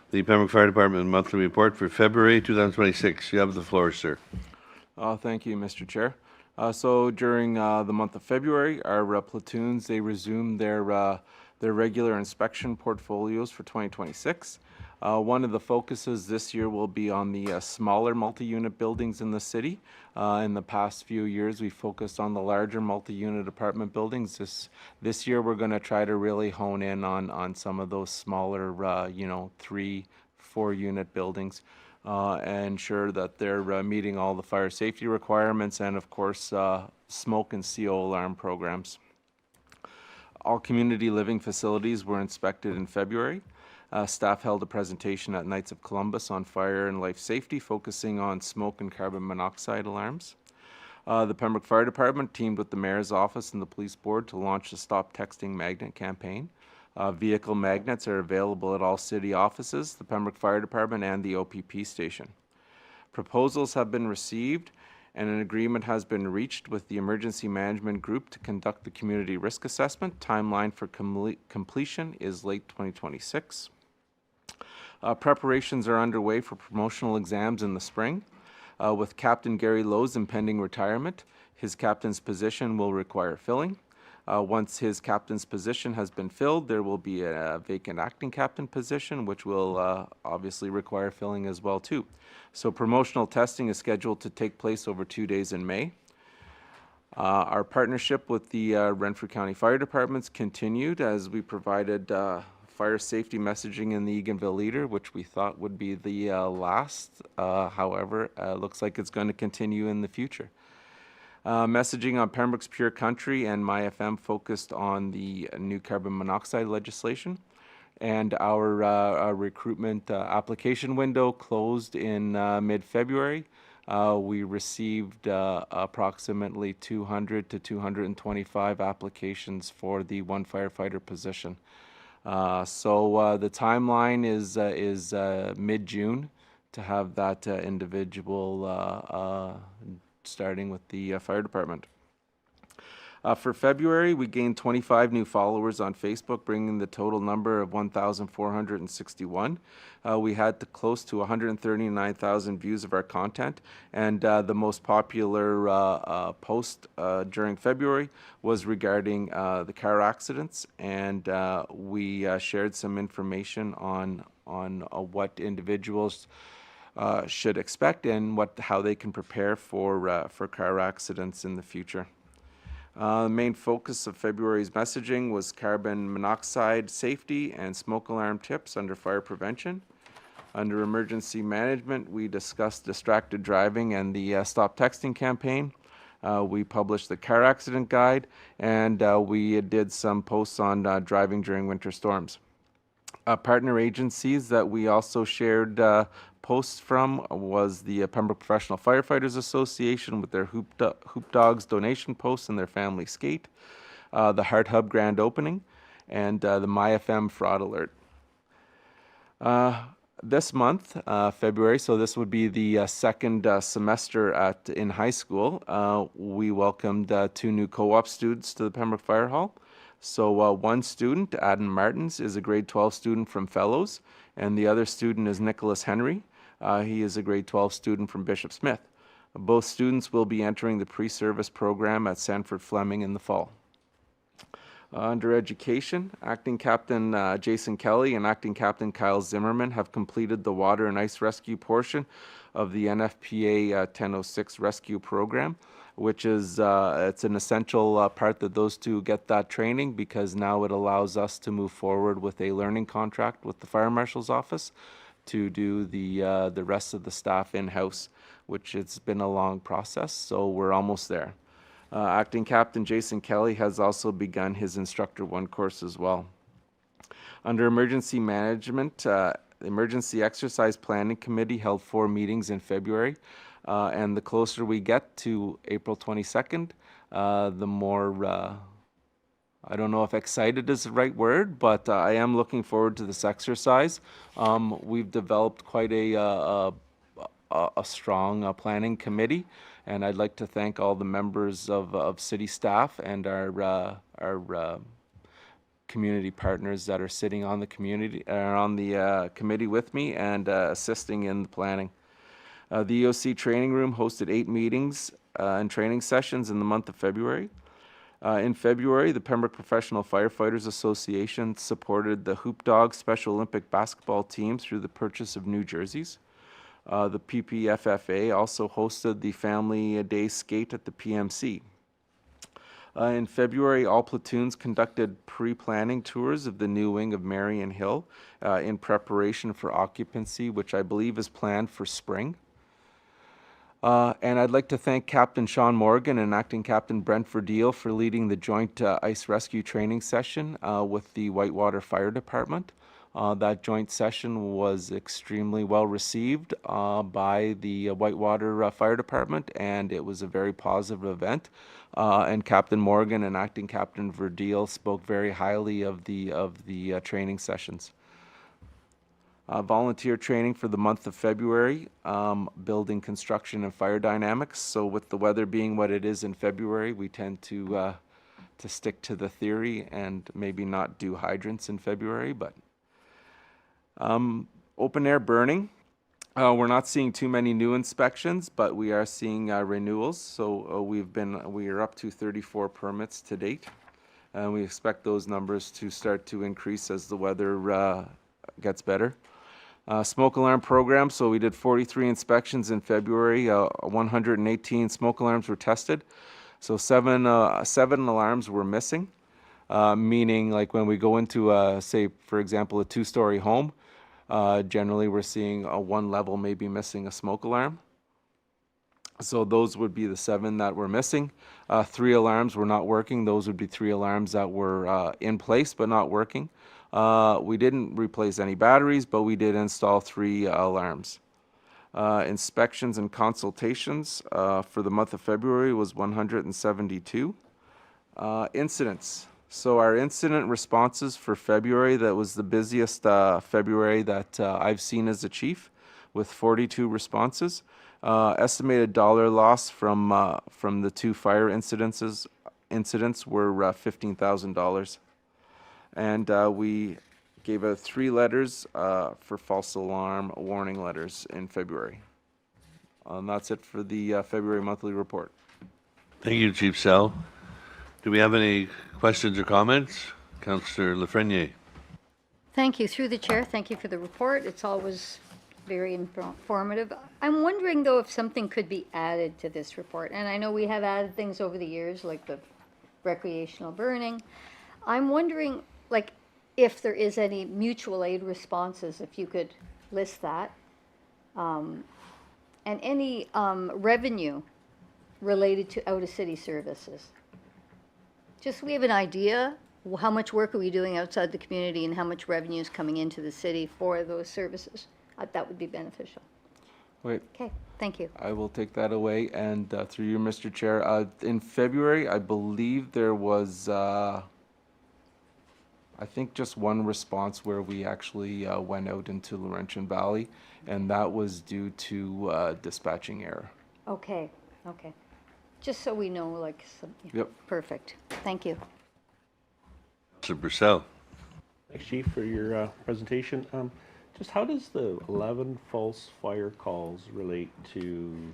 The Pembroke Fire Department monthly report for February 2026. You have the floor, sir. Thank you, Mr. Chair. So during the month of February, our platoons, they resumed their regular inspection portfolios for 2026. One of the focuses this year will be on the smaller multi-unit buildings in the city. In the past few years, we focused on the larger multi-unit apartment buildings. This year, we're going to try to really hone in on some of those smaller, 3-4 unit buildings, and ensure that they're meeting all the fire safety requirements and, of course, smoke and CO alarm programs. All community living facilities were inspected in February. Staff held a presentation at Knights of Columbus on fire and life safety, focusing on smoke and carbon monoxide alarms. The Pembroke Fire Department teamed with the Mayor's Office and the Police Board to launch the Stop Texting Magnet campaign. Vehicle magnets are available at all city offices, the Pembroke Fire Department, and the OPP station. Proposals have been received, and an agreement has been reached with the Emergency Management Group to conduct the community risk assessment. Timeline for completion is late 2026. Preparations are underway for promotional exams in the spring. With Captain Gary Lowe's impending retirement, his captain's position will require filling. Once his captain's position has been filled, there will be a vacant acting captain position, which will obviously require filling as well too. So promotional testing is scheduled to take place over 2 days in May. Our partnership with the Renfrew County Fire Departments continued as we provided fire safety messaging in the Eganville Leader, which we thought would be the last. However, looks like it's going to continue in the future. Messaging on Pembroke's Pure Country and MyFM focused on the new carbon monoxide legislation. And our recruitment application window closed in mid-February. We received approximately 200 to 225 applications for the one firefighter position. So the timeline is mid-June to have that individual starting with the fire department. For February, we gained 25 new followers on Facebook, bringing the total number of 1,461. We had close to 139,000 views of our content, and the most popular post during February was regarding the car accidents, and we shared some information on what individuals should expect and how they can prepare for car accidents in the future. The main focus of February's messaging was carbon monoxide safety and smoke alarm tips under fire prevention. Under emergency management, we discussed distracted driving and the Stop Texting campaign. We published the car accident guide, and we did some posts on driving during winter storms. Partner agencies that we also shared posts from was the Pembroke Professional Firefighters Association with their Hoop Dogs donation posts and their family skate, the Heart Hub grand opening, and the MyFM fraud alert. This month, February, so this would be the second semester in high school, we welcomed 2 new co-op students to the Pembroke Fire Hall. So one student, Adam Martins, is a grade 12 student from Fellows, and the other student is Nicholas Henry. He is a grade 12 student from Bishop Smith. Both students will be entering the pre-service program at Sanford Fleming in the fall. Under education, Acting Captain Jason Kelly and Acting Captain Kyle Zimmerman have completed the water and ice rescue portion of the NFPA 1006 rescue program, which is it's an essential part that those two get that training, because now it allows us to move forward with a learning contract with the Fire Marshal's office to do the rest of the staff in-house, which it's been a long process, so we're almost there. Acting Captain Jason Kelly has also begun his Instructor 1 course as well. Under emergency management, the Emergency Exercise Planning Committee held 4 meetings in February, and the closer we get to April 22nd, the more, I don't know if excited is the right word, but I am looking forward to this exercise. We've developed quite a strong planning committee, and I'd like to thank all the members of city staff and our community partners that are sitting on the committee with me and assisting in the planning. The EOC training room hosted 8 meetings and training sessions in the month of February. In February, the Pembroke Professional Firefighters Association supported the Hoop Dogs Special Olympic basketball team through the purchase of new jerseys. The PPFFA also hosted the Family Day Skate at the PMC. In February, all platoons conducted pre-planning tours of the new wing of Marion Hill in preparation for occupancy, which I believe is planned for spring. And I'd like to thank Captain Sean Morgan and Acting Captain Brent Verdeel for leading the joint ice rescue training session with the Whitewater Fire Department. That joint session was extremely well received by the Whitewater Fire Department, and it was a very positive event. And Captain Morgan and Acting Captain Verdeel spoke very highly of the training sessions. Volunteer training for the month of February, building construction and fire dynamics. So with the weather being what it is in February, we tend to stick to the theory and maybe not do hydrants in February, but open air burning. We're not seeing too many new inspections, but we are seeing renewals. So we are up to 34 permits to date, and we expect those numbers to start to increase as the weather gets better. Smoke alarm program. So we did 43 inspections in February. 118 smoke alarms were tested. So seven alarms were missing, meaning like when we go into say, for example, a 2-story home, generally we're seeing one level maybe missing a smoke alarm. So those would be the 7 that were missing. 3 alarms were not working. Those would be 3 alarms that were in place but not working. We didn't replace any batteries, but we did install 3 alarms. Inspections and consultations for the month of February was 172. Incidents. So our incident responses for February, that was the busiest February that I've seen as a chief, with 42 responses. Estimated dollar loss from the 2 fire incidents were $15,000. And we gave out 3 letters for false alarm warning letters in February. And that's it for the February monthly report. Thank you, Chief Sell. Do we have any questions or comments? Councillor Lafreniere. Thank you. Through the chair, thank you for the report. It's always very informative. I'm wondering, though, if something could be added to this report. And I know we have added things over the years, like the recreational burning. I'm wondering, like, if there is any mutual aid responses, if you could list that. And any revenue related to out-of-city services? Just so we have an idea, how much work are we doing outside the community and how much revenue is coming into the city for those services? That would be beneficial. Wait, Okay, thank you. I will take that away, and through you, Mr. Chair, in February, I believe there was, I think just one response where we actually went out into Laurentian Valley, and that was due to dispatching error. Okay, okay. Just so we know, like, some, Yep. perfect. Thank you. Mr. Purcell. Thanks, Chief, for your presentation. Just how does the 11 false fire calls relate to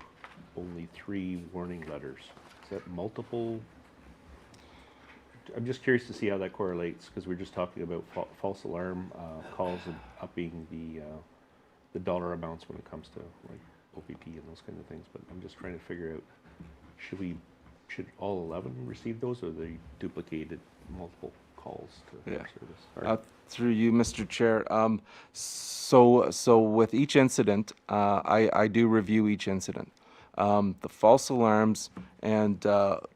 only 3 warning letters? Is that multiple? I'm just curious to see how that correlates, because we're just talking about false alarm calls and upping the dollar amounts when it comes to like OPP and those kind of things. But I'm just trying to figure out, should all 11 receive those, or are they duplicated multiple calls to Yeah. service? All right. Through you, Mr. Chair. So with each incident, I do review each incident. The false alarms, and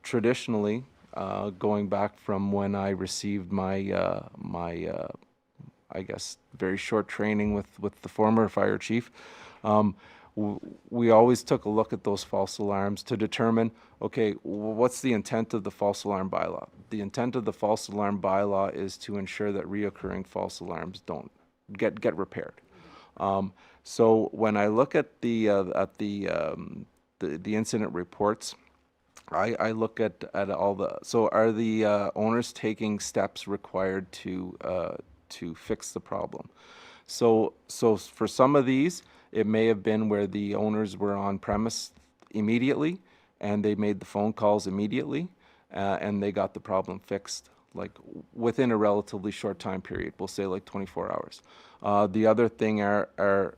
traditionally, going back from when I received my I guess very short training with the former fire chief, we always took a look at those false alarms to determine, okay, what's the intent of the false alarm bylaw? The intent of the false alarm bylaw is to ensure that reoccurring false alarms don't get repaired. So when I look at the incident reports, I look at all the, so are the owners taking steps required to fix the problem? So for some of these, it may have been where the owners were on premise immediately, and they made the phone calls immediately, and they got the problem fixed like within a relatively short time period. We'll say like 24 hours. The other thing are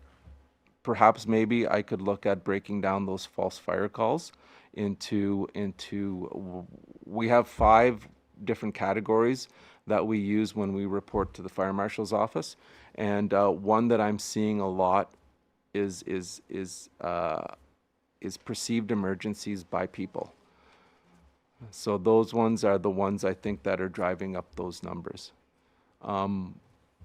perhaps maybe I could look at breaking down those false fire calls into we have 5 different categories that we use when we report to the fire marshal's office, and one that I'm seeing a lot is perceived emergencies by people. So those ones are the ones I think that are driving up those numbers.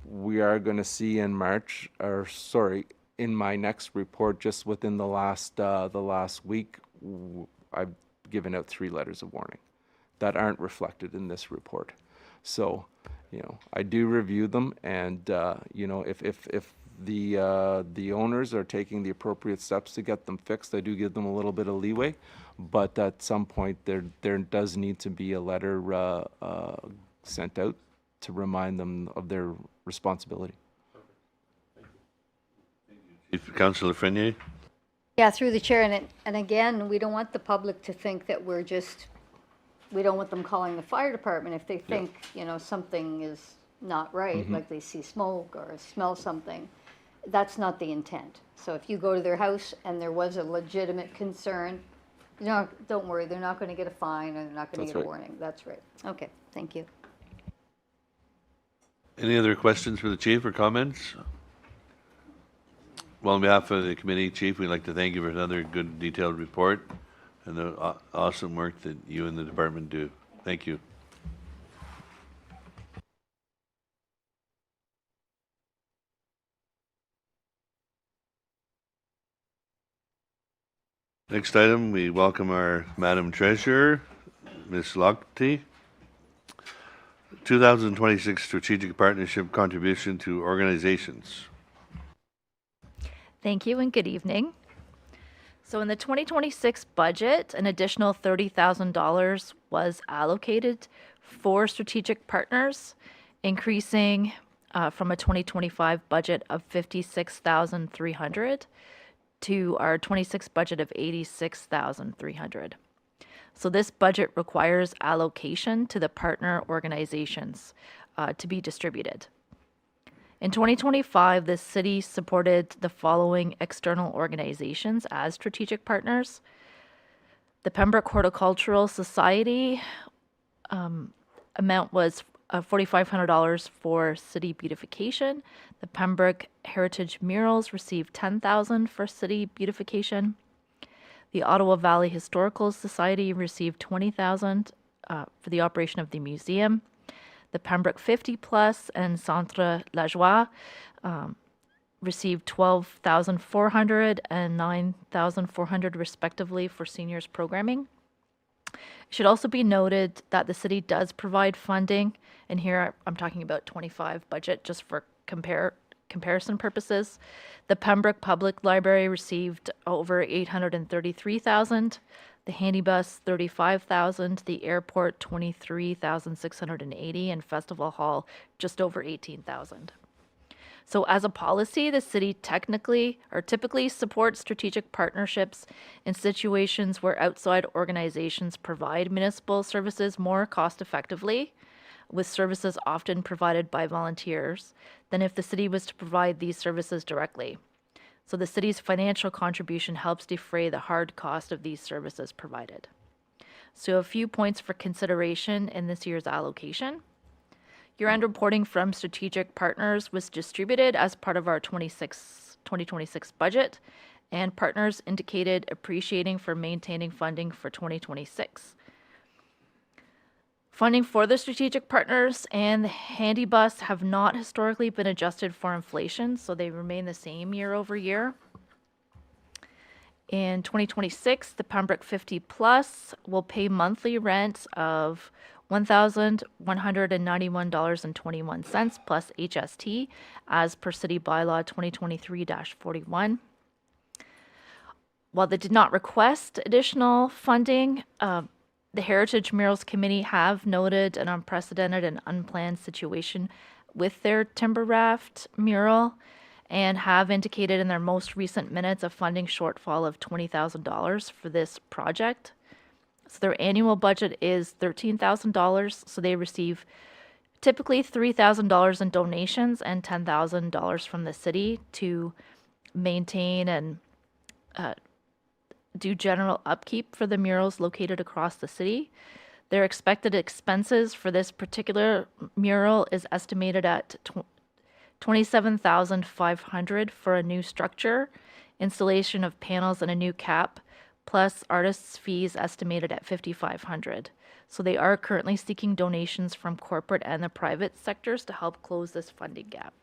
We are going to see in March, or sorry, in my next report, just within the last week, I've given out 3 letters of warning that aren't reflected in this report. So, I do review them, and if the owners are taking the appropriate steps to get them fixed, I do give them a little bit of leeway, but at some point there does need to be a letter sent out to remind them of their responsibility. Councillor Frenier. Yeah, through the chair, and again, we don't want the public to think that we don't want them calling the fire department if they think, something is not right, like they see smoke or smell something. That's not the intent. So if you go to their house and there was a legitimate concern, don't worry, they're not going to get a fine, or they're not going to get a warning. That's right. Okay, thank you. Any other questions for the chief or comments? Well, on behalf of the committee, Chief, we'd like to thank you for another good detailed report and the awesome work that you and the department do. Thank you. Next item, we welcome our Madam Treasurer, Ms. Lochte. 2026 Strategic Partnership Contribution to Organizations. Thank you and good evening. So in the 2026 budget, an additional $30,000 was allocated for strategic partners, increasing from a 2025 budget of $56,300 to our 26 budget of $86,300. So this budget requires allocation to the partner organizations to be distributed. In 2025, the city supported the following external organizations as strategic partners. The Pembroke Horticultural Society amount was $4,500 for city beautification. The Pembroke Heritage Murals received $10,000 for city beautification. The Ottawa Valley Historical Society received $20,000 for the operation of the museum. The Pembroke 50 Plus and Centre La Joie received $12,400 and $9,400 respectively for seniors programming. It should also be noted that the city does provide funding, and here I'm talking about 25 budget just for comparison purposes. The Pembroke Public Library received over $833,000, the Handybus $35,000, the airport $23,680, and Festival Hall just over $18,000. So as a policy, the city typically supports strategic partnerships in situations where outside organizations provide municipal services more cost effectively, with services often provided by volunteers, than if the city was to provide these services directly. So the city's financial contribution helps defray the hard cost of these services provided. So a few points for consideration in this year's allocation. Year-end reporting from strategic partners was distributed as part of our 2026 budget, and partners indicated appreciating for maintaining funding for 2026. Funding for the strategic partners and the handy bus have not historically been adjusted for inflation, so they remain the same year over year. In 2026, the Pembroke 50 Plus will pay monthly rent of $1,191.21 plus HST as per City Bylaw 2023-41. While they did not request additional funding, the Heritage Murals Committee have noted an unprecedented and unplanned situation with their timber raft mural and have indicated in their most recent minutes a funding shortfall of $20,000 for this project. So their annual budget is $13,000, so they receive typically $3,000 in donations and $10,000 from the city to maintain and do general upkeep for the murals located across the city. Their expected expenses for this particular mural is estimated at $27,500 for a new structure, installation of panels and a new cap, plus artists' fees estimated at $5,500. So they are currently seeking donations from corporate and the private sectors to help close this funding gap.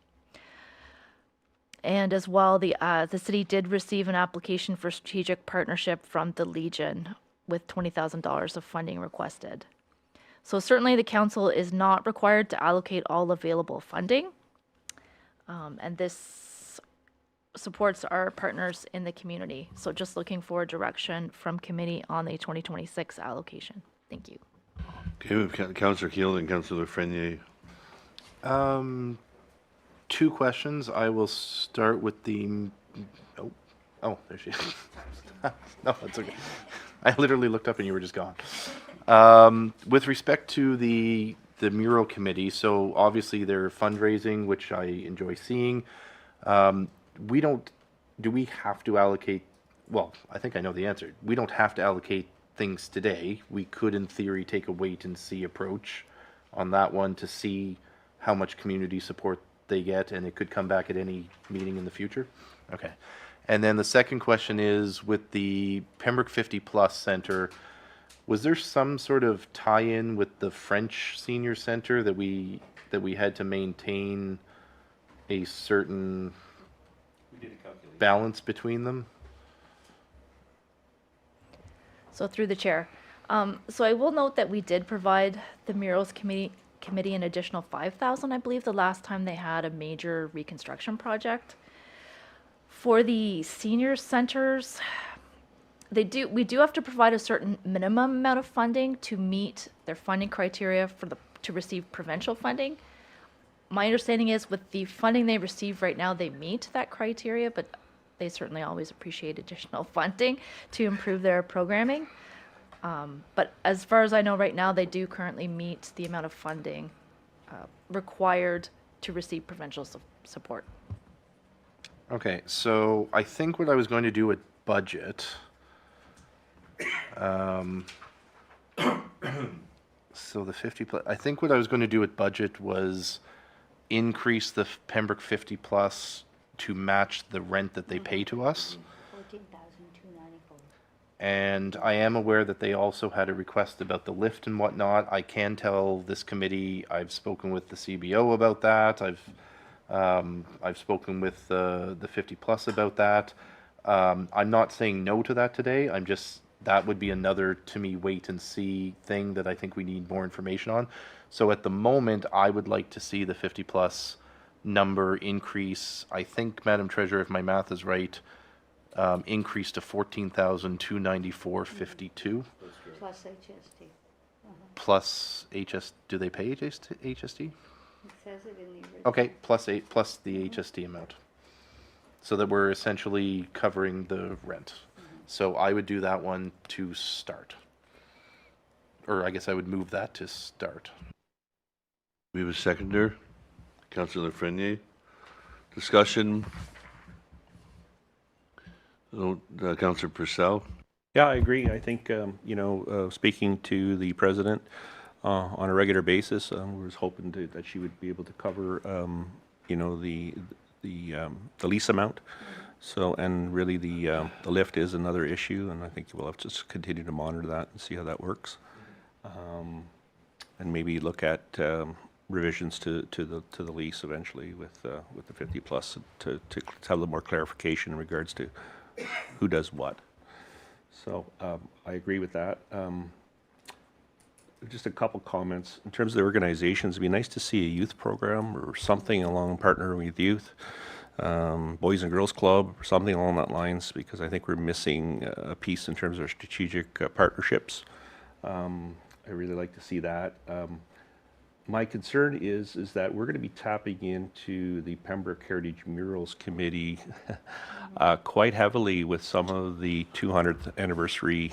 And as well, the city did receive an application for strategic partnership from the Legion with $20,000 of funding requested. So certainly the council is not required to allocate all available funding. And this supports our partners in the community. So just looking for direction from committee on the 2026 allocation. Thank you. Okay, we've got Councillor Keeland and Councillor Frenier. Two questions. I will start with the. Oh, there she is. No, that's okay. I literally looked up and you were just gone. With respect to the mural committee, so obviously they're fundraising, which I enjoy seeing. Do we have to allocate? Well, I think I know the answer. We don't have to allocate things today. We could, in theory, take a wait and see approach on that one to see how much community support they get, and it could come back at any meeting in the future. Okay. And then the second question is with the Pembroke 50 Plus Center, was there some sort of tie-in with the French Senior Center that we had to maintain a certain balance between them? So through the chair. So I will note that we did provide the Murals Committee an additional $5,000, I believe, the last time they had a major reconstruction project. For the senior centers, we do have to provide a certain minimum amount of funding to meet their funding criteria to receive provincial funding. My understanding is with the funding they receive right now, they meet that criteria, but they certainly always appreciate additional funding to improve their programming. But as far as I know right now, they do currently meet the amount of funding required to receive provincial support. Okay, so I think what I was going to do with budget, so the 50 plus, I think what I was going to do with budget was increase the Pembroke 50 plus to match the rent that they pay to us. And I am aware that they also had a request about the lift and whatnot. I can tell this committee, I've spoken with the CBO about that. I've spoken with the 50 plus about that. I'm not saying no to that today. That would be another, to me, wait and see thing that I think we need more information on. So at the moment, I would like to see the 50 plus number increase. I think, Madam Treasurer, if my math is right, increase to 14,294.52 Plus HST. plus HS. Do they pay HST? It says it in the original. Okay, plus the HST amount, so that we're essentially covering the rent. So I would do that one to start, or I guess I would move that to start. We have a seconder, Councillor Frenier. Discussion. Councillor Purcell. Yeah, I agree. I think, speaking to the president on a regular basis, we was hoping that she would be able to cover, the lease amount. So, and really the lift is another issue, and I think we'll have to just continue to monitor that and see how that works. And maybe look at revisions to the lease eventually with the 50 plus to have a little more clarification in regards to who does what. So I agree with that. Just a couple comments. In terms of the organizations, it'd be nice to see a youth program or something along partnering with youth, Boys and Girls Club, or something along that lines, because I think we're missing a piece in terms of strategic partnerships. I really like to see that. My concern is that we're going to be tapping into the Pembroke Heritage Murals Committee quite heavily with some of the 200th anniversary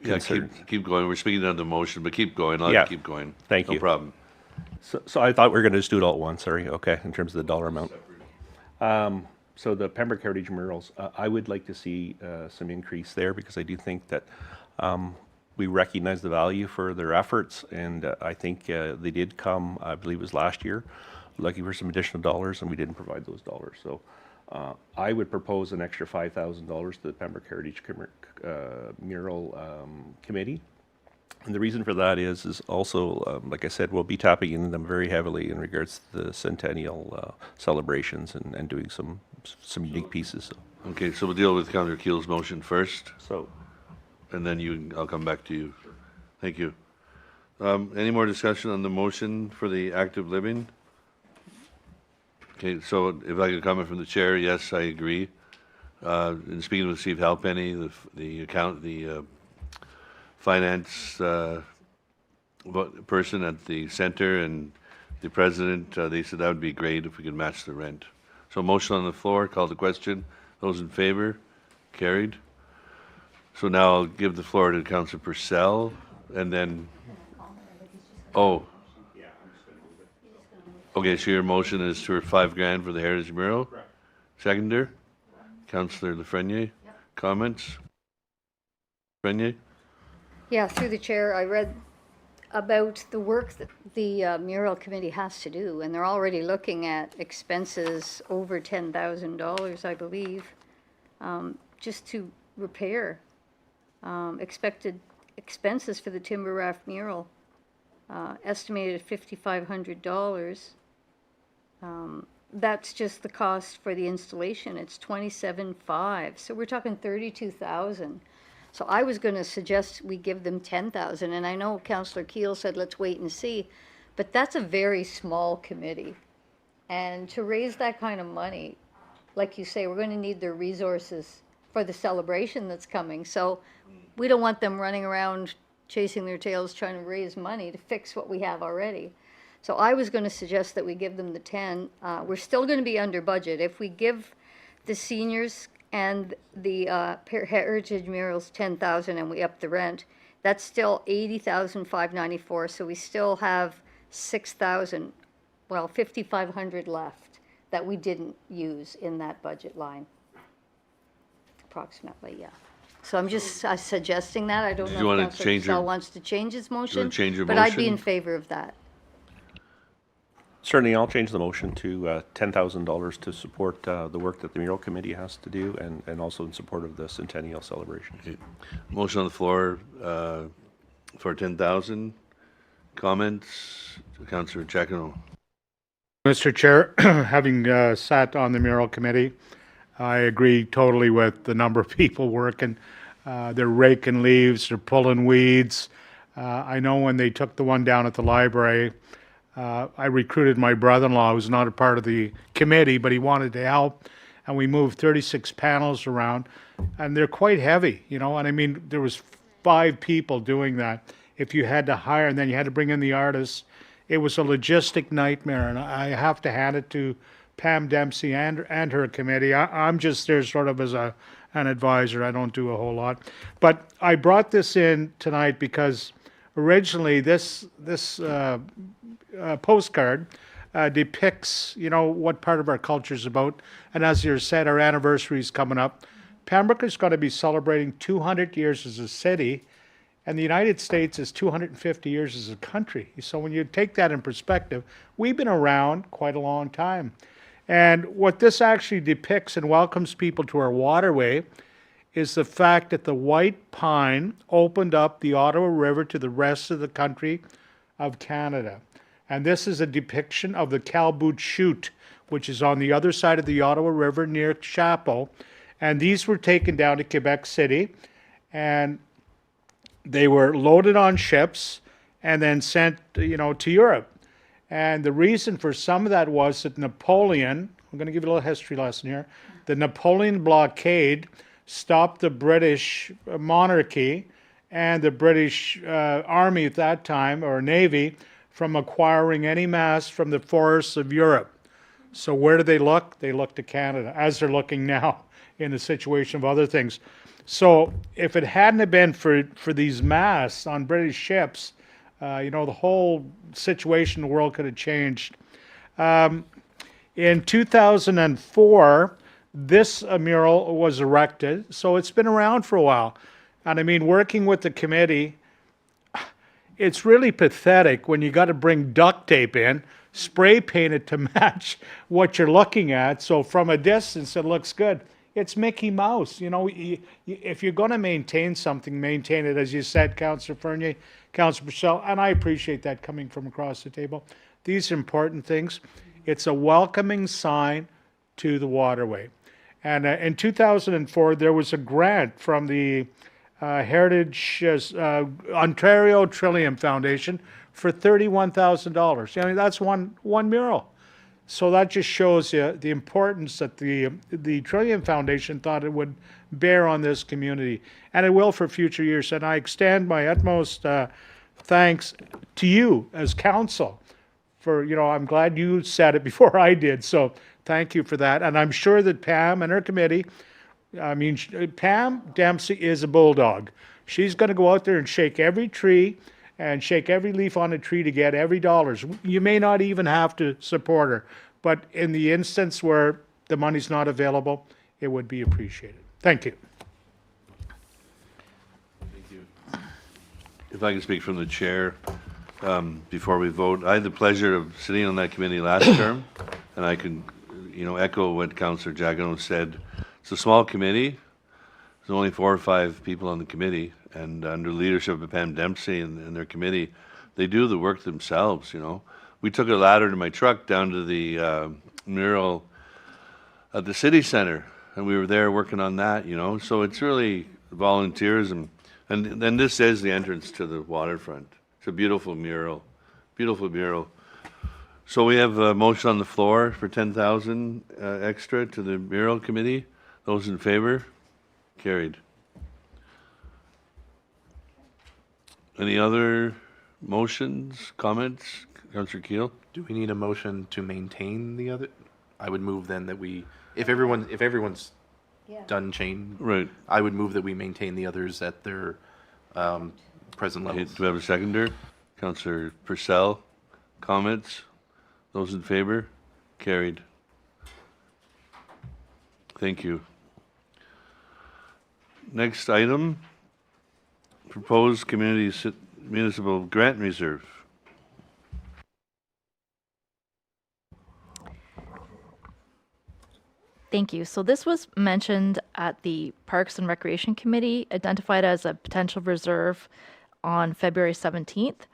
concerns. Keep going. We're speaking on the motion, but keep going. I'll keep going. Thank you. No problem. So I thought we were going to just do it all at once, sorry. Okay, in terms of the dollar amount. So the Pembroke Heritage Murals, I would like to see some increase there, because I do think that we recognize the value for their efforts, and I think they did come, I believe it was last year, looking for some additional dollars, and we didn't provide those dollars. So I would propose an extra $5,000 to the Pembroke Heritage Mural Committee. And the reason for that is also, like I said, we'll be tapping into them very heavily in regards to the centennial celebrations and doing some unique pieces. So. Okay, so we'll deal with Councillor Keel's motion first. So. And then I'll come back to you. Thank you. Any more discussion on the motion for the active living? Okay, so if I could comment from the chair, yes, I agree. In speaking with Steve Halpenny, the finance person at the center and the president, they said that would be great if we could match the rent. So motion on the floor, call the question. Those in favor? Carried. So now I'll give the floor to Councillor Purcell, and then, okay, so your motion is for $5,000 for the Heritage Mural? Correct. Seconder? Councillor Lafreniere, comments? Lafreniere? Yeah, through the chair, I read about the work that the mural committee has to do, and they're already looking at expenses over $10,000, I believe, just to repair. Expected expenses for the timber raft mural, estimated at $5,500. That's just the cost for the installation. It's $27,500. So we're talking $32,000. So I was going to suggest we give them $10,000. And I know Councillor Keel said, let's wait and see. But that's a very small committee. And to raise that kind of money, like you say, we're going to need their resources for the celebration that's coming. So we don't want them running around chasing their tails trying to raise money to fix what we have already. So I was going to suggest that we give them the 10. We're still going to be under budget. If we give the seniors and the Heritage Murals $10,000 and we up the rent, that's still $80,594. So we still have $5,500 left that we didn't use in that budget line. Approximately, yeah. So I'm just suggesting that. I don't know if Councillor Purcell wants to change his motion, change your but I'd be motion? in favor of that. Certainly, I'll change the motion to $10,000 to support the work that the Mural Committee has to do and also in support of the centennial celebration. Okay. Motion on the floor for 10,000. Comments? Councillor Giacomo. Mr. Chair, having sat on the Mural Committee, I agree totally with the number of people working. They're raking leaves, they're pulling weeds. I know when they took the one down at the library, I recruited my brother-in-law, who's not a part of the committee, but he wanted to help, and we moved 36 panels around, and they're quite heavy, you know, and I mean, there was 5 people doing that. If you had to hire, and then you had to bring in the artists, it was a logistic nightmare, and I have to hand it to Pam Dempsey and her committee. I'm just there sort of as an advisor. I don't do a whole lot. But I brought this in tonight because originally this postcard depicts, you know, what part of our culture is about. And as you said, our anniversary is coming up. Pembroke is going to be celebrating 200 years as a city, and the United States is 250 years as a country. So when you take that in perspective, we've been around quite a long time. And what this actually depicts and welcomes people to our waterway is the fact that the white pine opened up the Ottawa River to the rest of the country of Canada. And this is a depiction of the Calboot Chute, which is on the other side of the Ottawa River near Chapel. And these were taken down to Quebec City, and they were loaded on ships and then sent, you know, to Europe. And the reason for some of that was that Napoleon, I'm going to give you a little history lesson here, the Napoleon blockade stopped the British monarchy and the British army at that time, or navy, from acquiring any mass from the forests of Europe. So where do they look? They look to Canada, as they're looking now in the situation of other things. So if it hadn't have been for these masts on British ships, you know, the whole situation in the world could have changed. In 2004, this mural was erected, so it's been around for a while. And I mean, working with the committee, it's really pathetic when you got to bring duct tape in, spray paint it to match what you're looking at. So from a distance, it looks good. It's Mickey Mouse. You know, if you're going to maintain something, maintain it, as you said, Councillor Fernier, Councillor Purcell, and I appreciate that coming from across the table. These are important things. It's a welcoming sign to the waterway. And in 2004, there was a grant from the Heritage Ontario Trillium Foundation for $31,000. I mean, that's one mural. So that just shows you the importance that the Trillium Foundation thought it would bear on this community, and it will for future years. And I extend my utmost thanks to you as council for, you know, I'm glad you said it before I did, so thank you for that. And I'm sure that Pam and her committee, I mean, Pam Dempsey is a bulldog. She's going to go out there and shake every tree and shake every leaf on a tree to get every dollar. You may not even have to support her, but in the instance where the money's not available, it would be appreciated. Thank you. Thank you. If I can speak from the chair, before we vote, I had the pleasure of sitting on that committee last term, and I can, you know, echo what Councillor Giacomo said. It's a small committee. There's only 4 or 5 people on the committee, and under leadership of Pam Dempsey and their committee, they do the work themselves, you know. We took a ladder to my truck down to the mural at the city center, and we were there working on that, you know. So it's really volunteers, and then this is the entrance to the waterfront. It's a beautiful mural, beautiful mural. So we have a motion on the floor for 10,000 extra to the mural committee. Those in favor? Carried. Any other motions, comments? Councillor Keel? Do we need a motion to maintain the other? I would move then that we, if everyone's done chain, right, I would move that we maintain the others at their present levels. Do we have a seconder? Councillor Purcell, comments? Those in favor? Carried. Thank you. Next item, proposed community municipal grant reserve. Thank you. So this was mentioned at the Parks and Recreation Committee, identified as a potential reserve on February 17th.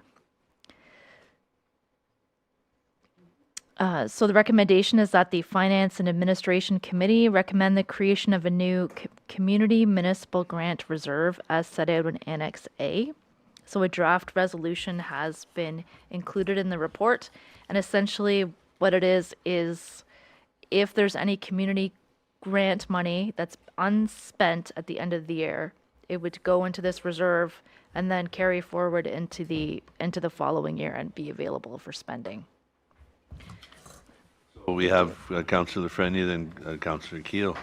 So the recommendation is that the Finance and Administration Committee recommend the creation of a new Community Municipal Grant Reserve as set out in Annex A. So a draft resolution has been included in the report, and essentially what it is if there's any community grant money that's unspent at the end of the year, it would go into this reserve and then carry forward into the following year and be available for spending. So we have Councillor Frenier, then Councillor Keel.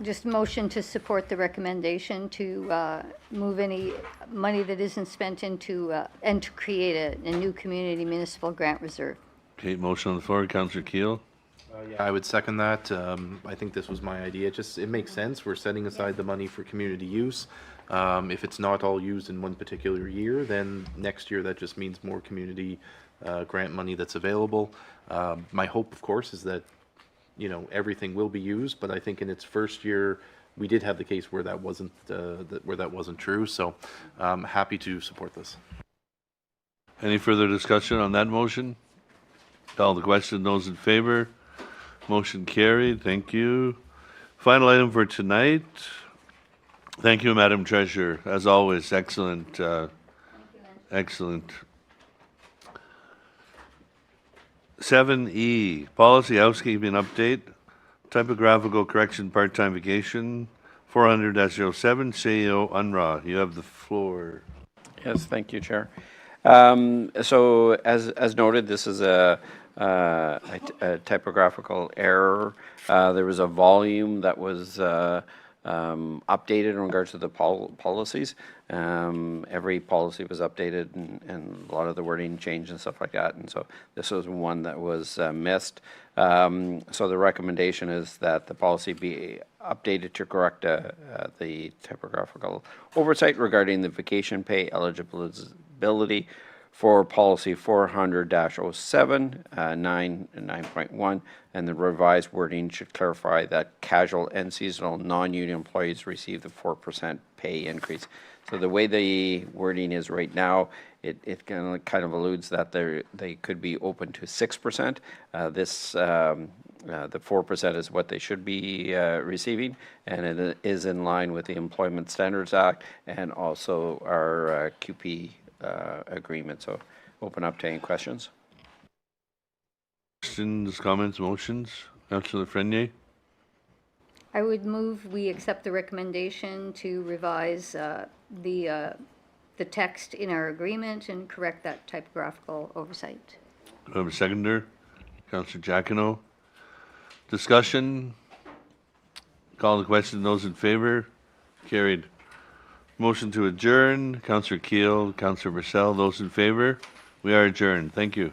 Just motion to support the recommendation to move any money that isn't spent into, and to create a new community municipal grant reserve. Okay, motion on the floor, Councillor Keel. Yeah, I would second that. I think this was my idea. It makes sense. We're setting aside the money for community use. If it's not all used in one particular year, then next year that just means more community grant money that's available. My hope, of course, is that everything will be used, but I think in its first year we did have the case where that wasn't true. So happy to support this. Any further discussion on that motion? Call the question. Those in favor? Motion carried. Thank you. Final item for tonight. Thank you, Madam Treasurer. As always, excellent. Excellent. 7E, policy housekeeping update, typographical correction part-time vacation, 400-07, CEO Unruh. You have the floor. Yes, thank you, Chair. So as noted, this is a typographical error. There was a volume that was updated in regards to the policies. Every policy was updated and a lot of the wording changed and stuff like that. And so this was one that was missed. So the recommendation is that the policy be updated to correct the typographical oversight regarding the vacation pay eligibility for policy 400-07, 9.1, and the revised wording should clarify that casual and seasonal non-union employees receive the 4% pay increase. So the way the wording is right now, it kind of alludes that they could be open to 6%. The 4% is what they should be receiving, and it is in line with the Employment Standards Act and also our QP agreement. So open up to any questions. Questions, comments, motions? Councillor Frenier? I would move we accept the recommendation to revise the text in our agreement and correct that typographical oversight. Do I have a seconder? Councillor Jacquinot. Discussion? Call the question. Those in favor? Carried. Motion to adjourn. Councillor Keel, Councillor Marcel. Those in favor? We are adjourned. Thank you.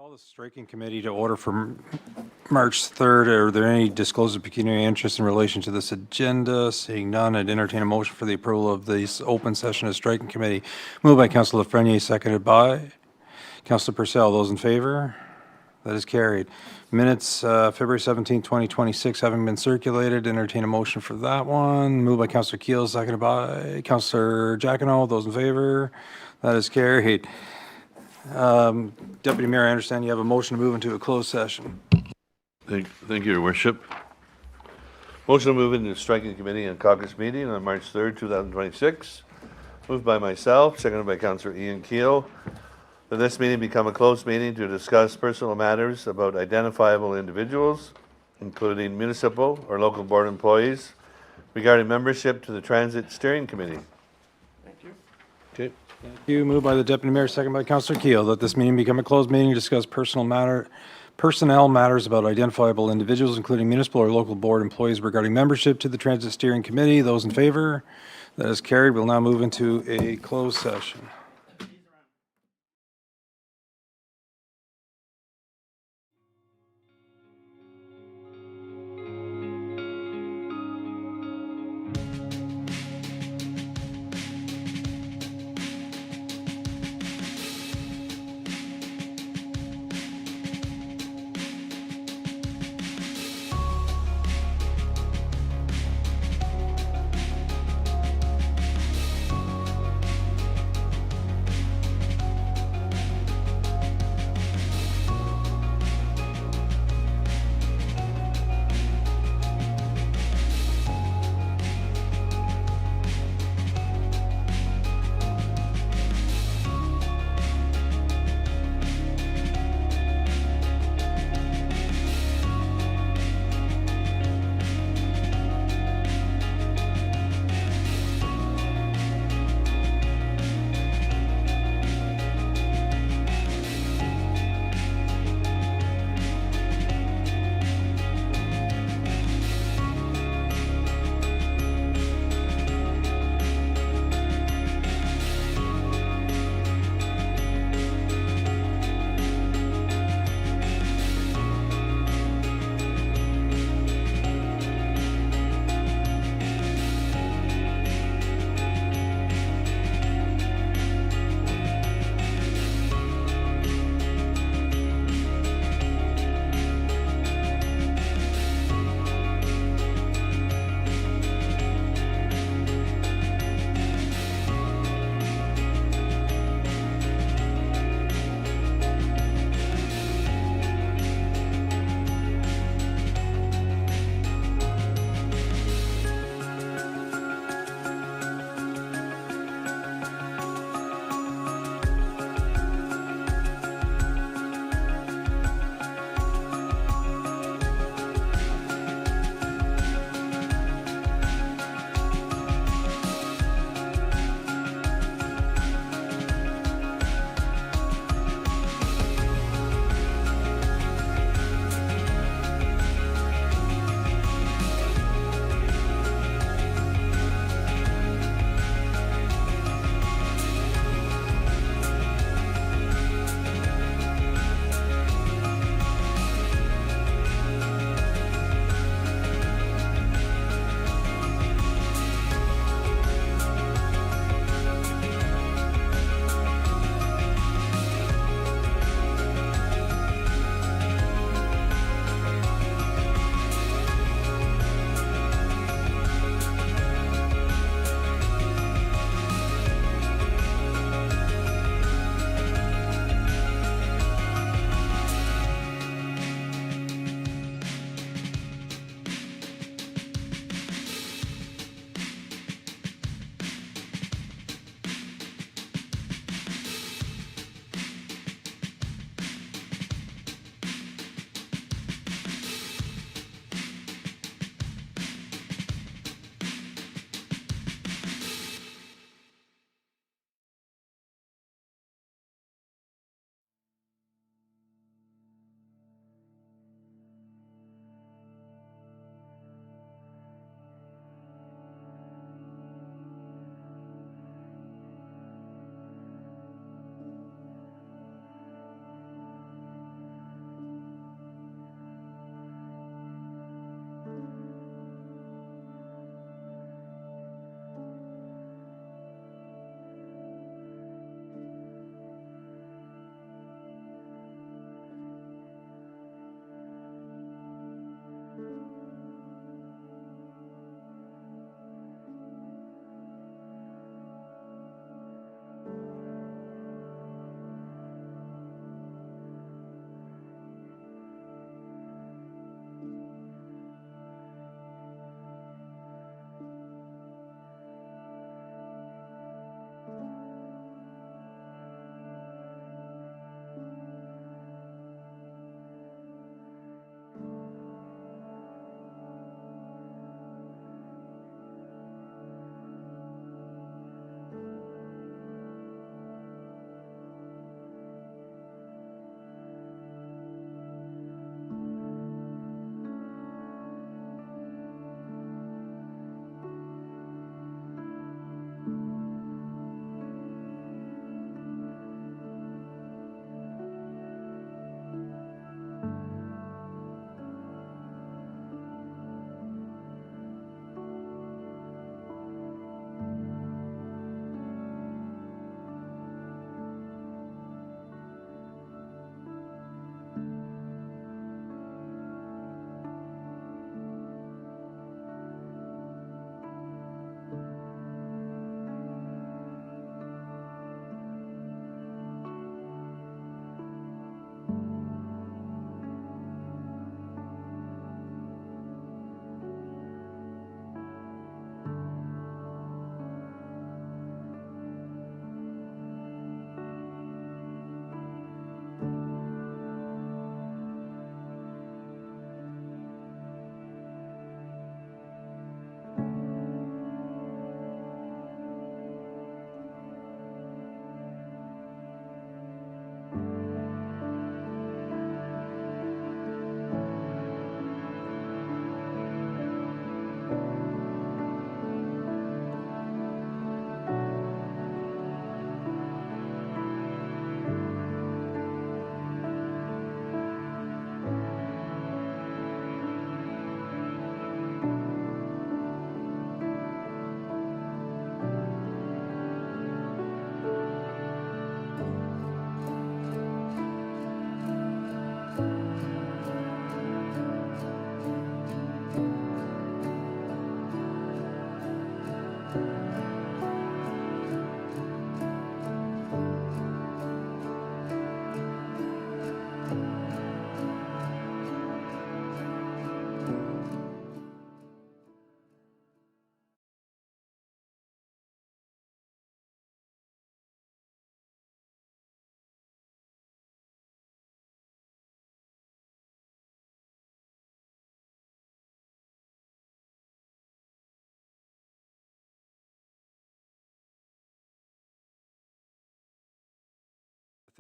Call the striking committee to order for March 3rd. Are there any disclosure of pecuniary interest in relation to this agenda? Seeing none, I'd entertain a motion for the approval of this open session of striking committee. Moved by Councillor Lafreniere, seconded by Councillor Purcell. Those in favor? That is carried. Minutes, February 17, 2026, having been circulated, entertain a motion for that one. Moved by Councillor Keel, seconded by Councillor Jacquinot. Those in favor? That is carried. Deputy Mayor, I understand you have a motion to move into a closed session. Thank you, Your Worship. Motion to move into striking committee and caucus meeting on March 3rd, 2026. Moved by myself, seconded by Councillor Ian Keel. That this meeting become a closed meeting to discuss personal matters about identifiable individuals, including municipal or local board employees, regarding membership to the Transit Steering Committee. Thank you. Okay. Thank you. Moved by the Deputy Mayor, seconded by Councillor Keel, that this meeting become a closed meeting to discuss personnel matters about identifiable individuals, including municipal or local board employees, regarding membership to the Transit Steering Committee. Those in favor? That is carried. We'll now move into a closed session.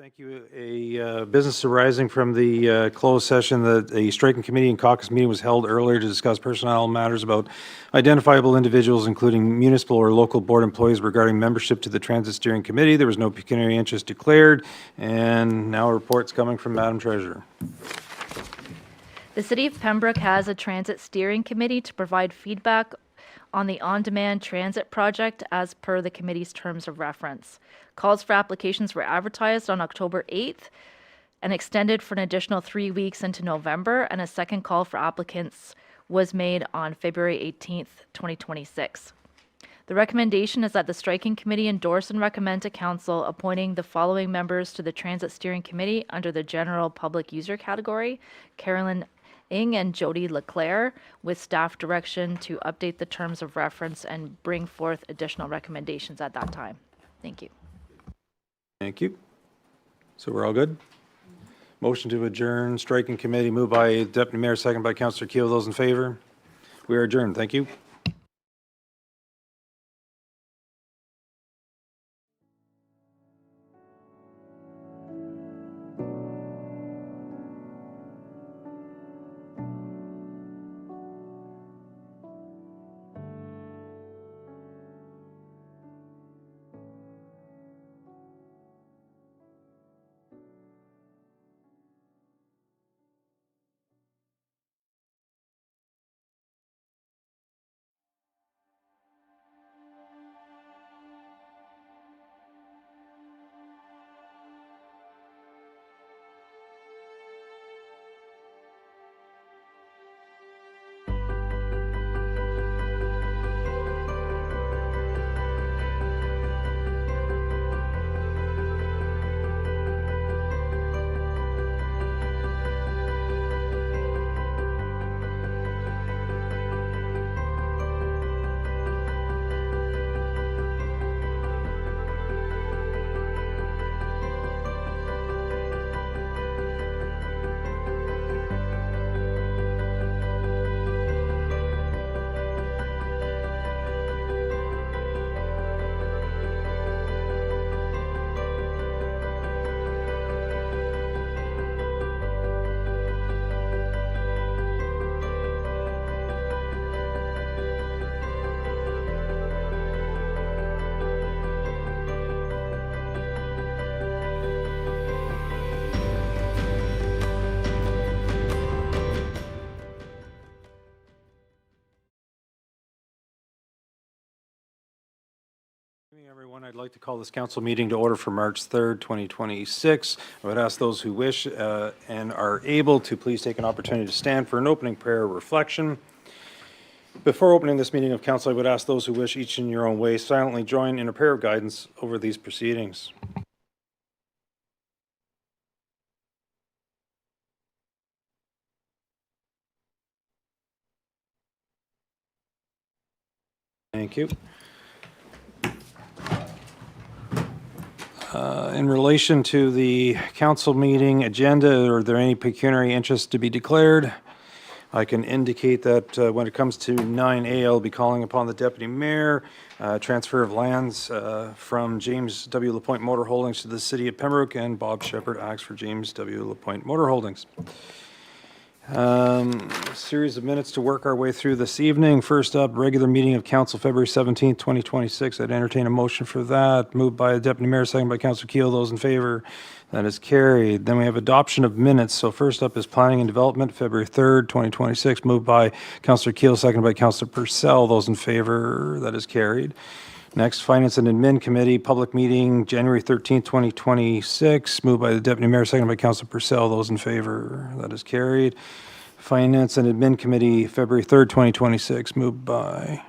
Thank you. A business arising from the closed session, that a striking committee and caucus meeting was held earlier to discuss personnel matters about identifiable individuals, including municipal or local board employees, regarding membership to the Transit Steering Committee. There was no pecuniary interest declared, and now reports coming from Madam Treasurer. The City of Pembroke has a transit steering committee to provide feedback on the on-demand transit project as per the committee's terms of reference. Calls for applications were advertised on October 8th and extended for an additional 3 weeks into November, and a second call for applicants was made on February 18th, 2026. The recommendation is that the striking committee endorse and recommend to council appointing the following members to the Transit Steering Committee under the general public user category: Carolyn Ing and Jody Leclerc, with staff direction to update the terms of reference and bring forth additional recommendations at that time. Thank you. Thank you. So we're all good? Motion to adjourn, striking committee, moved by Deputy Mayor, second by Councillor Keel. Those in favor? We are adjourned. Thank you. Good evening, everyone. I'd like to call this council meeting to order for March 3rd, 2026. I would ask those who wish and are able to please take an opportunity to stand for an opening prayer or reflection. Before opening this meeting of council, I would ask those who wish, each in your own way, silently join in a prayer of guidance over these proceedings. Thank you. In relation to the council meeting agenda, are there any pecuniary interests to be declared? I can indicate that when it comes to 9A, I'll be calling upon the Deputy Mayor, transfer of lands from James W. Lapointe Motor Holdings to the City of Pembroke, and Bob Shepherd acts for James W. Lapointe Motor Holdings. Series of minutes to work our way through this evening. First up, regular meeting of council, February 17th, 2026. I'd entertain a motion for that. Moved by the Deputy Mayor, second by Councillor Keel. Those in favor? That is carried. Then we have adoption of minutes. So first up is planning and development, February 3rd, 2026. Moved by Councillor Keel, second by Councillor Purcell. Those in favor? That is carried. Next, Finance and Admin Committee, public meeting, January 13th, 2026. Moved by the Deputy Mayor, second by Councillor Purcell. Those in favor? That is carried. Finance and Admin Committee, February 3rd, 2026. Moved by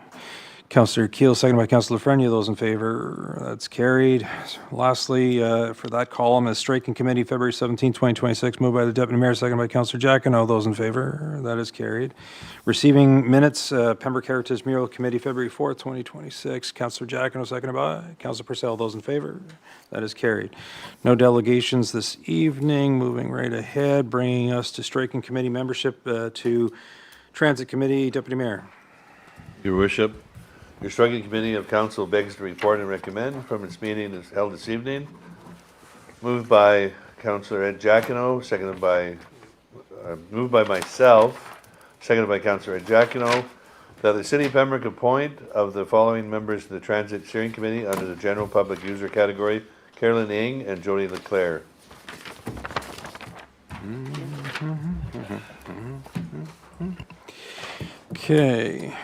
Councillor Keel, second by Councillor Lafreniere. Those in favor? That's carried. Lastly, for that column is Striking Committee, February 17th, 2026. Moved by the Deputy Mayor, second by Councillor Jacquinot. Those in favor? That is carried. Receiving minutes, Pembroke Heritage Mural Committee, February 4th, 2026. Councillor Jacquinot, seconded by Councillor Purcell. Those in favor? That is carried. No delegations this evening. Moving right ahead, bringing us to Striking Committee membership to Transit Committee. Deputy Mayor. Your Worship, your Striking Committee of Council begs to report and recommend from its meeting held this evening Moved by Councillor Ed Jacquino, moved by myself, seconded by Councillor Ed Jacquino, that the City of Pembroke appoint of the following members to the Transit Steering Committee under the General Public User category, Carolyn Ng and Jody Leclerc. Okay.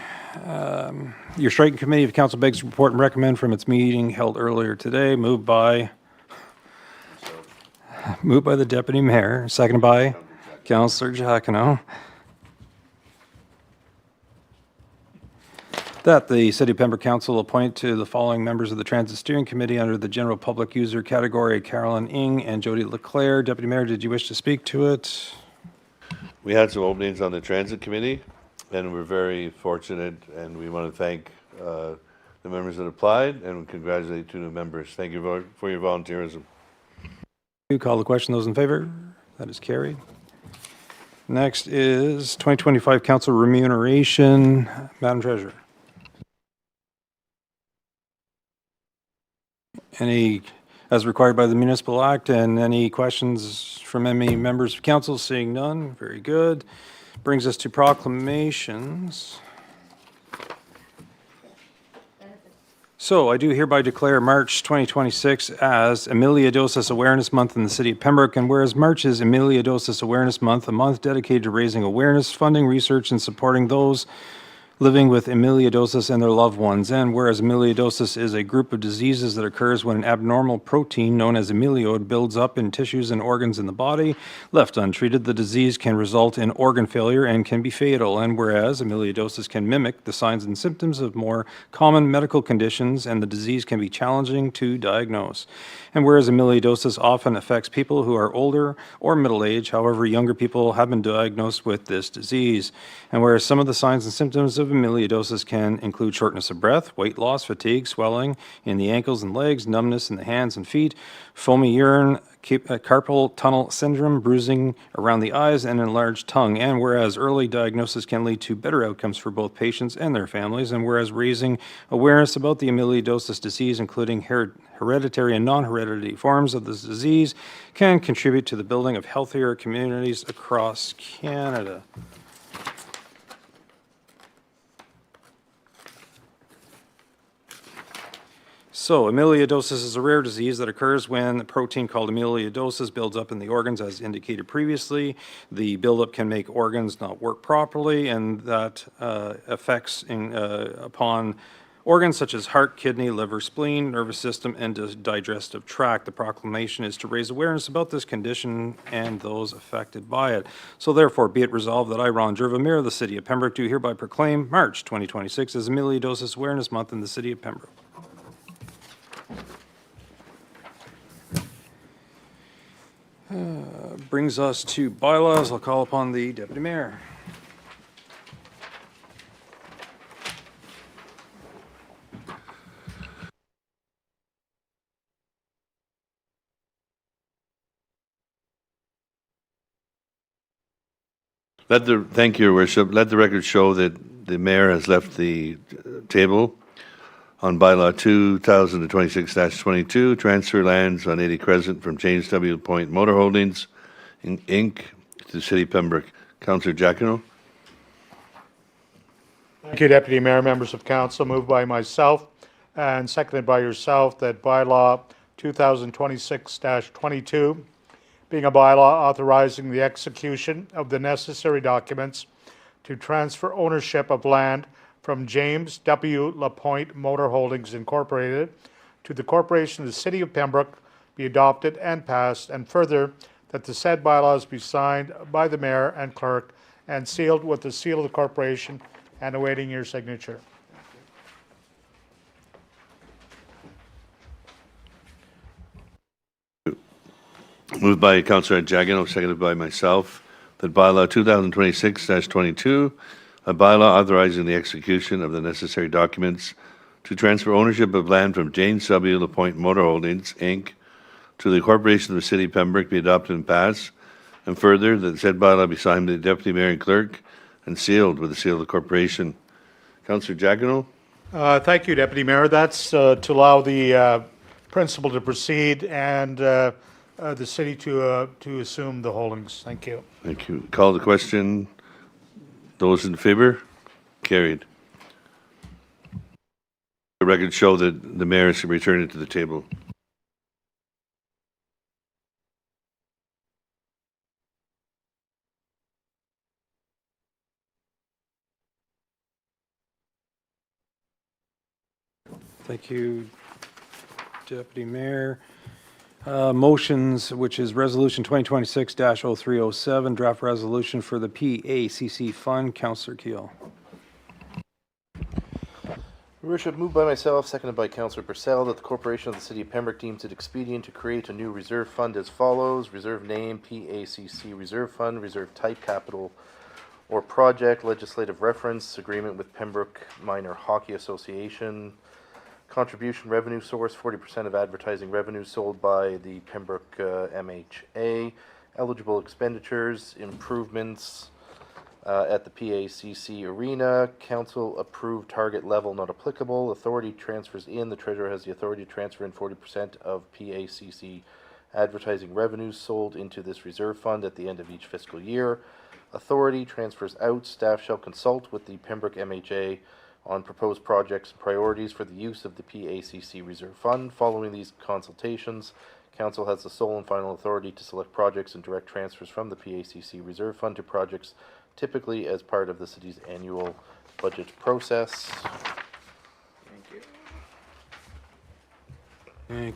Your striking committee of council begs to report and recommend from its meeting held earlier today, moved by the deputy mayor, seconded by Councillor Jacquino, that the City of Pembroke Council appoint to the following members of the Transit Steering Committee under the General Public User category, Carolyn Ng and Jody Leclerc. Deputy Mayor, did you wish to speak to it? We had some openings on the Transit Committee, and we're very fortunate, and we want to thank the members that applied and congratulate two new members. Thank you for your volunteerism. You call the question. Those in favor? That is carried. Next is 2025 council remuneration. Madam Treasurer. Any, as required by the Municipal Act, and any questions from any members of council? Seeing none, very good. Brings us to proclamations. So I do hereby declare March 2026 as Amyloidosis Awareness Month in the City of Pembroke, and whereas March is Amyloidosis Awareness Month, a month dedicated to raising awareness, funding research, and supporting those living with amyloidosis and their loved ones. And whereas amyloidosis is a group of diseases that occurs when an abnormal protein known as amyloid builds up in tissues and organs in the body, left untreated, the disease can result in organ failure and can be fatal. And whereas amyloidosis can mimic the signs and symptoms of more common medical conditions, and the disease can be challenging to diagnose. And whereas amyloidosis often affects people who are older or middle age, however, younger people have been diagnosed with this disease. And whereas some of the signs and symptoms of amyloidosis can include shortness of breath, weight loss, fatigue, swelling in the ankles and legs, numbness in the hands and feet, foamy urine, carpal tunnel syndrome, bruising around the eyes, and enlarged tongue. And whereas early diagnosis can lead to better outcomes for both patients and their families, and whereas raising awareness about the amyloidosis disease, including hereditary and non-hereditary forms of this disease, can contribute to the building of healthier communities across Canada. So, amyloidosis is a rare disease that occurs when a protein called amyloidosis builds up in the organs, as indicated previously. The buildup can make organs not work properly, and that affects upon organs such as heart, kidney, liver, spleen, nervous system, and digestive tract. The proclamation is to raise awareness about this condition and those affected by it. So therefore, be it resolved that I, Ron Jerva, Mayor of the City of Pembroke, do hereby proclaim March 2026 as Amyloidosis Awareness Month in the City of Pembroke. Brings us to bylaws. I'll call upon the Deputy Mayor. Thank you, Your Worship. Let the record show that the mayor has left the table on bylaw 2026-22, transfer lands on 80 Crescent from James W. Point Motor Holdings, Inc. to the City of Pembroke. Councillor Jacquino. Thank you, Deputy Mayor, members of council. Moved by myself and seconded by yourself that bylaw 2026-22, being a bylaw authorizing the execution of the necessary documents to transfer ownership of land from James W. LaPointe Motor Holdings Incorporated to the Corporation of the City of Pembroke be adopted and passed, and further, that the said bylaws be signed by the mayor and clerk and sealed with the seal of the corporation and awaiting your signature. Moved by Councillor Jagino, seconded by myself, that bylaw 2026-22, a bylaw authorizing the execution of the necessary documents to transfer ownership of land from James W. LaPointe Motor Holdings, Inc. to the Corporation of the City of Pembroke be adopted and passed, and further, that said bylaw be signed by the Deputy Mayor and Clerk and sealed with the seal of the corporation. Councillor Jagino. Thank you, Deputy Mayor. That's to allow the principal to proceed and the city to assume the holdings. Thank you. Thank you. Call the question. Those in favor? Carried. The record show that the mayor should return it to the table. Thank you, Deputy Mayor. Motions, which is Resolution 2026-0307, draft resolution for the PACC Fund. Councillor Keel. Your Worship, moved by myself, seconded by Councillor Purcell, that the Corporation of the City of Pembroke deems it expedient to create a new reserve fund as follows. Reserve name, PACC Reserve Fund. Reserve type, capital or project. Legislative reference, agreement with Pembroke Minor Hockey Association. Contribution revenue source, 40% of advertising revenue sold by the Pembroke MHA. Eligible expenditures, improvements at the PACC Arena. Council approved target level not applicable. Authority transfers in. The Treasurer has the authority to transfer in 40% of PACC advertising revenues sold into this reserve fund at the end of each fiscal year. Authority transfers out. Staff shall consult with the Pembroke MHA on proposed projects and priorities for the use of the PACC Reserve Fund. Following these consultations, Council has the sole and final authority to select projects and direct transfers from the PACC Reserve Fund to projects typically as part of the city's annual budget process. Thank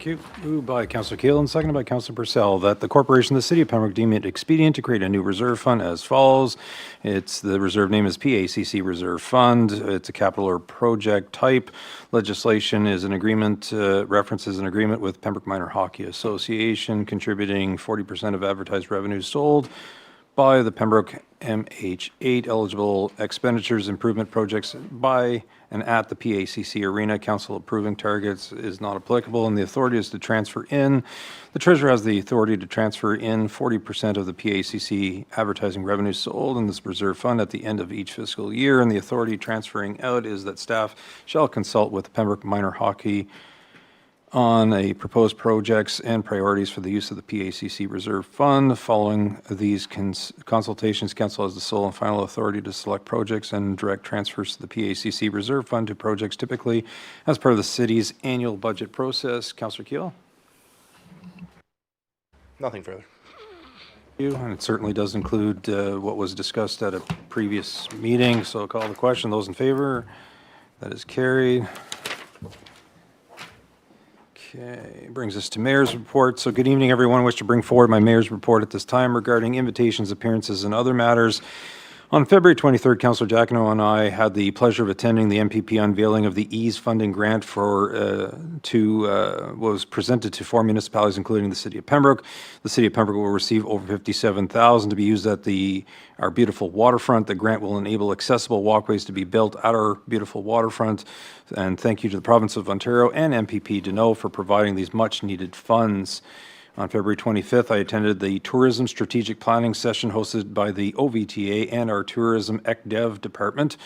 you. Moved by Councillor Keel and seconded by Councillor Purcell that the Corporation of the City of Pembroke deem it expedient to create a new reserve fund as follows. The reserve name is PACC Reserve Fund. It's a capital or project type. Legislation is an agreement, references an agreement with Pembroke Minor Hockey Association contributing 40% of advertised revenues sold by the Pembroke MH8. Eligible expenditures, improvement projects by and at the PACC Arena. Council approving targets is not applicable, and the authority is to transfer in. The Treasurer has the authority to transfer in 40% of the PACC advertising revenues sold in this reserve fund at the end of each fiscal year, and the authority transferring out is that staff shall consult with Pembroke Minor Hockey on a proposed projects and priorities for the use of the PACC Reserve Fund. Following these consultations, Council has the sole and final authority to select projects and direct transfers to the PACC Reserve Fund to projects typically as part of the city's annual budget process. Councillor Keel? Nothing further. Thank you. And it certainly does include what was discussed at a previous meeting, so I'll call the question. Those in favor? That is carried. Okay, brings us to Mayor's Report. So good evening, everyone. I wish to bring forward my Mayor's Report at this time regarding invitations, appearances, and other matters. On February 23rd, Councillor Jacquinot and I had the pleasure of attending the MPP unveiling of the EASE funding grant was presented to 4 municipalities, including the City of Pembroke. The City of Pembroke will receive over $57,000 to be used at our beautiful waterfront. The grant will enable accessible walkways to be built at our beautiful waterfront. And thank you to the Province of Ontario and MPP Deneau for providing these much-needed funds. On February 25th, I attended the Tourism Strategic Planning session hosted by the OVTA and our Tourism ECDEV department.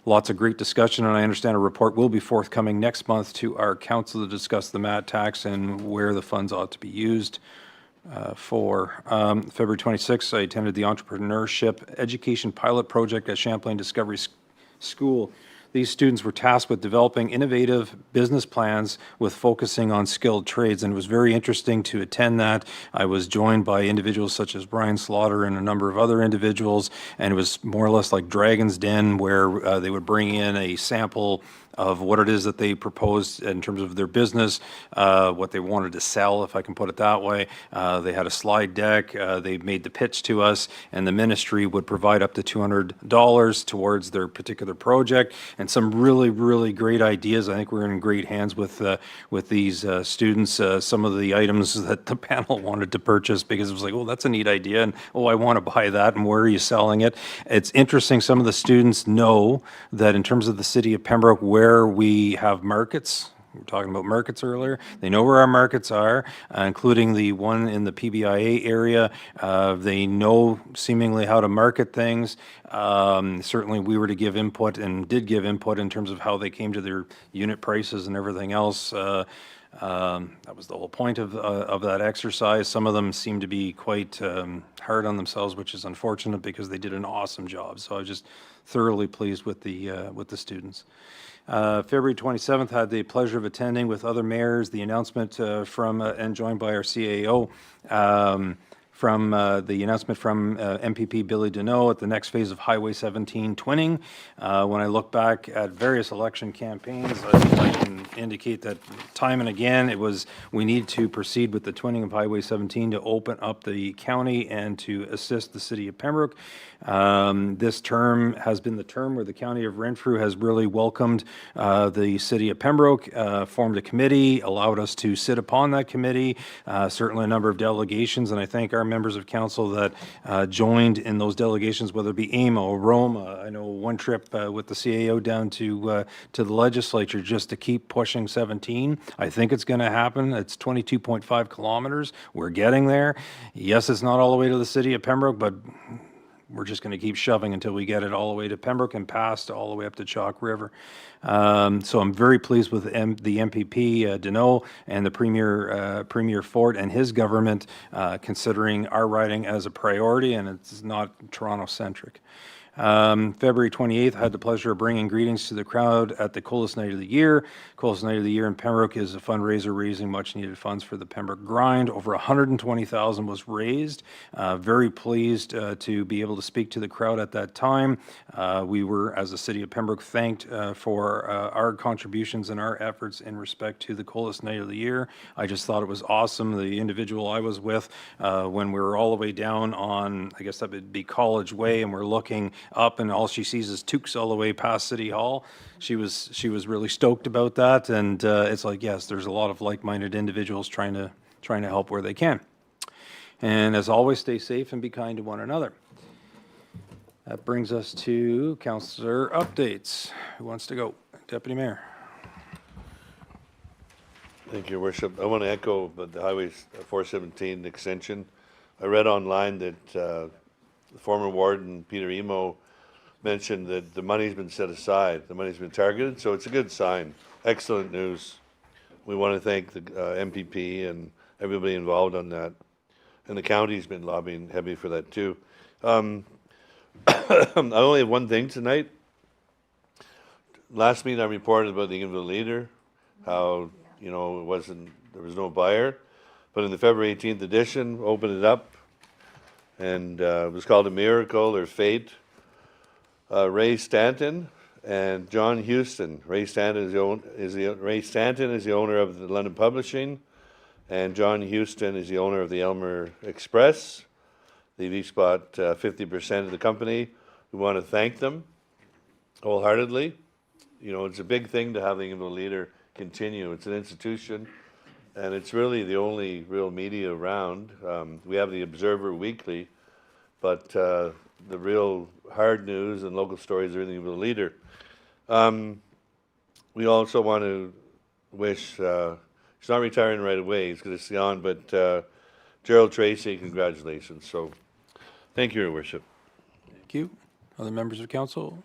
Lots of great discussion, and I understand a report will be forthcoming next month to our council to discuss the MAT tax and where the funds ought to be used for. February 26th, I attended the Entrepreneurship Education Pilot Project at Champlain Discovery School. These students were tasked with developing innovative business plans with focusing on skilled trades, and it was very interesting to attend that. I was joined by individuals such as Brian Slaughter and a number of other individuals, and it was more or less like Dragon's Den, where they would bring in a sample of what it is that they proposed in terms of their business, what they wanted to sell, if I can put it that way. They had a slide deck. They made the pitch to us, and the ministry would provide up to $200 towards their particular project, and some really, really great ideas. I think we're in great hands with these students. Some of the items that the panel wanted to purchase, because it was like, oh, that's a neat idea, and oh, I want to buy that, and where are you selling it? It's interesting. Some of the students know that in terms of the City of Pembroke, where we have markets. We were talking about markets earlier. They know where our markets are, including the one in the PBIA area. They know seemingly how to market things. Certainly we were to give input and did give input in terms of how they came to their unit prices and everything else. That was the whole point of that exercise. Some of them seem to be quite hard on themselves, which is unfortunate because they did an awesome job. So I was just thoroughly pleased with the students. February 27th, had the pleasure of attending with other mayors the announcement from and joined by our CAO from the announcement from MPP Billy Deneau at the next phase of Highway 17 twinning. When I look back at various election campaigns, I can indicate that time and again it was we need to proceed with the twinning of Highway 17 to open up the county and to assist the city of Pembroke. This term has been the term where the county of Renfrew has really welcomed the city of Pembroke, formed a committee, allowed us to sit upon that committee, certainly a number of delegations, and I thank our members of council that joined in those delegations, whether it be AMO, Roma. I know one trip with the CAO down to the legislature just to keep pushing 17. I think it's going to happen. It's 22.5 kilometers. We're getting there. Yes, it's not all the way to the city of Pembroke, but we're just going to keep shoving until we get it all the way to Pembroke and past all the way up to Chalk River. So I'm very pleased with the MPP Deneau and the Premier Ford and his government considering our riding as a priority, and it's not Toronto-centric. February 28th, I had the pleasure of bringing greetings to the crowd at the Coolest Night of the Year. Coolest Night of the Year in Pembroke is a fundraiser raising much needed funds for the Pembroke Grind. Over 120,000 was raised. Very pleased to be able to speak to the crowd at that time. We were, as the city of Pembroke, thanked for our contributions and our efforts in respect to the Coolest Night of the Year. I just thought it was awesome. The individual I was with when we were all the way down on, I guess that would be College Way, and we're looking up and all she sees is Tukes all the way past City Hall. She was really stoked about that, and it's like, yes, there's a lot of like-minded individuals trying to help where they can. And as always, stay safe and be kind to one another. That brings us to councillor updates. Who wants to go? Deputy Mayor. Thank you, Your Worship. I want to echo the Highway 417 extension. I read online that the former warden, Peter Emo, mentioned that the money's been set aside, the money's been targeted, so it's a good sign. Excellent news. We want to thank the MPP and everybody involved on that. And the county's been lobbying heavy for that too. I only have one thing tonight. Last meeting I reported about the Eganville Leader, how, you know, there was no buyer. But in the February 18th edition, opened it up, and it was called A Miracle or Fate. Ray Stanton and John Houston. Ray Stanton is the owner of the London Publishing, and John Houston is the owner of the Elmer Express. They've each bought 50% of the company. We want to thank them wholeheartedly. You know, it's a big thing to have the Eganville Leader continue. It's an institution, and it's really the only real media around. We have the Observer Weekly, but the real hard news and local stories are in the Eganville Leader. We also want to wish, he's not retiring right away, he's going to stay on, but Gerald Tracy, congratulations. So thank you, Your Worship. Thank you. Other members of council?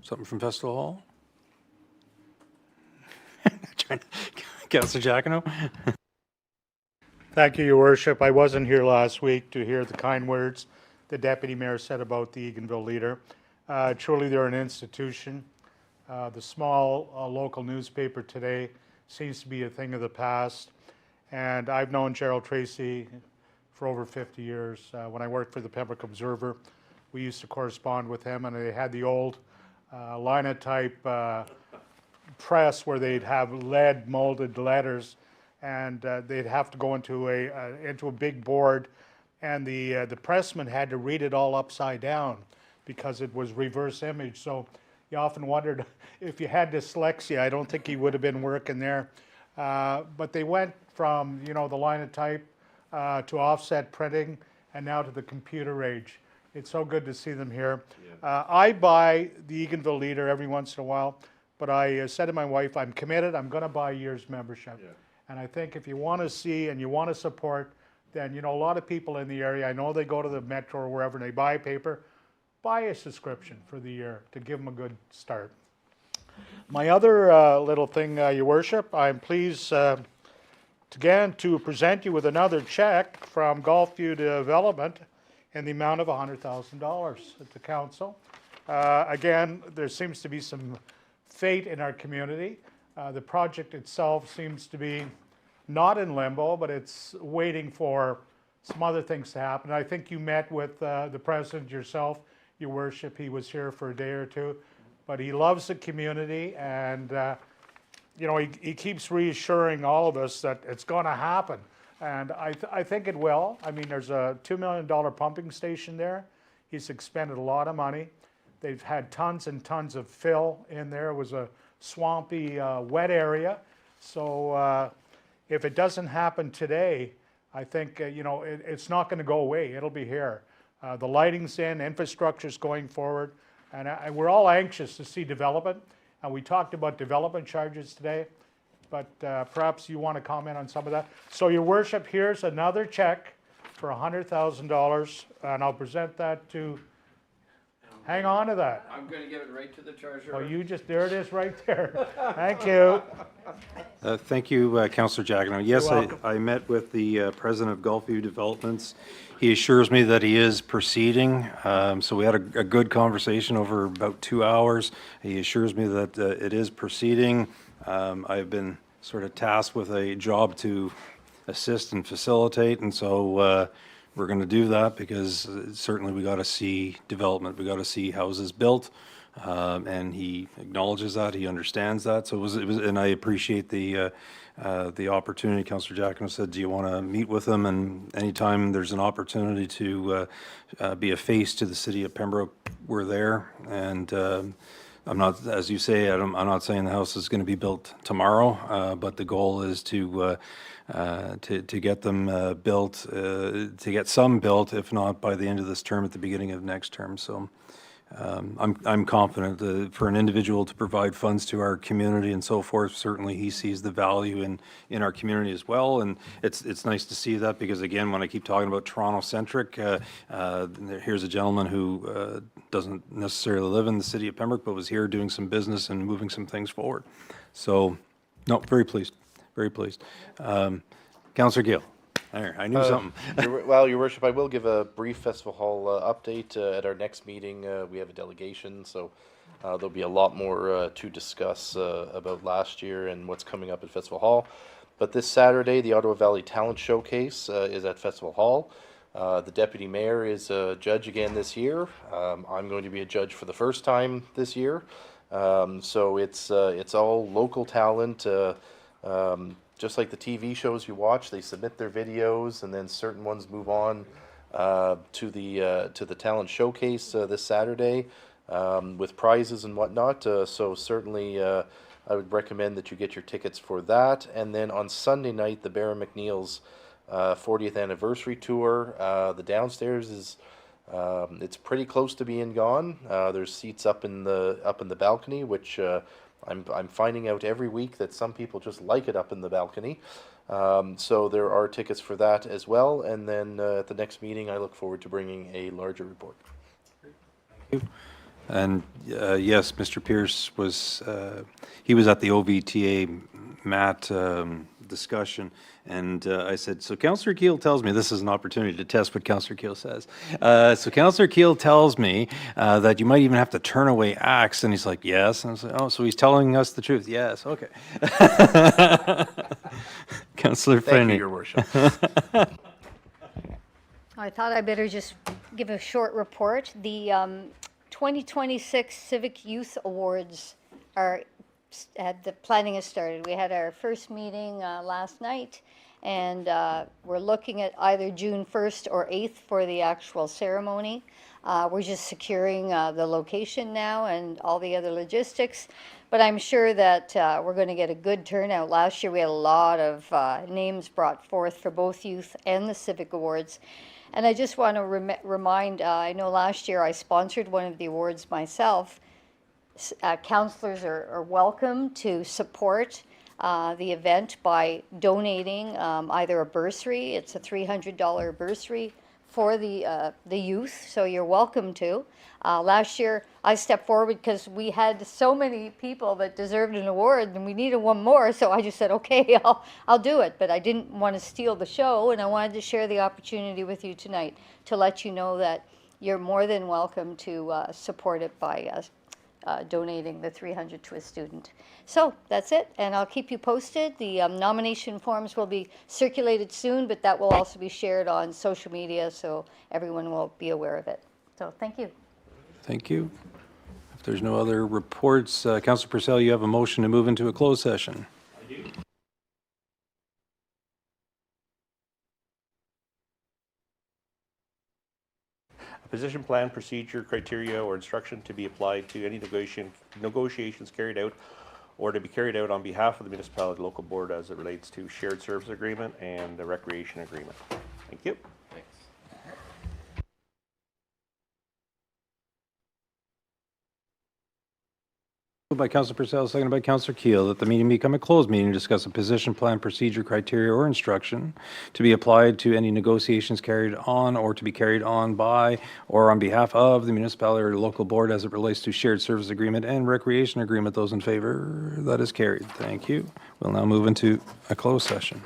Something from Festival Hall? Councillor Jacquinot? Thank you, Your Worship. I wasn't here last week to hear the kind words the Deputy Mayor said about the Eganville Leader. Truly, they're an institution. The small local newspaper today seems to be a thing of the past. And I've known Gerald Tracy for over 50 years. When I worked for the Pembroke Observer, we used to correspond with him, and they had the old linotype press where they'd have lead molded letters, and they'd have to go into a big board, and the pressman had to read it all upside down because it was reverse image. So you often wondered if you had dyslexia. I don't think he would have been working there. But they went from, you know, the linotype to offset printing, and now to the computer age. It's so good to see them here. Yeah. I buy the Eganville Leader every once in a while, but I said to my wife, I'm committed, I'm going to buy a year's membership. Yeah. And I think if you want to see and you want to support, then, you know, a lot of people in the area, I know they go to the Metro or wherever and they buy a paper, buy a subscription for the year to give them a good start. My other little thing, Your Worship, I'm pleased again to present you with another check from Gulfview Development in the amount of $100,000 at the council. Again, there seems to be some fate in our community. The project itself seems to be not in limbo, but it's waiting for some other things to happen. I think you met with the president yourself, Your Worship. He was here for a day or two, but he loves the community, and you know, he keeps reassuring all of us that it's going to happen, and I think it will. I mean, there's a $2 million pumping station there. He's expended a lot of money. They've had tons and tons of fill in there. It was a swampy, wet area. So if it doesn't happen today, I think, you know, it's not going to go away. It'll be here. The lighting's in, infrastructure's going forward, and we're all anxious to see development. And we talked about development charges today, but perhaps you want to comment on some of that. So, Your Worship, here's another check for $100,000, and I'll present that to. Hang on to that. I'm going to give it right to the treasurer. Oh, you just, there it is right there. Thank you. Thank you, Councillor Jagno. Yes, You're welcome. I met with the president of Gulfview Developments. He assures me that he is proceeding. So we had a good conversation over about 2 hours. He assures me that it is proceeding. I've been sort of tasked with a job to assist and facilitate, and so we're going to do that because certainly we got to see development. We got to see houses built, and he acknowledges that. He understands that. So it was, and I appreciate the opportunity. Councillor Jacquino said, "Do you want to meet with him?" And anytime there's an opportunity to be a face to the city of Pembroke, we're there. And I'm not, as you say, I'm not saying the house is going to be built tomorrow, but the goal is to get them built, to get some built, if not by the end of this term, at the beginning of next term. So I'm confident that for an individual to provide funds to our community and so forth, certainly he sees the value in our community as well. And it's nice to see that, because again, when I keep talking about Toronto-centric, here's a gentleman who doesn't necessarily live in the city of Pembroke, but was here doing some business and moving some things forward. So, no, very pleased. Very pleased. Councillor Gill. There, I knew something. Well, Your Worship, I will give a brief Festival Hall update. At our next meeting, we have a delegation, so there'll be a lot more to discuss about last year and what's coming up at Festival Hall. But this Saturday, the Ottawa Valley Talent Showcase is at Festival Hall. The Deputy Mayor is a judge again this year. I'm going to be a judge for the first time this year. So it's all local talent. Just like the TV shows you watch, they submit their videos, and then certain ones move on to the talent showcase this Saturday with prizes and whatnot. So certainly, I would recommend that you get your tickets for that. And then on Sunday night, the Baron McNeil's 40th anniversary tour. The downstairs is it's pretty close to being gone. There's seats up in the balcony, which I'm finding out every week that some people just like it up in the balcony. So there are tickets for that as well. And then at the next meeting, I look forward to bringing a larger report. Thank you. And yes, Mr. Pierce was, he was at the OVTA MAT discussion, and I said, so Councillor Keel tells me, this is an opportunity to test what Councillor Keel says. So Councillor Keel tells me that you might even have to turn away acts, and he's like, yes. And I was like, oh, so he's telling us the truth. Yes, okay. Councillor Finney. Thank you, Your Worship. I thought I better just give a short report. The 2026 Civic Youth Awards the planning has started. We had our first meeting last night, and we're looking at either June 1st or 8th for the actual ceremony. We're just securing the location now and all the other logistics, but I'm sure that we're going to get a good turnout. Last year we had a lot of names brought forth for both youth and the Civic Awards. And I just want to remind, I know last year I sponsored one of the awards myself. Councillors are welcome to support the event by donating either a bursary, it's a $300 bursary for the youth, so you're welcome to. Last year, I stepped forward because we had so many people that deserved an award, and we needed one more, so I just said, okay, I'll do it. But I didn't want to steal the show, and I wanted to share the opportunity with you tonight to let you know that you're more than welcome to support it by donating the 300 to a student. So that's it, and I'll keep you posted. The nomination forms will be circulated soon, but that will also be shared on social media, so everyone will be aware of it. So thank you. Thank you. If there's no other reports, Councillor Purcell, you have a motion to move into a closed session. I do. A position plan, procedure, criteria, or instruction to be applied to any negotiations carried out or to be carried out on behalf of the municipality local board as it relates to shared service agreement and the recreation agreement. Thank you. Thanks. Moved by Councillor Purcell, seconded by Councillor Keel, that the meeting become a closed meeting to discuss a position plan, procedure, criteria, or instruction to be applied to any negotiations carried on or to be carried on by or on behalf of the municipality or local board as it relates to shared service agreement and recreation agreement. Those in favor? That is carried. Thank you. We'll now move into a closed session.